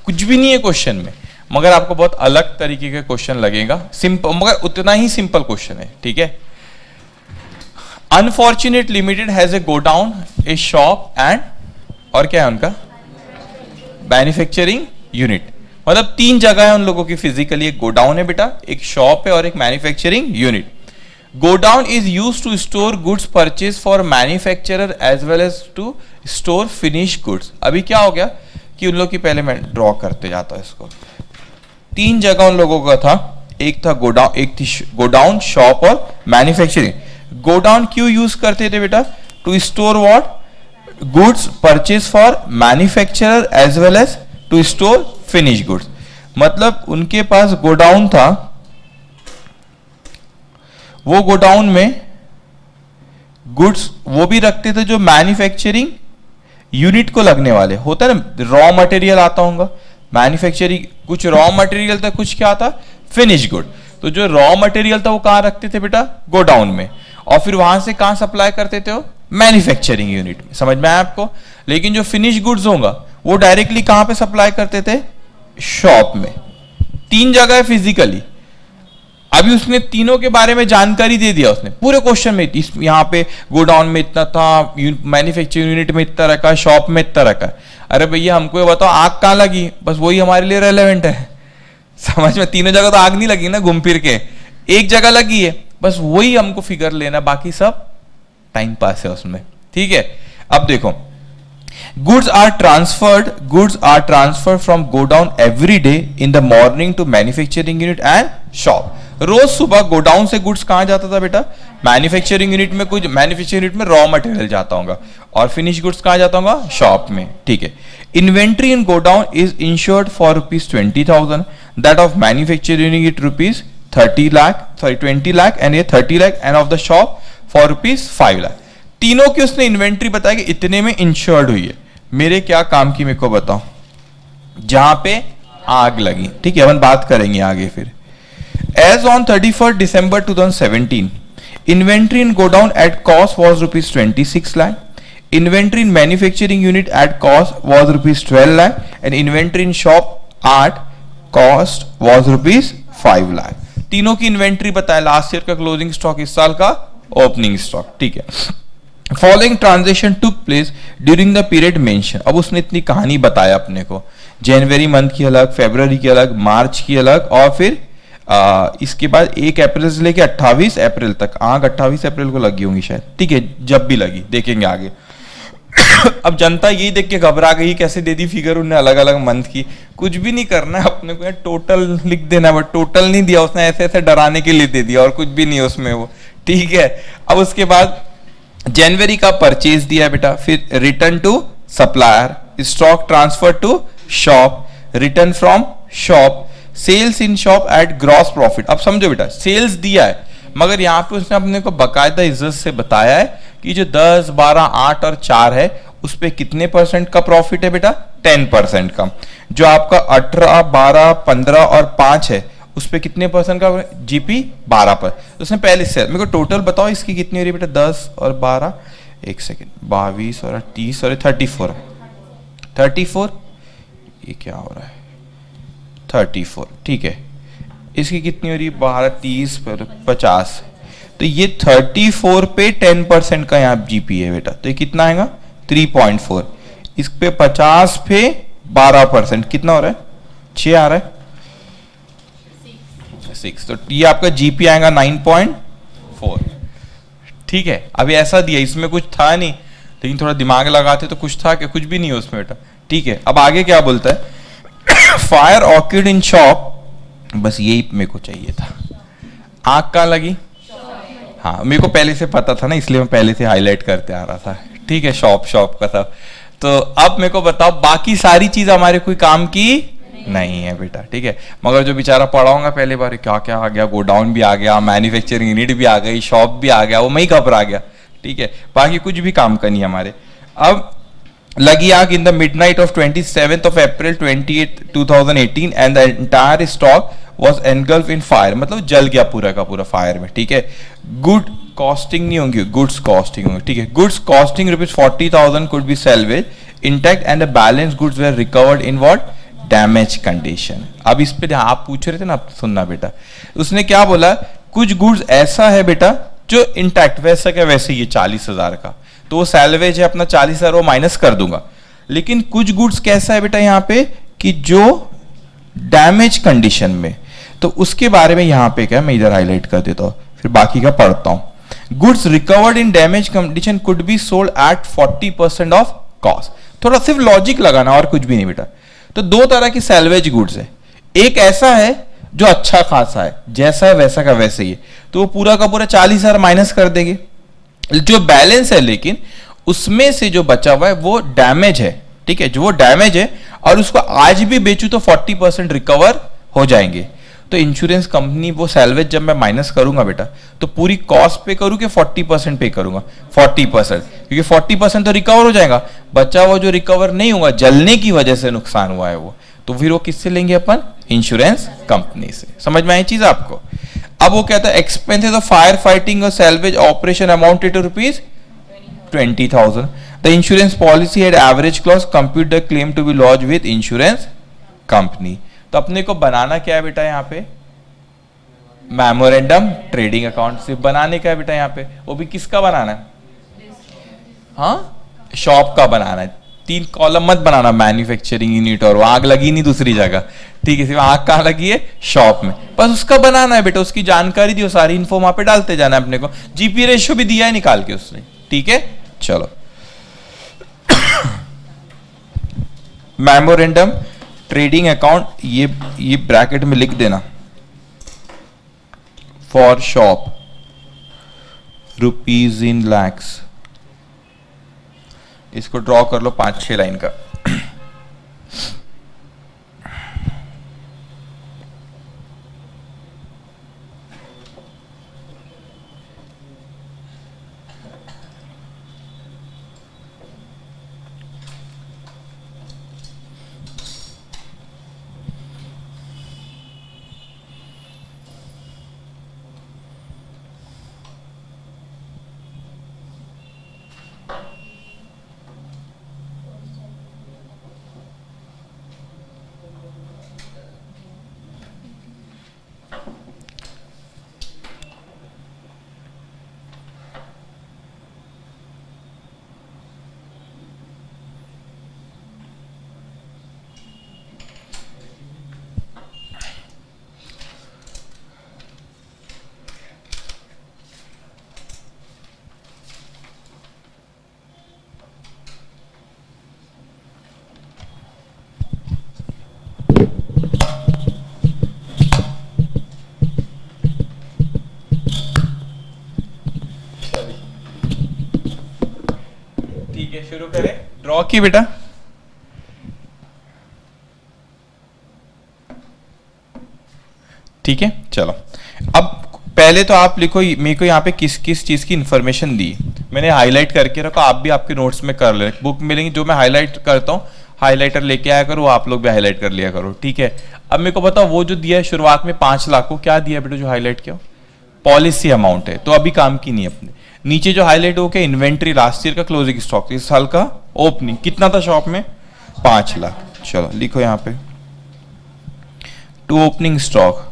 कुछ भी नहीं है क्वेश्चन में, मगर आपको बहुत अलग तरीके का क्वेश्चन लगेगा, सिंपल, मगर उतना ही सिंपल क्वेश्चन है, ठीक है। Unfortunate limited has a godown, A shop and, और क्या है उनका? Manufacturing unit. मतलब 3 जगह है उन लोगों की फिजिकली, एक गोडाउन है बेटा, एक शॉप है और एक manufacturing unit. Godown is use to store goods purchase for manufacturer as well as to store finish goods. अभी क्या हो गया कि उन लोग की, पहले मैं ड्रॉ करते जाता हूं इसको। 3 जगह उन लोगों का था, एक था गोडाउन, एक थी गोडाउन, शॉप और मैन्युफैक्चरिंग। गोडाउन क्यों यूज करते थे बेटा? To store what? Goods purchase for manufacturer as well as to store finish goods. मतलब उनके पास गोडाउन था, वो गोडाउन में गुड्स वो भी रखते थे जो मैन्युफैक्चरिंग यूनिट को लगने वाले होता है ना, रॉ मटेरियल आता होगा मैन्युफैक्चरिंग, कुछ रॉ मटेरियल था, कुछ क्या था? Finish good. तो जो रॉ मटेरियल था वो कहां रखते थे बेटा? गोडाउन में, और फिर वहां से कहां सप्लाई करते थे? वो मैन्युफैक्चरिंग यूनिट में। समझ में आया आपको? लेकिन जो फिनिश गुड्स होगा वो डायरेक्टली कहां पे सप्लाई करते थे? शॉप में। 3 जगह है फिजिकली, अभी उसने तीनों के बारे में जानकारी दे दिया, उसने पूरे क्वेश्चन में इस यहाँ पे गोडाउन में इतना था, मैन्युफैक्चरिंग यूनिट में इतना रखा, शॉप में इतना रखा। अरे भैया हमको ये बताओ आग कहाँ लगी, बस वही हमारे लिए रेलेवेंट है। समझ में, तीनों जगह तो आग नहीं लगी ना घूम फिर के, एक जगह लगी है, बस वही हमको फिगर लेना, बाकी सब टाइम पास है उसमें। ठीक है, अब देखो, goods are transferred from godown every day in the morning to manufacturing unit and shop। रोज सुबह गोडाउन से गुड्स कहां जाता था बेटा, मैन्युफैक्चरिंग यूनिट में, कुछ मैन्युफैक्चरिंग यूनिट में रॉ मटेरियल जाता होगा, और फिनिश गुड्स कहां जाता होगा, शॉप में। ठीक है, inventory in godown is insured for ₹20,000, that of manufacturing unit ₹20 lakh and ये 30 lakh, end of the shop for ₹5 lakh. तीनों की उसने इन्वेंट्री बताया कि इतने में इंश्योर्ड हुई है। मेरे क्या काम की मेरे को बताओ, जहां पे आग लगी। ठीक है, अपन बात करेंगे आगे फिर। As on 31st December 2017, inventory in godown at cost was ₹26 lakh. Inventory in manufacturing unit at cost was ₹12 lakh, and inventory in shop at cost was ₹5 lakh. तीनों की इन्वेंट्री बताया, लास्ट ईयर का क्लोजिंग स्टॉक, इस साल का opening stock. ठीक है, following transaction took place during the period mention. अब उसने इतनी कहानी बताया अपने को, जनवरी मंथ की अलग, फरवरी की अलग, मार्च की अलग, और फिर इसके बाद 1 अप्रैल से लेके 28 अप्रैल तक। आग 28 अप्रैल को लगी होंगी शायद। ठीक है, जब भी लगी देखेंगे आगे। अब जनता यही देख के घबरा गई, कैसे दे दी फिगर उन्हें अलग अलग मंथ की। कुछ भी नहीं करना है अपने को, टोटल लिख देना है, बट टोटल नहीं दिया उसने, ऐसे ऐसे डराने के लिए दे दिया, और कुछ भी नहीं है उसमें वो। ठीक है, अब उसके बाद जनवरी का परचेज दिया बेटा, फिर return to supplier, stock transfer to shop, return from shop, sales in shop at gross profit. अब समझो बेटा, सेल्स दिया है, मगर यहां पे उसने अपने को बकायदा इज्जत से बताया है कि जो 10, 12, 8 और 4 है उस पे कितने % का प्रॉफिट है बेटा, 10% का। जो आपका 18, 12, 15 और 5 है उस पे कितने % का जीपी, 12%। तो उसने पहले से मेरे को टोटल बताओ इसकी कितनी हो रही है बेटा, 10 और 12, एक सेकेंड, 22 और 30 और 34, ये क्या हो रहा है, 34। ठीक है, इसकी कितनी हो रही है, 12, 30 पर 50, तो ये 34 पे 10% का यहाँ जीपी है बेटा, तो ये कितना आएगा 3.4। इस पे 50 पे 12%, कितना हो रहा है, 6 आ रहा है, 6। तो ये आपका जीपी आएगा 9.4। ठीक है, अभी ऐसा दिया, इसमें कुछ था नहीं, लेकिन थोड़ा दिमाग लगाते तो कुछ था, क्या कुछ भी नहीं है उसमें बेटा। ठीक है, अब आगे क्या बोलता है, फायर ऑक्यूर्ड इन शॉप, बस यही मेरे को चाहिए था। आग कहाँ लगी, हाँ मेरे को पहले से पता था ना, इसलिए मैं पहले से हाईलाइट करते आ रहा था। ठीक है, शॉप का सब। तो अब मेरे को बताओ, बाकी सारी चीज हमारे कोई काम की नहीं है बेटा। ठीक है, मगर जो बेचारा पढ़ा होगा पहले बार, क्या क्या आ गया, गोडाउन भी आ गया, मैन्युफैक्चरिंग यूनिट भी आ गई, शॉप भी आ गया, वो मैं ही घबरा गया। ठीक है, बाकी कुछ भी काम का नहीं हमारे। अब लगी आग in the midnight of 27th of April 2018 and the entire stock was engulf in fire, मतलब जल गया पूरा का पूरा फायर में। ठीक है, गुड कॉस्टिंग नहीं होंगी, गुड्स कॉस्टिंग होंगी। ठीक है, goods costing ₹40,000 could be salvage intact and the balance goods were recovered in what, damage condition. अब इस पे आप पूछ रहे थे ना, सुनना बेटा, उसने क्या बोला, कुछ गुड्स ऐसा है बेटा जो इंटैक्ट, वैसा क्या वैसे ये 40,000 का, तो वो सैलवेज है अपना 40,000, वो माइनस कर दूंगा। लेकिन कुछ गुड्स कैसा है बेटा यहाँ पे, कि जो डैमेज कंडीशन में, तो उसके बारे में यहाँ पे क्या, मैं इधर हाईलाइट कर देता हूँ, फिर बाकी का पढ़ता हूँ। Goods recovered in damage condition could be sold at 40% of cost. थोड़ा सिर्फ लॉजिक लगाना, और कुछ भी नहीं बेटा। तो दो तरह की सैलवेज गुड्स है, एक ऐसा है जो अच्छा खासा है, जैसा है वैसा का वैसे ही है, तो वो पूरा का पूरा 40,000 माइनस कर देंगे। जो बैलेंस है लेकिन उसमें से जो बचा हुआ है वो डैमेज है। ठीक है, जो वो डैमेज है और उसको आज भी बेचूं तो 40% रिकवर हो जाएंगे। तो इंश्योरेंस कंपनी वो सैलवेज जब मैं माइनस करूंगा बेटा, तो पूरी कॉस्ट पे करूं कि 40% पे करूंगा, 40%, क्योंकि 40% तो रिकवर हो जाएगा, बचा हुआ जो रिकवर नहीं हुआ, जलने की वजह से नुकसान हुआ है वो, तो फिर वो किससे लेंगे अपन, इंश्योरेंस कंपनी से। समझ में आई चीज आपको। अब वो कहता है एक्सपेंसेस ऑफ फायर फाइटिंग और salvage operation amounted to ₹20,000। The insurance policy had average clause compute the claim to be lodge with insurance company. तो अपने को बनाना क्या है बेटा यहाँ पे, मेमोरेंडम ट्रेडिंग अकाउंट सिर्फ बनाने का है बेटा यहाँ पे, वो भी किसका बनाना है, हाँ शॉप का बनाना है। 3 कॉलम मत बनाना, मैन्युफैक्चरिंग यूनिट और आग लगी नहीं दूसरी जगह, ठीक है, सिर्फ आग कहाँ लगी है, शॉप में, बस उसका बनाना है बेटा, उसकी जानकारी दी, सारी इन्फो वहां पे डालते जाना है अपने को, जीपी रेशियो भी दिया है निकाल के उसने, ठीक है। चलो मेमोरेंडम ट्रेडिंग अकाउंट, ये ब्रैकेट में लिख देना, for shop rupees in lakhs, इसको ड्रॉ कर लो 5-6 लाइन का। ठीक है, शुरू करें, ड्रॉ की बेटा। ठीक है, चलो अब पहले तो आप लिखो मेरे को यहाँ पे किस किस चीज की इंफॉर्मेशन दी, मैंने हाईलाइट करके रखा, आप भी आपके नोट्स में कर ले, बुक मिलेंगी जो मैं हाईलाइट करता हूँ, हाईलाइटर लेके आया करो, आप लोग भी हाईलाइट कर लिया करो, ठीक है। अब मेरे को बताओ वो जो दिया है शुरुआत में 5 लाख को, क्या दिया बेटा जो हाईलाइट किया, पॉलिसी अमाउंट है, तो अभी काम की नहीं अपने। नीचे जो हाईलाइट हो गया इन्वेंट्री, लास्ट ईयर का क्लोजिंग स्टॉक, इस साल का ओपनिंग कितना था शॉप में, 5 लाख। चलो लिखो यहाँ पे to opening stock,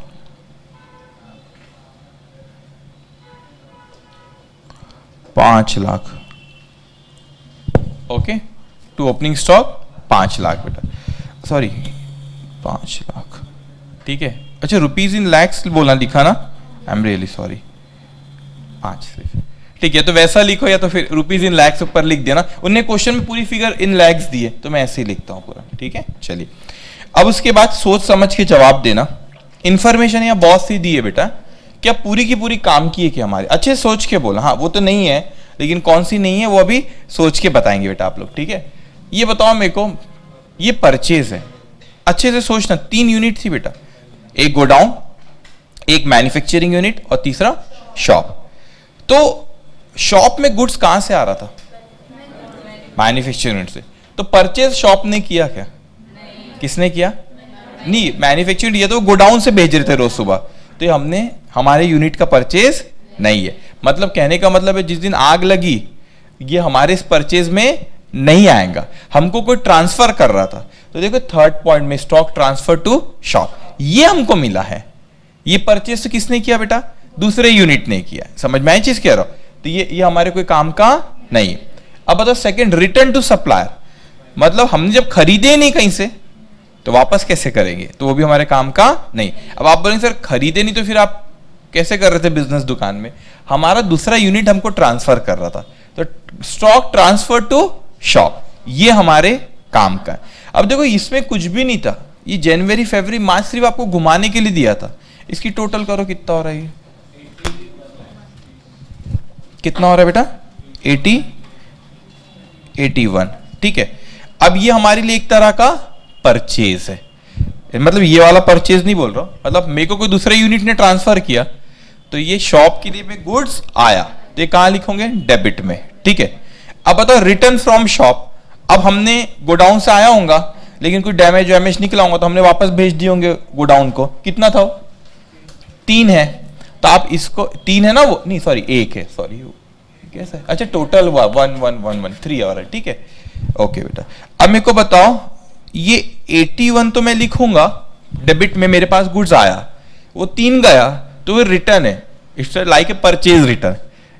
$5 okay, to opening stock 5 lakh बेटा, सॉरी 5 लाख, ठीक है। अच्छा रुपीज इन लैक्स बोलना लिखा ना, आई एम रियली सॉरी, 5 ठीक है, तो वैसा लिखो या तो फिर रुपीज इन लैक्स ऊपर लिख दिया ना, उनने क्वेश्चन में पूरी फिगर इन लैक्स दी है तो मैं ऐसे ही लिखता हूं पूरा, ठीक है। चलिए अब उसके बाद सोच समझ के जवाब देना, इंफॉर्मेशन यहाँ बहुत सी दी है बेटा, क्या पूरी की पूरी काम की है क्या हमारे, अच्छे सोच के बोला, हाँ वो तो नहीं है लेकिन कौन सी नहीं है वो अभी सोच के बताएंगे बेटा आप लोग, ठीक है। ये बताओ मेरे को, ये परचेज है, अच्छे से सोचना, 3 यूनिट थी बेटा, एक गोडाउन, एक मैन्युफैक्चरिंग यूनिट और तीसरा शॉप। तो शॉप में गुड्स कहां से आ रहा था, मैन्युफैक्चरिंग यूनिट से, तो परचेज शॉप ने किया क्या, किसने किया, नहीं मैन्युफैक्चरिंग, ये तो गोडाउन से भेज रहे थे रोज सुबह, तो ये हमने हमारे यूनिट का परचेज नहीं है, मतलब कहने का मतलब है जिस दिन आग लगी ये हमारे इस परचेज में नहीं आएगा, हमको कोई ट्रांसफर कर रहा था। तो देखो थर्ड पॉइंट में स्टॉक ट्रांसफर टू शॉप, ये हमको मिला है, ये परचेज तो किसने किया बेटा, दूसरे यूनिट ने किया, समझ में आई चीज कह रहा हूं, तो ये हमारे कोई काम का नहीं। अब बताओ सेकंड, रिटर्न टू सप्लायर, मतलब हमने जब खरीदे नहीं कहीं से तो वापस कैसे करेंगे, तो वो भी हमारे काम का नहीं। अब आप बोलेंगे सर खरीदे नहीं तो फिर आप कैसे कर रहे थे बिजनेस दुकान में, हमारा दूसरा यूनिट हमको ट्रांसफर कर रहा था, तो स्टॉक ट्रांसफर टू शॉप, ये हमारे काम का है। अब देखो इसमें कुछ भी नहीं था, ये जनवरी फरवरी मार्च सिर्फ आपको घुमाने के लिए दिया था, इसकी टोटल करो कितना हो रहा है, कितना हो रहा है बेटा, 81, ठीक है। अब ये हमारे लिए एक तरह का परचेज है, मतलब ये वाला परचेज नहीं बोल रहा हूं, मतलब मेरे को कोई दूसरे यूनिट ने ट्रांसफर किया तो ये शॉप के लिए में गुड्स आया, तो ये कहां लिखोगे, डेबिट में, ठीक है। अब बताओ रिटर्न फ्रॉम शॉप, अब हमने गोडाउन से आया होगा लेकिन कोई डैमेज वैमेज निकला होगा तो हमने वापस भेज दिए होंगे गोडाउन को, कितना था, 3 है, तो आप इसको 3 है ना वो, नहीं सॉरी 1 है, सॉरी कैसा है, अच्छा टोटल हुआ 1 और है, ठीक है, ओके बेटा। अब मेरे को बताओ ये 81 तो मैं लिखूंगा डेबिट में मेरे पास गुड्स आया, वो 3 गया, तो वो रिटर्न है, it's like a purchase return.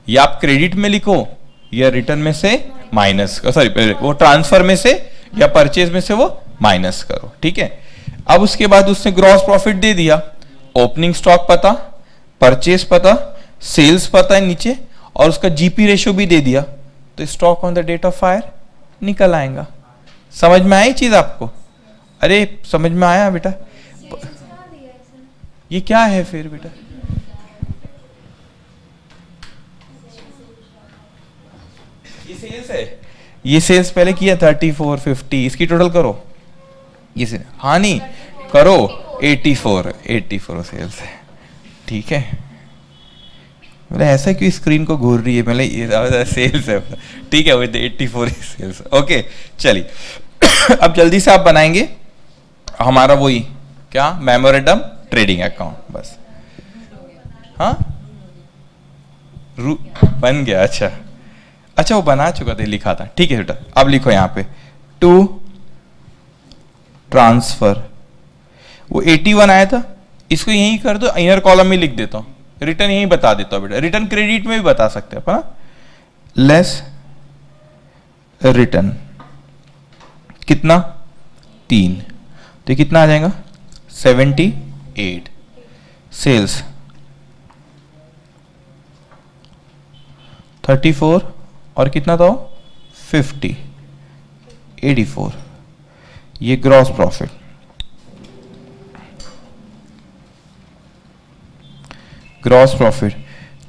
या आप क्रेडिट में लिखो या रिटर्न में से माइनस, सॉरी वो ट्रांसफर में से या परचेज में से वो माइनस करो, ठीक है। अब उसके बाद उसने ग्रॉस प्रॉफिट दे दिया, ओपनिंग स्टॉक पता, परचेज पता, सेल्स पता है नीचे, और उसका जीपी रेशियो भी दे दिया, तो stock on the date of fire निकल आएगा। समझ में आई चीज आपको? अरे समझ में आया बेटा? ये क्या है फिर बेटा? ये सेल्स है, ये सेल्स पहले किया 34 50, इसकी टोटल करो, ये से हाँ नहीं करो 84 सेल्स है, ठीक है। बोले ऐसा क्यों स्क्रीन को घूर रही है? मैंने ये सेल्स है, ठीक है, वो 84 सेल्स, ओके। चलिए अब जल्दी से आप बनाएंगे हमारा वही क्या, मेमोरेंडम ट्रेडिंग अकाउंट, बस। हाँ बन गया, अच्छा अच्छा, वो बना चुका था, लिखा था, ठीक है बेटा। अब लिखो यहाँ पे टू ट्रांसफर, वो 81 आया था, इसको यहीं कर दो, इनर कॉलम में लिख देता हूं, रिटर्न यहीं बता देता हूं बेटा, रिटर्न क्रेडिट में भी बता सकते हैं अपना, लेस रिटर्न कितना 3, तो कितना आ जाएगा 78, सेल्स 34 और कितना था 50, 84, ये gross profit. Gross profit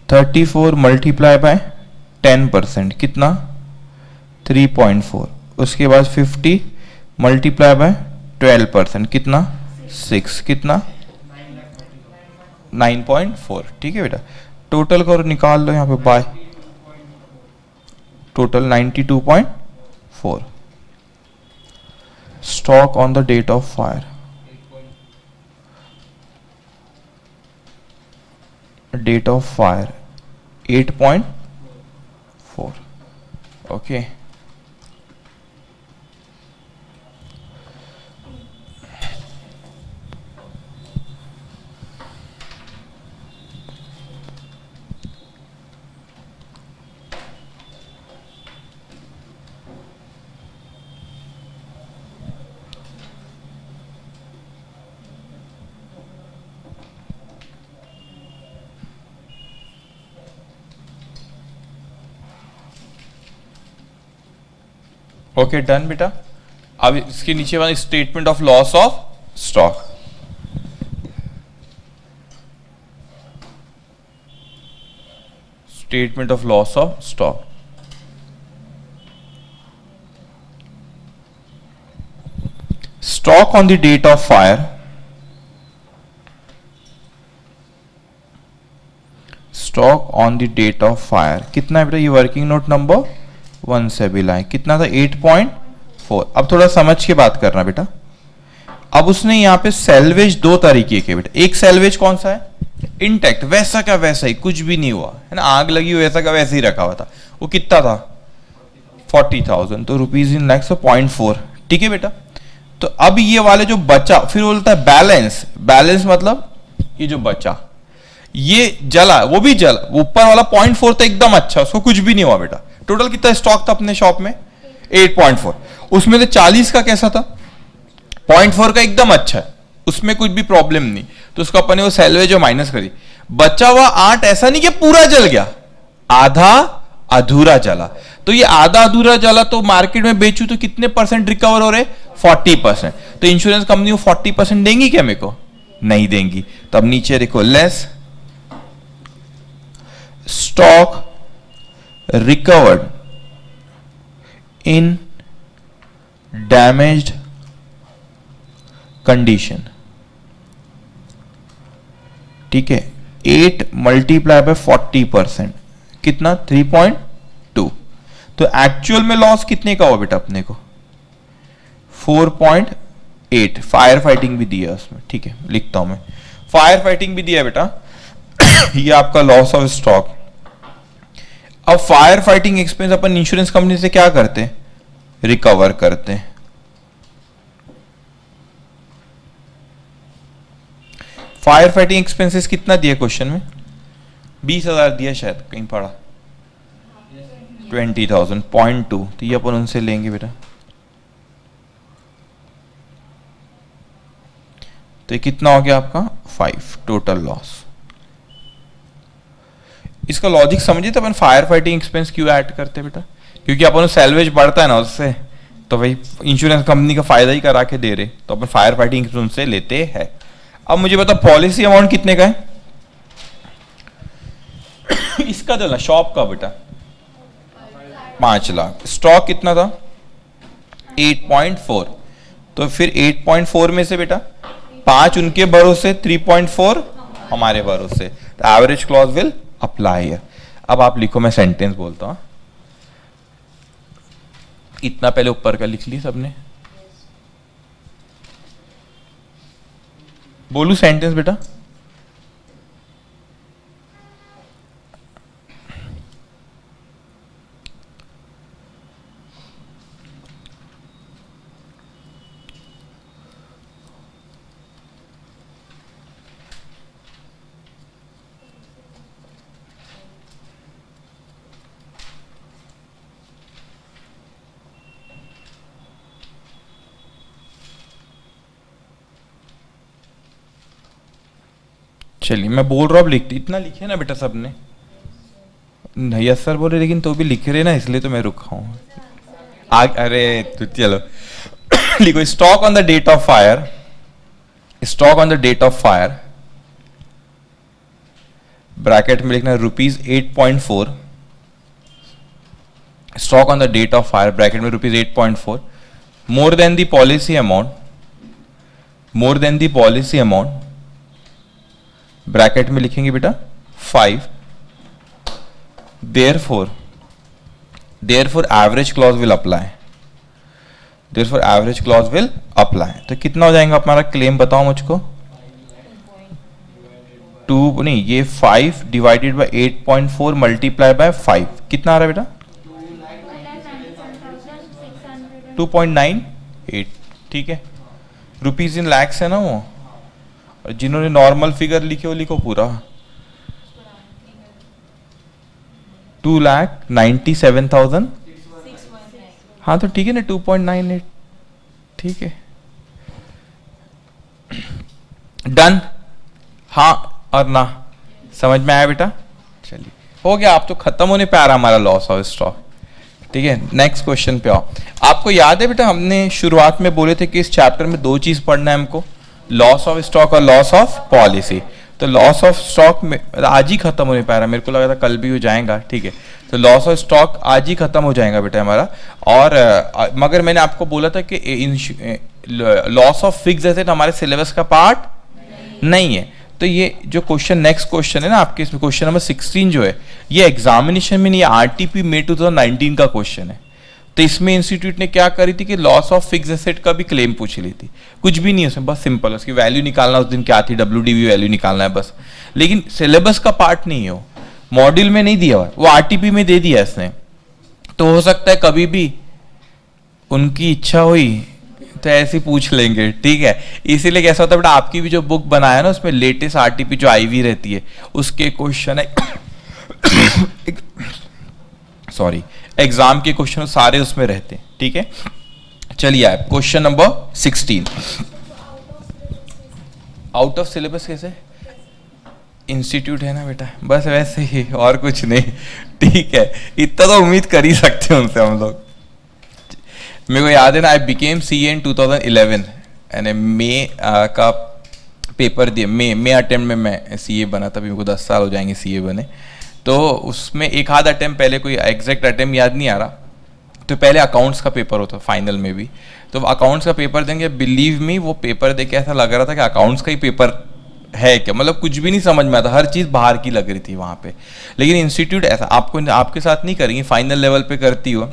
34 multiply by 10% कितना 3.4, उसके बाद 50 मल्टीप्लाई बाय 12% कितना 6, कितना 9.4, ठीक है बेटा। टोटल करो, निकाल लो यहाँ पे by, total 92.4। Stock on the date of fire, date of fire 8.4, okay. Okay done बेटा। अब इसके नीचे वाला statement of loss of stock, statement of loss of stock, stock on the date of fire, stock on the date of fire कितना है बेटा, ये working note number 1 से भी लाए, कितना था 8.4। अब थोड़ा समझ के बात करना बेटा। अब उसने यहाँ पे सैल्वेज 2 तरीके के बेटा, एक सैल्वेज कौन सा है इंटैक्ट, वैसा का वैसा ही, कुछ भी नहीं हुआ है ना, आग लगी वैसा का वैसे ही रखा हुआ था, वो कितना था 40,000, तो रुपीज इन लैक्स 0.4, ठीक है बेटा। तो अब ये वाले जो बचा, फिर बोलता है बैलेंस, बैलेंस मतलब ये जो बचा ये जला, वो भी जला, ऊपर वाला 0.4 तो एकदम अच्छा, उसको कुछ भी नहीं हुआ बेटा। टोटल कितना स्टॉक था अपने शॉप में 8.4, उसमें से 40 का कैसा था 0.4 का एकदम अच्छा है, उसमें कुछ भी प्रॉब्लम नहीं, तो उसको अपन ने वो सैल्वेज माइनस करी, बचा हुआ 8 ऐसा नहीं कि पूरा जल गया, आधा अधूरा जला। तो ये आधा अधूरा जला तो मार्केट में बेचू तो कितने परसेंट रिकवर हो रहे 40%, तो इंश्योरेंस कंपनी 40% देंगी क्या मेरे को, नहीं देंगी। तो अब नीचे देखो less stock recovered in damaged condition, ठीक है, 8 मल्टीप्लाई बाय 40% कितना 3.2, तो एक्चुअल में लॉस कितने का हुआ बेटा अपने को 4.8, फायर फाइटिंग भी दिया उसमें, ठीक है लिखता हूं मैं, फायर फाइटिंग भी दिया बेटा ये आपका लॉस ऑफ स्टॉक। अब फायर फाइटिंग एक्सपेंस अपन इंश्योरेंस कंपनी से क्या करते हैं, रिकवर करते हैं, फायर फाइटिंग एक्सपेंसेस कितना दिया क्वेश्चन में? 20,000 दिया शायद, कहीं पढ़ा 20,000 0.2, तो ये अपन उनसे लेंगे बेटा। तो ये कितना हो गया आपका 5 टोटल लॉस। इसका लॉजिक समझिए, तो अपन फायर फाइटिंग एक्सपेंस क्यों ऐड करते हैं बेटा? क्योंकि अपन सैलवेज बढ़ता है ना उससे, तो भाई इंश्योरेंस कंपनी का फायदा ही करा के दे रहे, तो अपन फायर फाइटिंग एक्सपेंस से लेते हैं। अब मुझे बता पॉलिसी अमाउंट कितने का है? इसका तो ना शॉप का बेटा 5 लाख। स्टॉक कितना था? 8.4। तो फिर 8.4 में से बेटा 5 उनके भरोसे, 3.4 हमारे भरोसे, तो एवरेज क्लॉज विल अप्लाई है। अब आप लिखो, मैं सेंटेंस बोलता हूं। इतना पहले ऊपर का लिख लिया सबने? बोलू सेंटेंस बेटा? चलिए मैं बोल रहा हूँ, अब लिखते इतना लिखे ना बेटा सबने? यस सर बोले, लेकिन तो भी लिख रहे ना, इसलिए तो मैं रुका हूँ। अरे तो चलो लिखो, stock on the date of fire, stock on the date of fire, bracket में लिखना ₹8.4, stock on the date of fire bracket में ₹8.4, more than the policy amount, more than the policy amount, bracket में लिखेंगे बेटा 5, therefore average clause will apply, therefore average clause will apply. तो कितना हो जाएगा हमारा क्लेम, बताओ मुझको? 2 नहीं, ये 5 डिवाइडेड बाय 8.4 मल्टीप्लाई बाय 5 कितना आ रहा है बेटा? 2.98। ठीक है, रुपीज इन लैक्स है ना वो, और जिन्होंने नॉर्मल फिगर लिखे वो लिखो पूरा। 2,97,000। हाँ तो ठीक है ना, 2.98। ठीक है, डन? हाँ और ना, समझ में आया बेटा? चलिए हो गया, आप तो खत्म होने पे आ रहा हमारा लॉस ऑफ स्टॉक। ठीक है, नेक्स्ट क्वेश्चन पे आओ। आपको याद है बेटा, हमने शुरुआत में बोले थे कि इस चैप्टर में 2 चीज पढ़ना है हमको, लॉस ऑफ स्टॉक और लॉस ऑफ पॉलिसी। तो लॉस ऑफ स्टॉक में आज ही खत्म होने पा रहा, मेरे को लगा था कल भी हो जाएगा। ठीक है, तो लॉस ऑफ स्टॉक आज ही खत्म हो जाएगा बेटा हमारा। और मगर मैंने आपको बोला था कि लॉस ऑफ फिक्स्ड एसेट हमारे सिलेबस का पार्ट नहीं है। तो ये जो क्वेश्चन नेक्स्ट क्वेश्चन है ना आपके, इसमें क्वेश्चन नंबर 16 जो है, ये एग्जामिनेशन में नहीं, आरटीपी मई 2019 का क्वेश्चन है। तो इसमें इंस्टीट्यूट ने क्या करी थी कि लॉस ऑफ फिक्स्ड एसेट का भी क्लेम पूछ ली थी। कुछ भी नहीं है उसमें, बस सिंपल उसकी वैल्यू निकालना, उस दिन क्या थी WDV वैल्यू निकालना है बस। लेकिन सिलेबस का पार्ट नहीं है वो, मॉड्यूल में नहीं दिया हुआ, वो आरटीपी में दे दिया इसने। तो हो सकता है कभी भी उनकी इच्छा हुई तो ऐसे पूछ लेंगे। ठीक है, इसीलिए कैसा होता है बेटा, आपकी भी जो बुक बनाया ना उसमें लेटेस्ट आरटीपी जो आईवी रहती है उसके क्वेश्चन है सॉरी एग्जाम के क्वेश्चन सारे उसमें रहते हैं। ठीक है, चलिए आप question number 16। Out of syllabus कैसे? इंस्टीट्यूट है ना बेटा, बस वैसे ही, और कुछ नहीं। ठीक है, इतना तो उम्मीद कर ही सकते हैं उनसे हम लोग। मेरे को याद है ना, आई बिकेम सीए इन 2011 यानी मई का पेपर दिया, मई अटेम्प्ट में मैं सीए बना था। मेरे को 10 साल हो जाएंगे सीए बने। तो उसमें एक आध अटेम्प्ट, पहले कोई एग्जैक्ट अटेम्प्ट याद नहीं आ रहा, तो पहले अकाउंट्स का पेपर होता फाइनल में भी। तो अकाउंट्स का पेपर देंगे, बिलीव मी वो पेपर देके ऐसा लग रहा था कि अकाउंट्स का ही पेपर है क्या, मतलब कुछ भी नहीं समझ में आता, हर चीज़ बाहर की लग रही थी वहाँ पे। लेकिन इंस्टीट्यूट ऐसा आपको आपके साथ नहीं करेंगे, फाइनल लेवल पे करती हो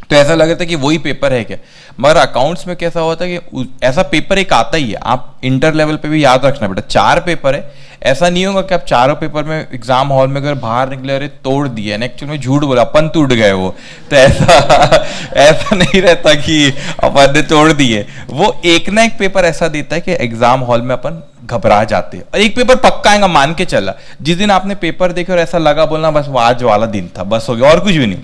तो ऐसा लग रहा था कि वही पेपर है क्या। मगर अकाउंट्स में कैसा होता है कि ऐसा पेपर एक आता ही है, आप इंटर लेवल पे भी याद रखना बेटा, 4 पेपर है। ऐसा नहीं होगा कि आप चारों पेपर में एग्जाम हॉल में अगर बाहर निकले अरे तोड़ दिए, एक्चुअल में झूठ बोला, अपन टूट गए वो, तो ऐसा नहीं रहता कि अपन ने तोड़ दिए। वो एक ना एक पेपर ऐसा देता है कि एग्जाम हॉल में अपन घबरा जाते हैं। और एक पेपर पक्का आएगा मान के चला, जिस दिन आपने पेपर देखे और ऐसा लगा बोलना बस वो आज वाला दिन था, बस हो गया और कुछ भी नहीं,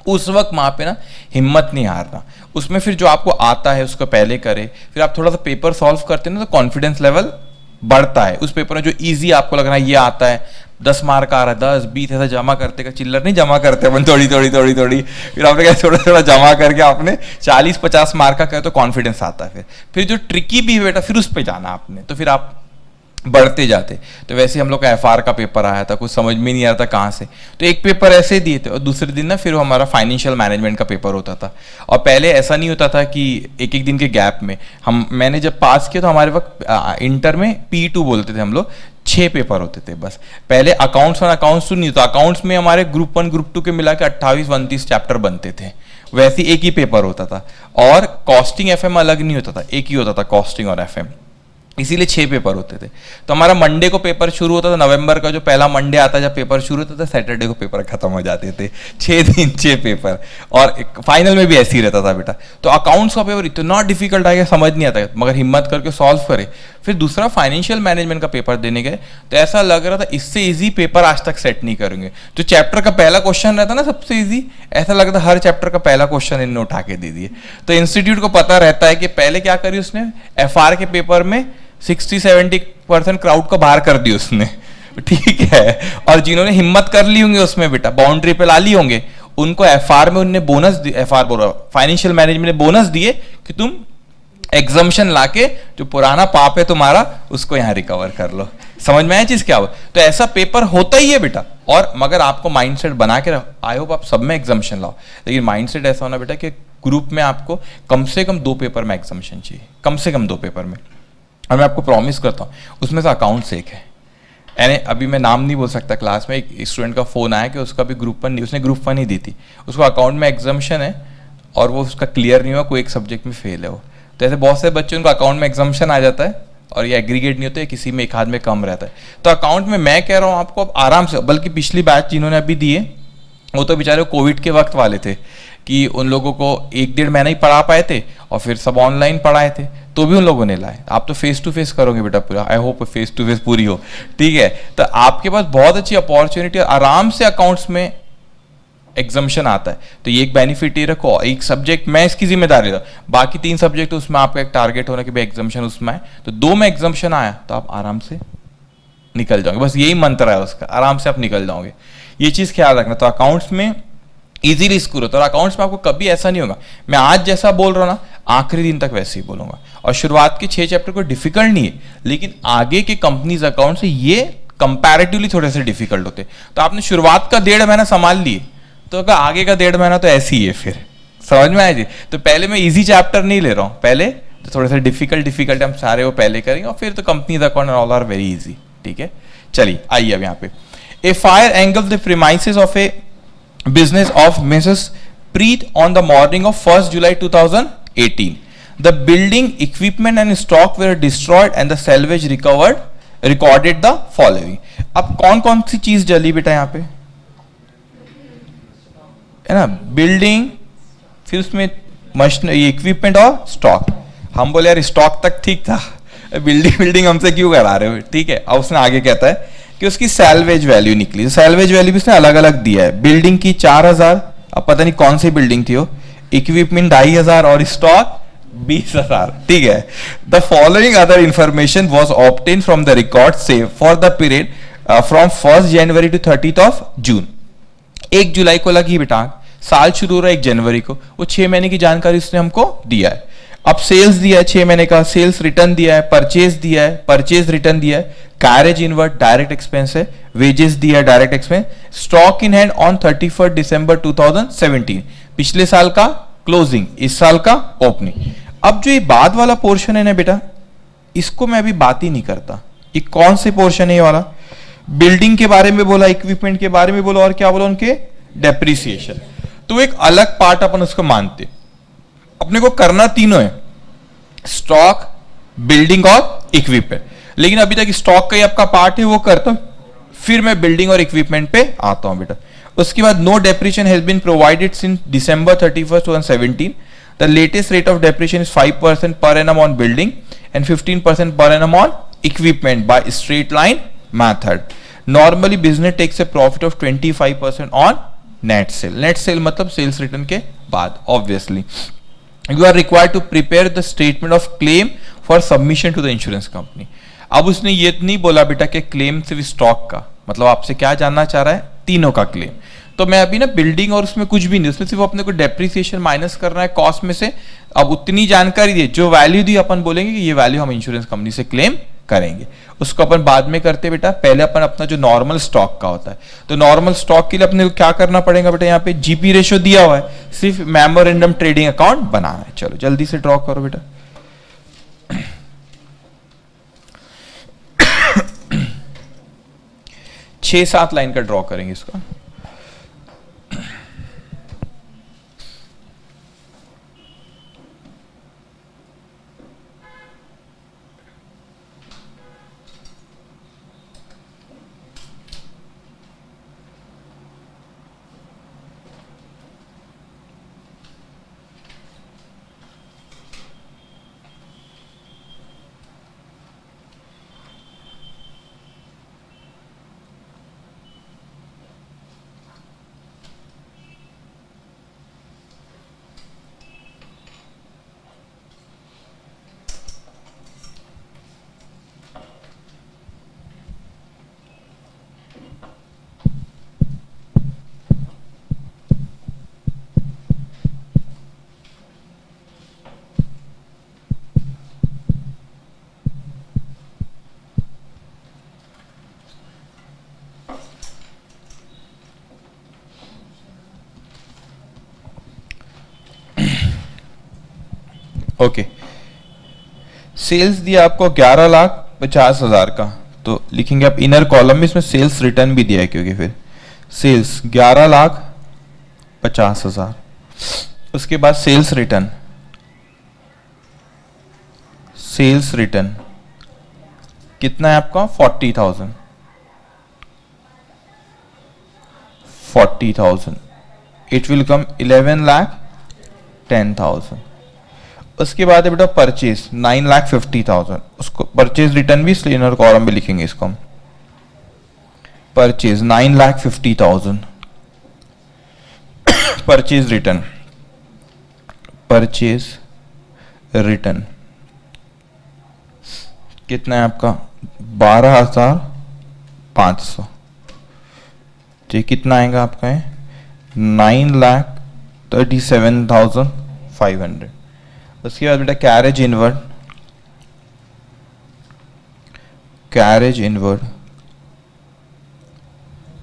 उस वक्त वहां पे ना हिम्मत नहीं हारना। उसमें फिर जो आपको आता है उसको पहले करे, फिर आप थोड़ा सा पेपर सॉल्व करते हैं ना तो कॉन्फिडेंस लेवल बढ़ता है। उस पेपर में जो इजी आपको लग रहा है ये आता है, 10 मार्क आ रहा है, 10 20 ऐसा जमा करते का चिल्लर नहीं जमा करते अपन थोड़ी थोड़ी थोड़ी थोड़ी, फिर आपने क्या थोड़ा थोड़ा जमा करके आपने 40-50 मार्क का करे तो कॉन्फिडेंस आता है। फिर जो ट्रिकी भी है बेटा फिर उस पर जाना आपने, तो फिर आप बढ़ते जाते। तो वैसे हम लोग का एफआर का पेपर आया था, कुछ समझ में नहीं आ रहा था कहाँ से, तो एक पेपर ऐसे दिए थे और दूसरे दिन ना फिर हमारा फाइनेंशियल मैनेजमेंट का पेपर होता था। और पहले ऐसा नहीं होता था कि एक एक दिन के गैप में मैंने जब पास किया तो हमारे वक्त इंटर में P2 बोलते थे हम लोग, 6 पेपर होते थे बस। पहले अकाउंट्स और अकाउंट्स 2 नहीं होता, अकाउंट्स में हमारे ग्रुप 1 ग्रुप 2 के मिला के 28-29 चैप्टर बनते थे, वैसे एक ही पेपर होता था। और कॉस्टिंग FM अलग नहीं होता था, एक ही होता था कॉस्टिंग और FM, इसीलिए 6 पेपर होते थे। तो हमारा मंडे को पेपर शुरू होता था, नवंबर का जो पहला मंडे आता जब पेपर शुरू होता था, सैटरडे को पेपर खत्म हो जाते थे। 6 दिन 6 पेपर, और फाइनल में भी ऐसे ही रहता था बेटा। तो अकाउंट्स का पेपर इतना डिफिकल्ट आया समझ नहीं आता, मगर हिम्मत करके सॉल्व करे। फिर दूसरा फाइनेंशियल मैनेजमेंट का पेपर देने गए तो ऐसा लग रहा था इससे इजी पेपर आज तक सेट नहीं करेंगे। जो चैप्टर का पहला क्वेश्चन रहता ना सबसे इजी, ऐसा लगता हर चैप्टर का पहला क्वेश्चन इन्होंने उठा के दे दिए। तो इंस्टीट्यूट को पता रहता है कि पहले क्या करी उसने, FR के पेपर में 60-70% क्राउड को बाहर कर दी उसने, ठीक है। और जिन्होंने हिम्मत कर ली होंगे उसमें बेटा बाउंड्री पे ला ली होंगे, उनको FR में उन्होंने बोनस, FR बोल रहा फाइनेंशियल मैनेजमेंट ने बोनस दिए कि तुम एग्जम्पशन लाके जो पुराना पाप है तुम्हारा उसको यहाँ रिकवर कर लो। समझ में आया चीज क्या हो? तो ऐसा पेपर होता ही है बेटा। और मगर आपको माइंडसेट बना के रखो, आई होप आप सब में एग्जम्पशन लाओ, लेकिन माइंडसेट ऐसा होना बेटा कि ग्रुप में आपको कम से कम 2 पेपर में एग्जम्पशन चाहिए, कम से कम 2 पेपर में। और मैं आपको प्रॉमिस करता हूँ उसमें से अकाउंट्स एक है। यानी अभी मैं नाम नहीं बोल सकता, क्लास में एक स्टूडेंट का फोन आया कि उसका भी ग्रुप 1 नहीं, उसने ग्रुप 1 ही दी थी, उसको अकाउंट में एग्जाम्शन है और वो उसका क्लियर नहीं हुआ, कोई एक सब्जेक्ट में फेल है वो। तो ऐसे बहुत से बच्चे उनको अकाउंट में एग्जाम्शन आ जाता है और ये एग्रीगेट नहीं होता है, किसी में एक हाथ में कम रहता है। तो अकाउंट में मैं कह रहा हूँ आपको अब आराम से, बल्कि पिछली बैच जिन्होंने अभी दिए वो तो बेचारे कोविड के वक्त वाले थे कि उन लोगों को 1-1.5 महीना ही पढ़ा पाए थे और फिर सब ऑनलाइन पढ़ाए थे, तो भी उन लोगों ने लाए। आप तो फेस टू फेस करोगे बेटा पूरा, I hope face to face पूरी हो, ठीक है। तो आपके पास बहुत अच्छी अपॉर्चुनिटी, आराम से अकाउंट्स में एग्जाम्शन आता है। तो ये एक बेनिफिट ये रखो, एक सब्जेक्ट मैं इसकी जिम्मेदारी रहा, बाकी 3 सब्जेक्ट तो उसमें आपका एक टारगेट होना कि भाई एग्जाम्शन उसमें आए, तो 2 में एग्जाम्शन आया तो आप आराम से निकल जाओगे। बस यही मंत्र है उसका, आराम से आप निकल जाओगे, ये चीज ख्याल रखना। तो अकाउंट्स में इजीली स्कोर होता है और अकाउंट्स में आपको कभी ऐसा नहीं होगा मैं आज जैसा बोल रहा हूं ना आखिरी दिन तक वैसे ही बोलूंगा। और शुरुआत के 6 चैप्टर को डिफिकल्ट नहीं है, लेकिन आगे के कंपनीज अकाउंट से ये कंपैरेटिवली थोड़े से डिफिकल्ट होते। तो आपने शुरुआत का 1.5 महीना संभाल लिए तो आगे का 1.5 महीना तो ऐसे ही है, फिर समझ में आया जी। तो पहले मैं इजी चैप्टर नहीं ले रहा हूं, पहले तो थोड़े से डिफिकल्ट हम सारे वो पहले करेंगे और फिर तो companies account all are very easy, ठीक है। चलिए आइए अब यहाँ पे, a fire engulfs the premises of a business of Mrs. Preet on the morning of 1st July 2018. The building, equipment and stock were destroyed and the salvage recorded the following. अब कौन कौन सी चीज जली बेटा यहाँ पे है ना, बिल्डिंग, फिर उसमें मशीन, इक्विपमेंट और स्टॉक। हम बोले यार स्टॉक तक ठीक था, बिल्डिंग हमसे क्यों करा रहे हो, ठीक है। अब उसने आगे कहता है कि उसकी सैल्वेज वैल्यू निकली, सैल्वेज वैल्यू भी उसने अलग अलग दिया है। बिल्डिंग की 4000, अब पता नहीं कौन सी बिल्डिंग थी वो, इक्विपमेंट 2500 और स्टॉक 20000, ठीक है। The following other information was obtain from the record save for the period from 1st January to 30th June. 1 जुलाई को लगी बेटा, साल शुरू हो रहा है 1 जनवरी को, वो 6 महीने की जानकारी उसने हमको दिया है। अब सेल्स दिया है 6 महीने का, सेल्स रिटर्न दिया है, परचेज दिया है, परचेज रिटर्न दिया है, कैरेज इनवर्ट डायरेक्ट एक्सपेंस है, वेजेस दिया है direct expense, stock in hand on 31 दिसंबर 2017, पिछले साल का क्लोजिंग, इस साल का ओपनिंग। अब जो ये बाद वाला पोर्शन है ना बेटा, इसको मैं अभी बात ही नहीं करता। ये कौन से पोर्शन है ये वाला, बिल्डिंग के बारे में बोला, इक्विपमेंट के बारे में बोला और क्या बोला, उनके डेप्रिसिएशन। तो एक अलग पार्ट अपन उसको मानते, अपने को करना तीनों है, स्टॉक, बिल्डिंग और इक्विपमेंट। लेकिन अभी तक स्टॉक का ही आपका पार्ट है वो करता हूं, फिर मैं बिल्डिंग और इक्विपमेंट पे आता हूं बेटा। उसके बाद no depreciation has been provided since December 31st 2017। The latest rate of depreciation is 5% per annum on building and 15% per annum on equipment by straight line method. Normally business takes a profit of 25% on net sale. Net sale मतलब sales return के बाद. Obviously you are required to prepare the statement of claim for submission to the insurance company. अब उसने ये नहीं बोला बेटा कि क्लेम सिर्फ स्टॉक का, मतलब आपसे क्या जानना चाह रहा है, तीनों का क्लेम. तो मैं अभी ना बिल्डिंग और उसमें कुछ भी नहीं, उसमें सिर्फ अपने को डेप्रिसिएशन माइनस करना है कॉस्ट में से. अब उतनी जानकारी दी, जो वैल्यू दी अपन बोलेंगे कि ये वैल्यू हम इंश्योरेंस कंपनी से क्लेम करेंगे. उसको अपन बाद में करते बेटा, पहले अपन अपना जो नॉर्मल स्टॉक का होता है, तो नॉर्मल स्टॉक के लिए अपने को क्या करना पड़ेगा बेटा, यहाँ पे जीपी रेशियो दिया हुआ है, सिर्फ मेमोरेंडम ट्रेडिंग अकाउंट बनाना है. चलो जल्दी से ड्रॉ करो बेटा. छह सात लाइन का ड्रॉ करेंगे इसका. ओके, सेल्स दिया आपको 11,50,000 का, तो लिखेंगे आप इनर कॉलम में, इसमें सेल्स रिटर्न भी दिया है क्योंकि फिर सेल्स 11,50,000. उसके बाद सेल्स रिटर्न, सेल्स रिटर्न कितना है आपका 40,000. 40,000 इट विल कम 11,10,000. उसके बाद है बेटा परचेज 9,50,000. उसको परचेज रिटर्न भी स्लेनर कॉलम में लिखेंगे इसको. Purchase 9,50,000. Purchase return, purchase return कितना है आपका 12,500. तो कितना आएगा आपका है 9,37,500. उसके बाद बेटा carriage inward, carriage inward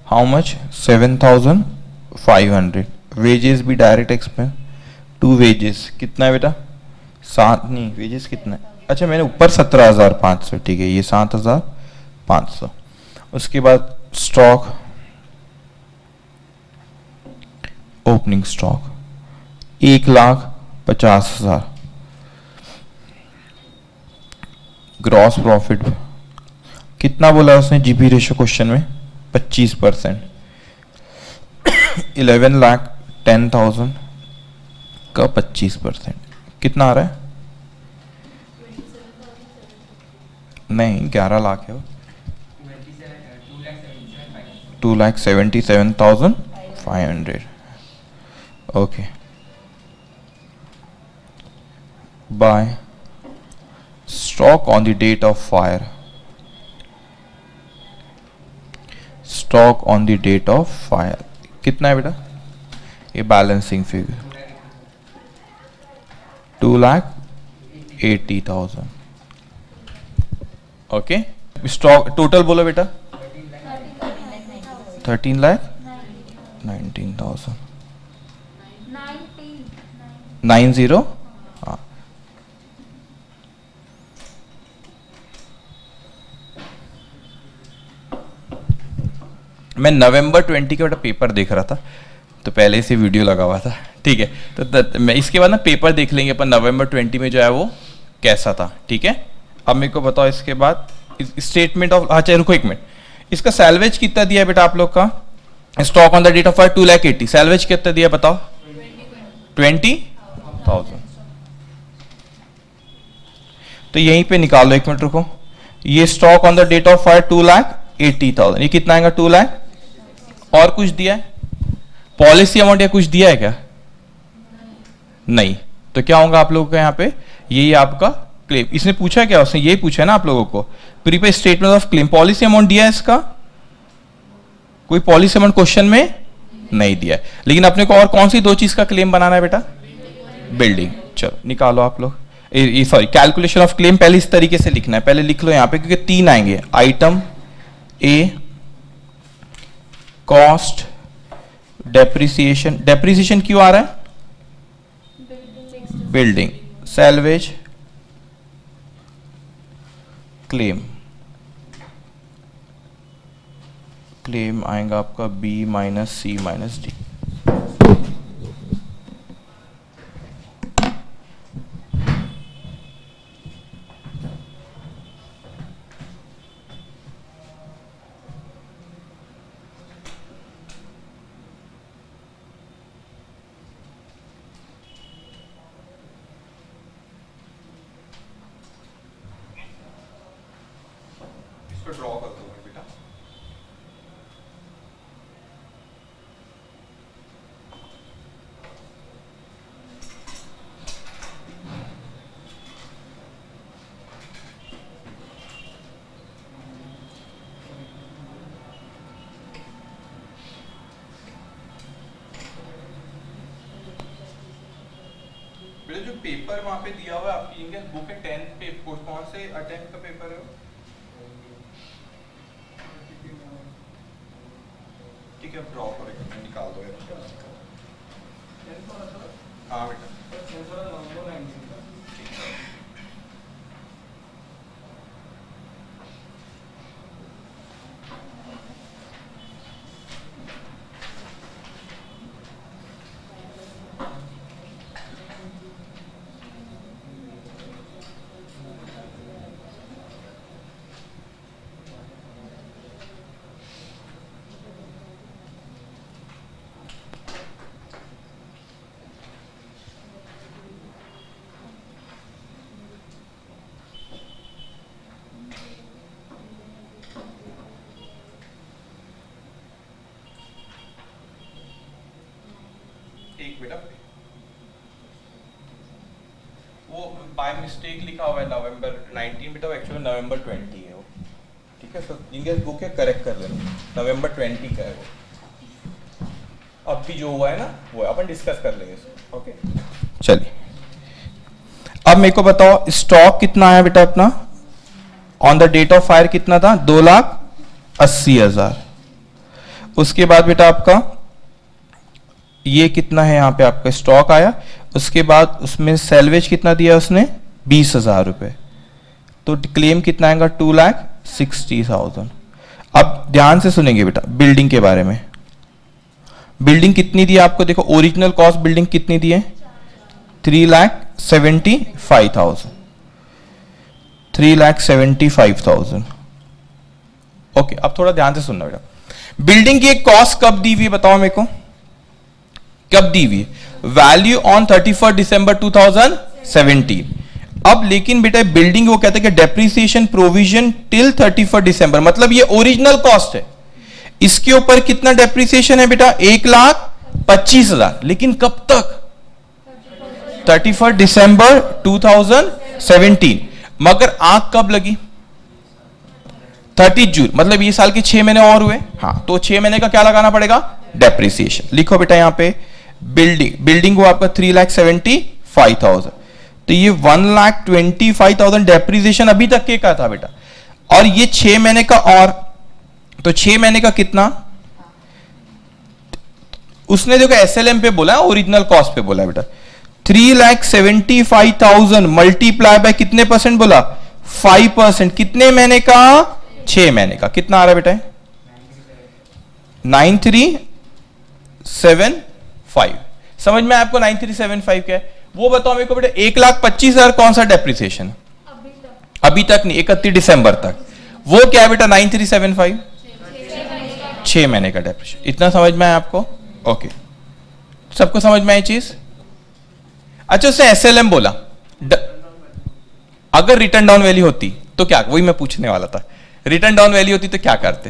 how much 7,500. Wages भी डायरेक्ट एक्सपेंस, 2 वेजेस कितना है बेटा 7, नहीं वेजेस कितना है, अच्छा मैंने ऊपर 17,500, ठीक है ये 7,500. उसके बाद stock, opening stock 1,50,000. Gross profit कितना बोला उसने जीपी रेशियो क्वेश्चन में 25%. 11,10,000 का 25% कितना आ रहा है, नहीं 11 लाख है वो, 2,77,500. Okay, by stock on the date of fire, stock on the date of fire कितना है बेटा, ये balancing figure 2,80,000. Okay, stock total बोलो बेटा 13,19,000. 90. हाँ, मैं नवंबर 20 का बेटा पेपर देख रहा था, तो पहले से वीडियो लगा हुआ था, ठीक है. तो मैं इसके बाद ना पेपर देख लेंगे अपन नवंबर 20 में जो है वो कैसा था, ठीक है. अब मेरे को बताओ इसके बाद स्टेटमेंट ऑफ, अच्छा रुको एक मिनट, इसका सैलवेज कितना दिया है बेटा आप लोग का, stock on the date of 2,80,000, salvage कितना दिया बताओ 20,000. तो यहीं पे निकाल लो, एक मिनट रुको, ये stock on the date of fire 2,80,000, ये कितना आएगा 2 लाख। और कुछ दिया है पॉलिसी अमाउंट या कुछ दिया है क्या? नहीं। तो क्या होगा आप लोगों का यहाँ पे, ये आपका क्लेम। इसने पूछा क्या, उसने ये पूछा है ना आप लोगों को, prepaid statement of claim. Policy amount दिया है इसका? कोई पॉलिसी अमाउंट क्वेश्चन में नहीं दिया है। लेकिन अपने को और कौन सी 2 चीज का क्लेम बनाना है बेटा? बिल्डिंग। चलो निकालो आप लोग, सॉरी कैलकुलेशन ऑफ क्लेम पहले इस तरीके से लिखना है, पहले लिख लो यहां पे, क्योंकि 3 आएंगे। आइटम ए कॉस्ट डेप्रिसिएशन, डेप्रिसिएशन क्यों आ रहा है? Building, salvage, claim. क्लेम आएगा आपका बी माइनस सी माइनस डी। इसको ड्रॉ कर दो बेटा। बेटा जो पेपर वहां पे दिया हुआ है आपकी इंग्लिश बुक है 10th पे, कौन से अटेम्प्ट का पेपर है वो? ठीक है, ड्रॉ करेगा, निकाल दो यार। हाँ बेटा। एक बेटा, वो बाय मिस्टेक लिखा हुआ है नवंबर 19 बेटा, एक्चुअली नवंबर 20 है वो। ठीक है सर, इंग्लिश बुक है, करेक्ट कर लेना, नवंबर 20 का है वो। अब भी जो हुआ है ना वो अपन डिस्कस कर लेंगे इसको। ओके चलिए, अब मेरे को बताओ स्टॉक कितना आया बेटा अपना on the date of fire? कितना था? 2,80,000। उसके बाद बेटा आपका ये कितना है, यहां पे आपका स्टॉक आया। उसके बाद उसमें सैलवेज कितना दिया उसने? 20,000 रुपए। तो क्लेम कितना आएगा? 2,60,000। अब ध्यान से सुनेंगे बेटा बिल्डिंग के बारे में। बिल्डिंग कितनी दी आपको? देखो ओरिजिनल कॉस्ट बिल्डिंग कितनी दी है? 3,75,000। 3,75,000। ओके, अब थोड़ा ध्यान से सुनना बेटा। बिल्डिंग की एक कॉस्ट कब दी हुई है बताओ मेरे को, कब दी हुई? वैल्यू ऑन 31 दिसंबर 2017। अब लेकिन बेटा बिल्डिंग वो कहते हैं कि डेप्रिसिएशन प्रोविजन टिल 31 दिसंबर, मतलब ये ओरिजिनल कॉस्ट है। इसके ऊपर कितना डेप्रिसिएशन है बेटा? 1,25,000। लेकिन कब तक? 31 दिसंबर 2017। मगर आंख कब लगी? 30 जून, मतलब ये साल के 6 महीने और हुए। हाँ, तो 6 महीने का क्या लगाना पड़ेगा? डेप्रिसिएशन। लिखो बेटा यहां पे बिल्डिंग वो आपका 3,75,000। तो ये 1,25,000 डेप्रिसिएशन अभी तक के का था बेटा, और ये 6 महीने का और, तो 6 महीने का कितना? उसने देखो एसएलएम पे बोला, ओरिजिनल कॉस्ट पे बोला बेटा। 3,75,000 मल्टीप्लाई बाय कितने परसेंट बोला? 5%। कितने महीने का? 6 महीने का। कितना आ रहा है बेटा? 9375। समझ में आपको 9375 क्या है? वो बताओ मेरे को बेटा। 1,25,000 कौन सा डेप्रिसिएशन? अभी तक नहीं, 31 दिसंबर तक। वो क्या है बेटा? 9375 6 महीने का डेप्रिसिएशन। इतना समझ में आया आपको? ओके, सबको समझ में आई चीज? अच्छा, उसने एसएलएम बोला, अगर रिटर्न डाउन वैल्यू होती तो क्या, वही मैं पूछने वाला था, रिटर्न डाउन वैल्यू होती तो क्या करते,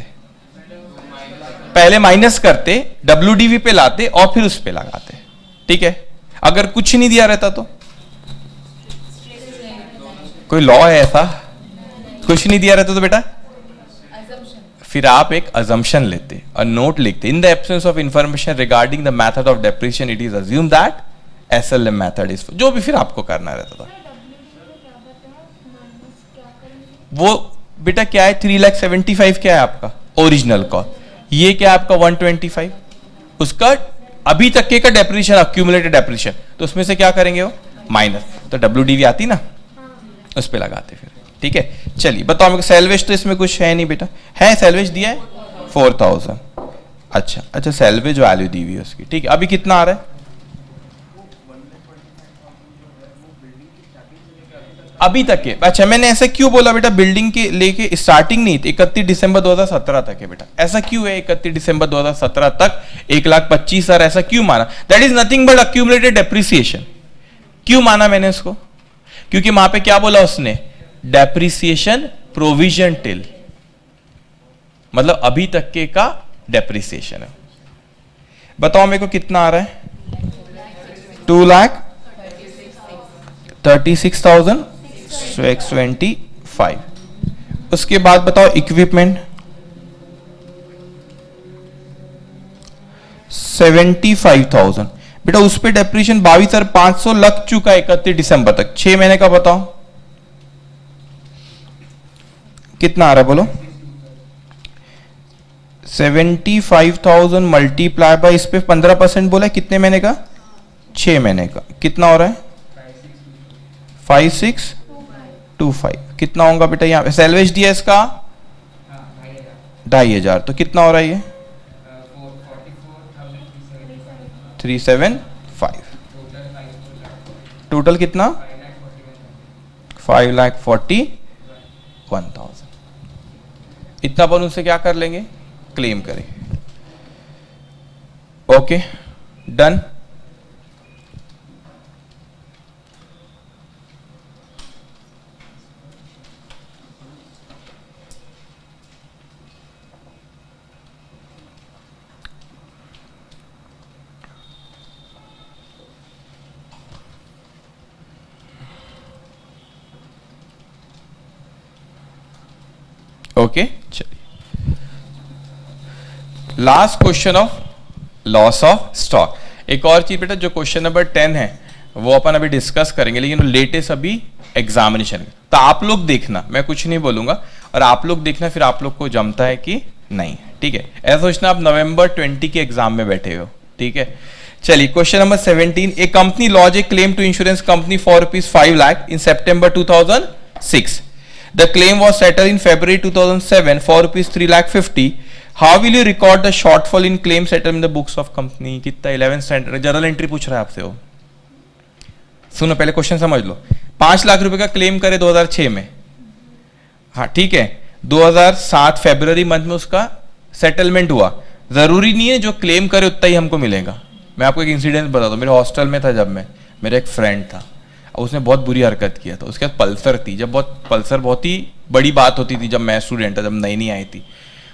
पहले माइनस करते, WDV पे लाते और फिर उस पे लगाते, ठीक है। अगर कुछ नहीं दिया रहता तो कोई लॉ है ऐसा, कुछ नहीं दिया रहता तो बेटा फिर आप एक अजम्पशन लेते, अ नोट लिखते, in the absence of information regarding the method of depreciation it is assume that SLM method is, जो भी फिर आपको करना रहता था। वो बेटा क्या है, 3,75,000 क्या है आपका ओरिजिनल कॉस्ट, ये क्या है आपका 125, उसका अभी तक के का डेप्रिसिएशन, अक्यूमुलेटेड डेप्रिसिएशन, तो उसमें से क्या करेंगे वो माइनस, तो WDV आती ना, उस पे लगाते फिर, ठीक है। चलिए बताओ मेरे को, सैलवेज तो इसमें कुछ है नहीं बेटा, है सैलवेज दिया है 4,000, अच्छा सैलवेज वैल्यू दी हुई है उसकी, ठीक है। अभी कितना आ रहा है, अभी तक के, अच्छा मैंने ऐसा क्यों बोला बेटा, बिल्डिंग के लेके स्टार्टिंग नहीं, 31 दिसंबर 2017 तक है बेटा, ऐसा क्यों है 31 दिसंबर 2017 तक 1,25,000, ऐसा क्यों माना, that is nothing but accumulated depreciation. क्यों माना मैंने उसको, क्योंकि वहां पे क्या बोला उसने, डेप्रिसिएशन प्रोविजन टिल, मतलब अभी तक के का डेप्रिसिएशन है। बताओ मेरे को कितना आ रहा है, 2,36,625। उसके बाद बताओ इक्विपमेंट 75,000, बेटा उस पे डेप्रिसिएशन 22,500 लग चुका है 31 दिसंबर तक, 6 महीने का बताओ कितना आ रहा है बोलो, 75,000 मल्टीप्लाई बाय इस पे 15% बोला है, कितने महीने का, 6 महीने का, कितना हो रहा है 5625, कितना होगा बेटा यहाँ पे, सैलवेज दिया इसका 2,500, तो कितना हो रहा है ये 375, टोटल कितना 5,41,000, इतना अपन उससे क्या कर लेंगे, क्लेम करेंगे। ओके डन, ओके चलिए last question of loss of stock. एक और चीज बेटा, जो क्वेश्चन नंबर 10 है वो अपन अभी डिस्कस करेंगे, लेकिन लेटेस्ट अभी एग्जामिनेशन, तो आप लोग देखना, मैं कुछ नहीं बोलूंगा और आप लोग देखना फिर आप लोग को जमता है कि नहीं, ठीक है। ऐसा सोचना आप नवंबर 20 के एग्जाम में बैठे हो, ठीक है। चलिए question number 17, a company lodge a claim to insurance company for ₹5 lakh in September 2006. The claim was settled in February 2007 for ₹3,50,000. How will you record the shortfall in claim settled in the books of company? कितना 11th standard journal entry पूछ रहा है आपसे वो। सुनो पहले question समझ लो, 5 लाख रुपए का क्लेम करे 2006 में, हाँ ठीक है, 2007 फरवरी मंथ में उसका सेटलमेंट हुआ। जरूरी नहीं है जो क्लेम करे उतना ही हमको मिलेगा। मैं आपको एक इंसिडेंट बताता हूँ, मेरे हॉस्टल में था जब मैं, मेरा एक फ्रेंड था, उसने बहुत बुरी हरकत किया था। उसके बाद पल्सर थी, जब पल्सर बहुत ही बड़ी बात होती थी, जब मैं स्टूडेंट था, जब नई नहीं आई थी।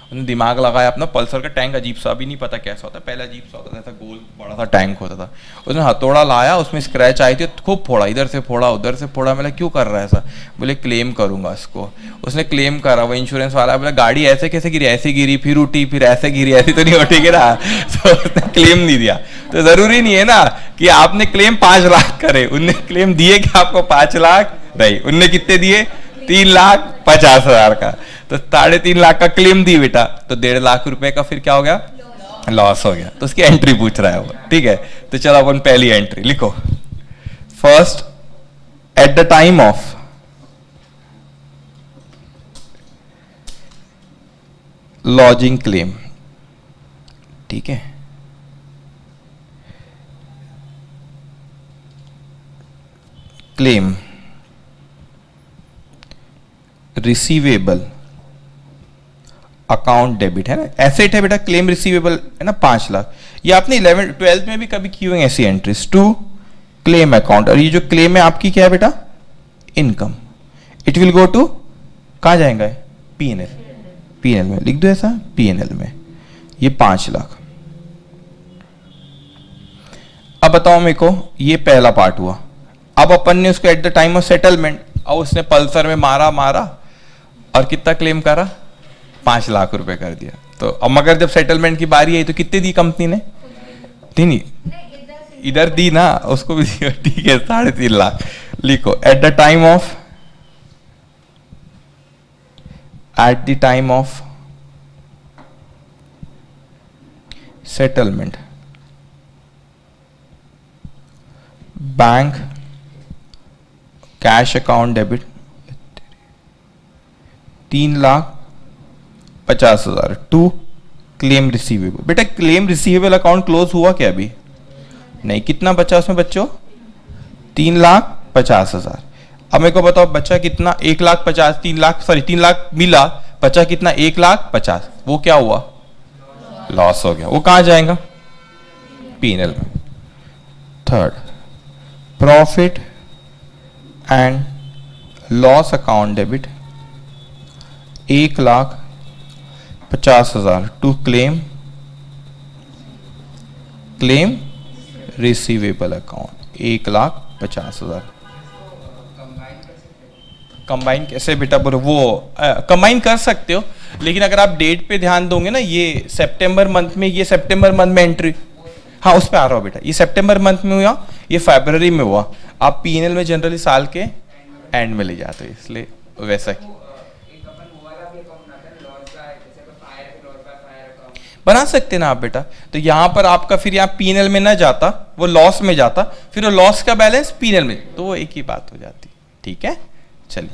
उसने दिमाग लगाया अपना, पल्सर का टैंक अजीब सा, अभी नहीं पता कैसा होता है, पहले अजीब सा होता था, ऐसा गोल बड़ा सा टैंक होता था। उसने हथौड़ा लाया, उसमें स्क्रैच आई थी, खूब फोड़ा, इधर से फोड़ा उधर से फोड़ा। मैंने क्यों कर रहा है ऐसा? बोले क्लेम करूंगा इसको। उसने क्लेम करा, वो इंश्योरेंस वाला बोला गाड़ी ऐसे कैसे गिरी, ऐसे गिरी, फिर उठी, फिर ऐसे गिरी, ऐसी तो नहीं उठेगी ना। तो उसने क्लेम नहीं दिया। तो जरूरी नहीं है ना कि आपने क्लेम 5 लाख करे, उनने क्लेम दिए कि आपको 5 लाख नहीं, उनने कितने दिए 3,50,000 का, तो 3.5 लाख का क्लेम दी बेटा, तो 1.5 लाख रुपए का फिर क्या हो गया, लॉस हो गया। तो उसकी एंट्री पूछ रहा है वो, ठीक है। तो चलो अपन पहली एंट्री लिखो, first eight the time of lodging claim, ठीक है, क्लेम रिसीवेबल अकाउंट डेबिट है ना, एसेट है बेटा, क्लेम रिसीवेबल है ना 5 लाख। ये आपने 11th 12th में भी कभी की होंगी ऐसी एंट्रीज, टू क्लेम अकाउंट। और ये जो क्लेम है आपकी क्या है बेटा, income, it will go to कहाँ जाएगा? पीएनएल। पीएनएल में लिख दो ऐसा, पीएनएल में ये 5 लाख। अब बताओ मेरे को, ये पहला पार्ट हुआ। अब अपन ने उसको eight the time of settlement, और उसने पल्सर में मारा और कितना क्लेम करा? 5 लाख रुपए कर दिया। तो अब मगर जब सेटलमेंट की बारी आई तो कितने दी कंपनी ने? नहीं, इधर दी ना, उसको भी दिया, ठीक है, 3.5 लाख लिखो। At the time of settlement bank cash account debit 3,50,000 to claim receivable. बेटा क्लेम रिसीवेबल अकाउंट क्लोज हुआ क्या अभी? नहीं। कितना बचा उसमें बच्चों? 3,50,000। अब मेरे को बताओ बचा कितना? 1,50,000, 3 लाख मिला, बचा कितना? 1,50,000। वो क्या हुआ? लॉस हो गया। वो कहां जाएगा? पीएनएल में। Third, profit and loss account debit 1,50,000 to claim receivable account 1,50,000। Combine कैसे बेटा? बोलो वो कंबाइन कर सकते हो, लेकिन अगर आप डेट पे ध्यान दोगे ना, ये सितंबर मंथ में एंट्री, हाँ उस पे आ रहा हो बेटा, ये सितंबर मंथ में हुआ, ये फरवरी में हुआ। आप पीएनएल में जनरली साल के एंड में ले जाते हो, इसलिए वैसा बना सकते ना आप बेटा। तो यहां पर आपका फिर यहाँ पीएनएल में ना जाता, वो लॉस में जाता, फिर वो लॉस का बैलेंस पीएनएल में, तो वो एक ही बात हो जाती। ठीक है, चलिए,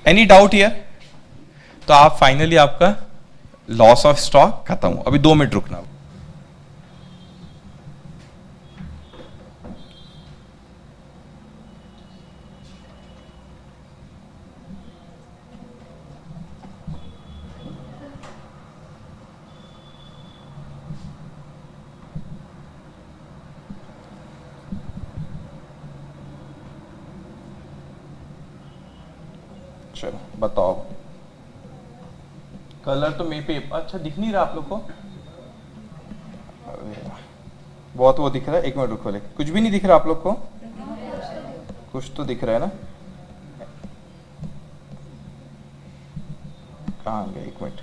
एनी डाउट हियर? तो आप फाइनली आपका लॉस ऑफ स्टॉक खत्म हो। अभी 2 मिनट रुकना। चलो बताओ, कलर तो मेरे पे अच्छा दिख नहीं रहा आप लोग को? बहुत वो दिख रहा है। 1 मिनट रुको, लेकिन कुछ भी नहीं दिख रहा आप लोग को? कुछ तो दिख रहा है ना? कहाँ गया? 1 मिनट।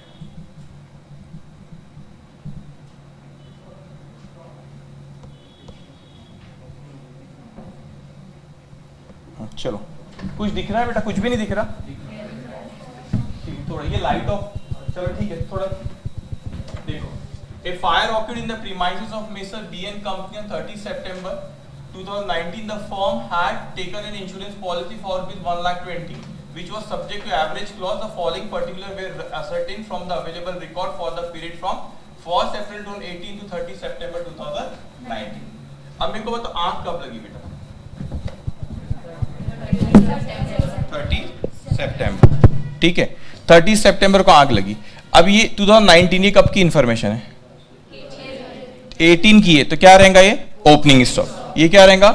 चलो, कुछ दिख रहा है बेटा? कुछ भी नहीं दिख रहा? थोड़ा ये लाइट ऑफ, चलो ठीक है, थोड़ा देखो। A fire occurred in the premises of Messrs. B&N Company on 30 September 2019. The firm had taken an insurance policy for ₹1,20,000, which was subject to average clause. The following particulars were ascertained from the available record for the period from 1st April 2018 to 30 September 2019. अब मेरे को बताओ आंख कब लगी बेटा? 30 सितंबर, ठीक है, 30 सितंबर को आग लगी। अब ये 2019 कब की इंफॉर्मेशन है? 18 की है, तो क्या रहेगा? ये ओपनिंग स्टॉक, ये क्या रहेगा?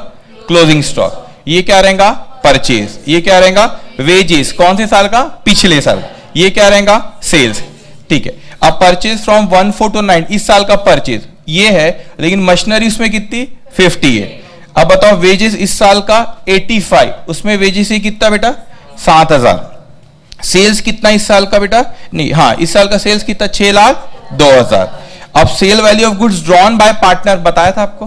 क्लोजिंग स्टॉक, ये क्या रहेगा? परचेज, ये क्या रहेगा? वेजेस, कौन से साल का? पिछले साल। ये क्या रहेगा? सेल्स, ठीक है। अब परचेज फ्रॉम 14 to 9, इस साल का परचेज ये है, लेकिन मशीनरी उसमें कितनी? 50 है। अब बताओ वेजेस इस साल का 85, उसमें वेजेस ही कितना बेटा? 7,000। सेल्स कितना इस साल का बेटा? नहीं, हाँ इस साल का सेल्स कितना? 6,02,000। अब sale value of goods drawn by partner बताया था आपको,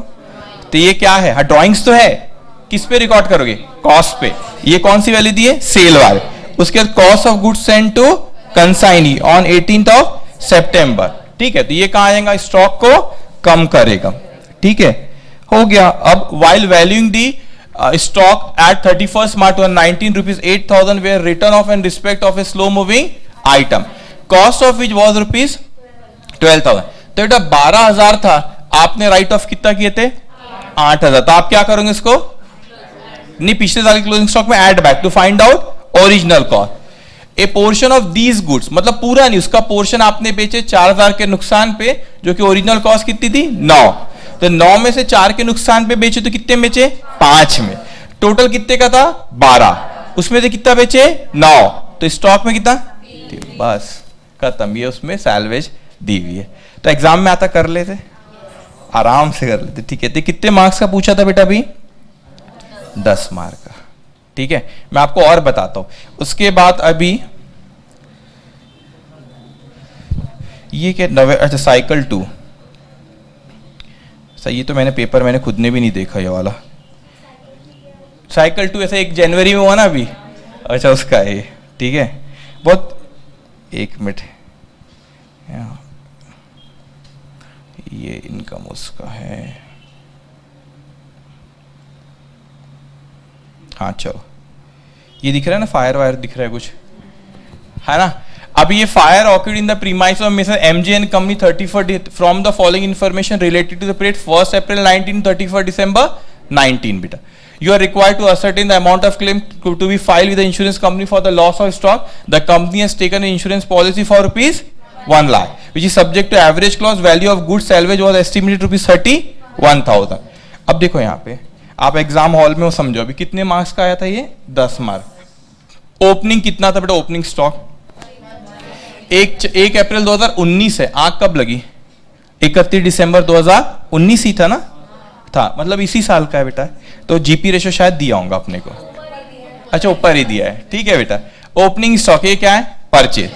तो ये क्या है? हाँ ड्रॉइंग्स तो है, किस पे रिकॉर्ड करोगे? कॉस्ट पे। ये कौन सी वैल्यू दी है? सेल वाले। उसके बाद cost of goods send to consignee on 18 September, ठीक है। तो ये कहां आएगा? स्टॉक को कम करेगा, ठीक है, हो गया। अब while valuing the stock at 31st March 2019 rupees 8,000 were written off in respect of a slow moving item, cost of which was rupees 12,000। तो बेटा 12,000 था, आपने राइट ऑफ कितना किए थे? 8,000। तो आप क्या करोगे इसको? नहीं, पिछले साल के क्लोजिंग स्टॉक में add back to find out original cost. A portion of these goods, मतलब पूरा नहीं, उसका पोर्शन आपने बेचे 4,000 के नुकसान पे, जो कि ओरिजिनल कॉस्ट कितनी थी? 9। तो 9 में से 4 के नुकसान पे बेचे, तो कितने में बेचे? 5 में। टोटल कितने का था? 12, उसमें से कितना बेचे? 9, तो स्टॉक में कितना, बस खत्म, ये उसमें सैलवेज दी हुई है। तो एग्जाम में आता कर लेते, आराम से कर लेते, ठीक है। तो कितने मार्क्स का पूछा था बेटा अभी, 10 मार्क का, ठीक है। मैं आपको और बताता हूं उसके बाद। अभी ये क्या अच्छा साइकिल 2, सही, ये तो मैंने पेपर मैंने खुद ने भी नहीं देखा ये वाला। साइकिल 2 ऐसे 1 जनवरी में हुआ ना अभी, अच्छा उसका है, ठीक है। बहुत, 1 मिनट, ये इनकम उसका है, हाँ चलो, ये दिख रहा है ना, फायर वायर दिख रहा है कुछ, है ना। अब ये fire occurred in the premise of mister MJ and company 31 from the following information related to the period 1 April 19 31 December 19 बेटा। You are required to ascertain the amount of claim to be filed with the insurance company for the loss of stock. The company has taken an insurance policy for rupees 1 lakh, which is subject to average clause. Value of goods salvage was estimated rupees 31,000. अब देखो यहाँ पे आप exam hall में हो, समझो अभी कितने मार्क्स का आया था ये, 10 मार्क। ओपनिंग कितना था बेटा, ओपनिंग स्टॉक 1 अप्रैल 2019 है, आग कब लगी, 31 दिसंबर 2019 ही था ना, था मतलब इसी साल का है बेटा। तो जीपी रेशो शायद दिया होगा अपने को, अच्छा ऊपर ही दिया है, ठीक है बेटा। ओपनिंग स्टॉक ये क्या है, purchase,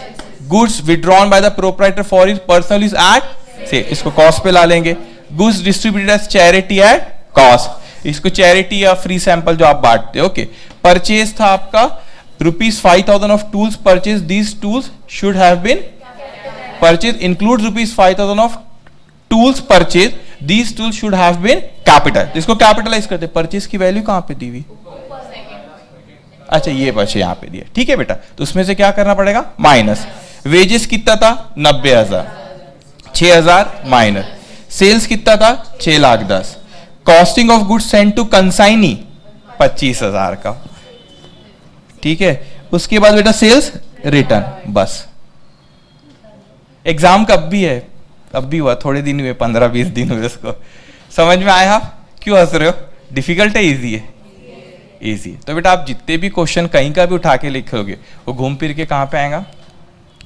goods withdrawn by the proprietor for his personal use at से, इसको कॉस्ट पे ला लेंगे। Goods distributed as charity at cost, इसको चैरिटी या फ्री सैंपल जो आप बांटते हो, ओके। परचेज था आपका ₹5,000 of tools purchase, these tools should have been purchase, include ₹5,000 of tools purchase, these tools should have been capital. इसको कैपिटलाइज करते, परचेज की वैल्यू कहां पे दी हुई, अच्छा ये बचे यहाँ पे दिया, ठीक है बेटा। तो उसमें से क्या करना पड़ेगा, माइनस। वेजेस कितना था, 90,000, 6,000 माइनस। सेल्स कितना था, 6,10,000। Costing of goods send to consignee 25,000 का, ठीक है। उसके बाद बेटा सेल्स रिटर्न, बस। एग्जाम कब भी है, अब भी हुआ, थोड़े दिन हुए, 15-20 दिन हुए उसको। समझ में आया, क्यों हंस रहे हो, डिफिकल्ट है इजी है, इजी है। तो बेटा आप जितने भी क्वेश्चन कहीं का भी उठा के लिखोगे वो घूम फिर के कहाँ पे आएगा,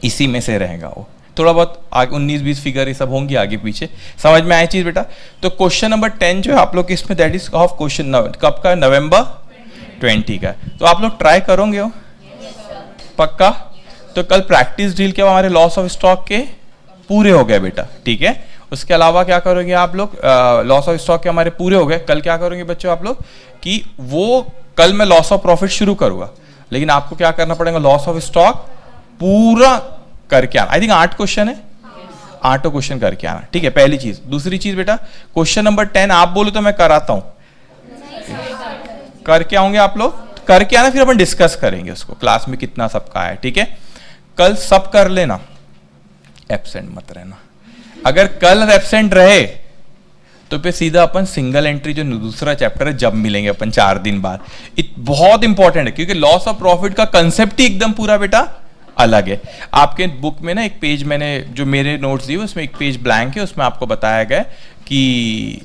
इसी में से रहेगा वो। थोड़ा बहुत आगे 19-20 फिगर ये सब होंगी आगे पीछे, समझ में आए चीज बेटा। तो क्वेश्चन नंबर 10 जो है आप लोग इसमें, दैट इज ऑफ क्वेश्चन कब का, November 20 का। तो आप लोग ट्राई करोगे हो पक्का। तो कल प्रैक्टिस ड्रिल के हमारे लॉस ऑफ स्टॉक के पूरे हो गए बेटा, ठीक है। उसके अलावा क्या करोगे आप लोग, लॉस ऑफ स्टॉक के हमारे पूरे हो गए। कल क्या करोगे बच्चों आप लोग, कि वो कल मैं लॉस ऑफ प्रॉफिट शुरू करूंगा, लेकिन आपको क्या करना पड़ेगा, लॉस ऑफ स्टॉक पूरा करके आना। आई थिंक 8 क्वेश्चन है, 8 क्वेश्चन करके आना, ठीक है, पहली चीज। दूसरी चीज बेटा, क्वेश्चन नंबर 10 आप बोलो तो मैं कराता हूं, करके आओगे आप लोग, करके आना, फिर अपन डिस्कस करेंगे उसको क्लास में कितना सबका है, ठीक है। कल सब कर लेना, एब्सेंट मत रहना। अगर कल एब्सेंट रहे तो फिर सीधा अपन सिंगल एंट्री जो दूसरा चैप्टर है जब मिलेंगे अपन 4 दिन बाद। बहुत इंपॉर्टेंट है, क्योंकि लॉस ऑफ प्रॉफिट का कंसेप्ट ही एकदम पूरा बेटा अलग है। आपके बुक में ना एक पेज मैंने जो मेरे नोट्स दिए उसमें एक पेज ब्लैंक है, उसमें आपको बताया गया कि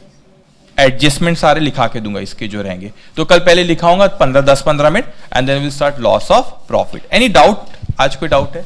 एडजस्टमेंट सारे लिखा के दूंगा इसके जो रहेंगे। तो कल पहले लिखाऊंगा 10-15 minute, and then will start loss of profit. Any doubt, आज कोई डाउट है?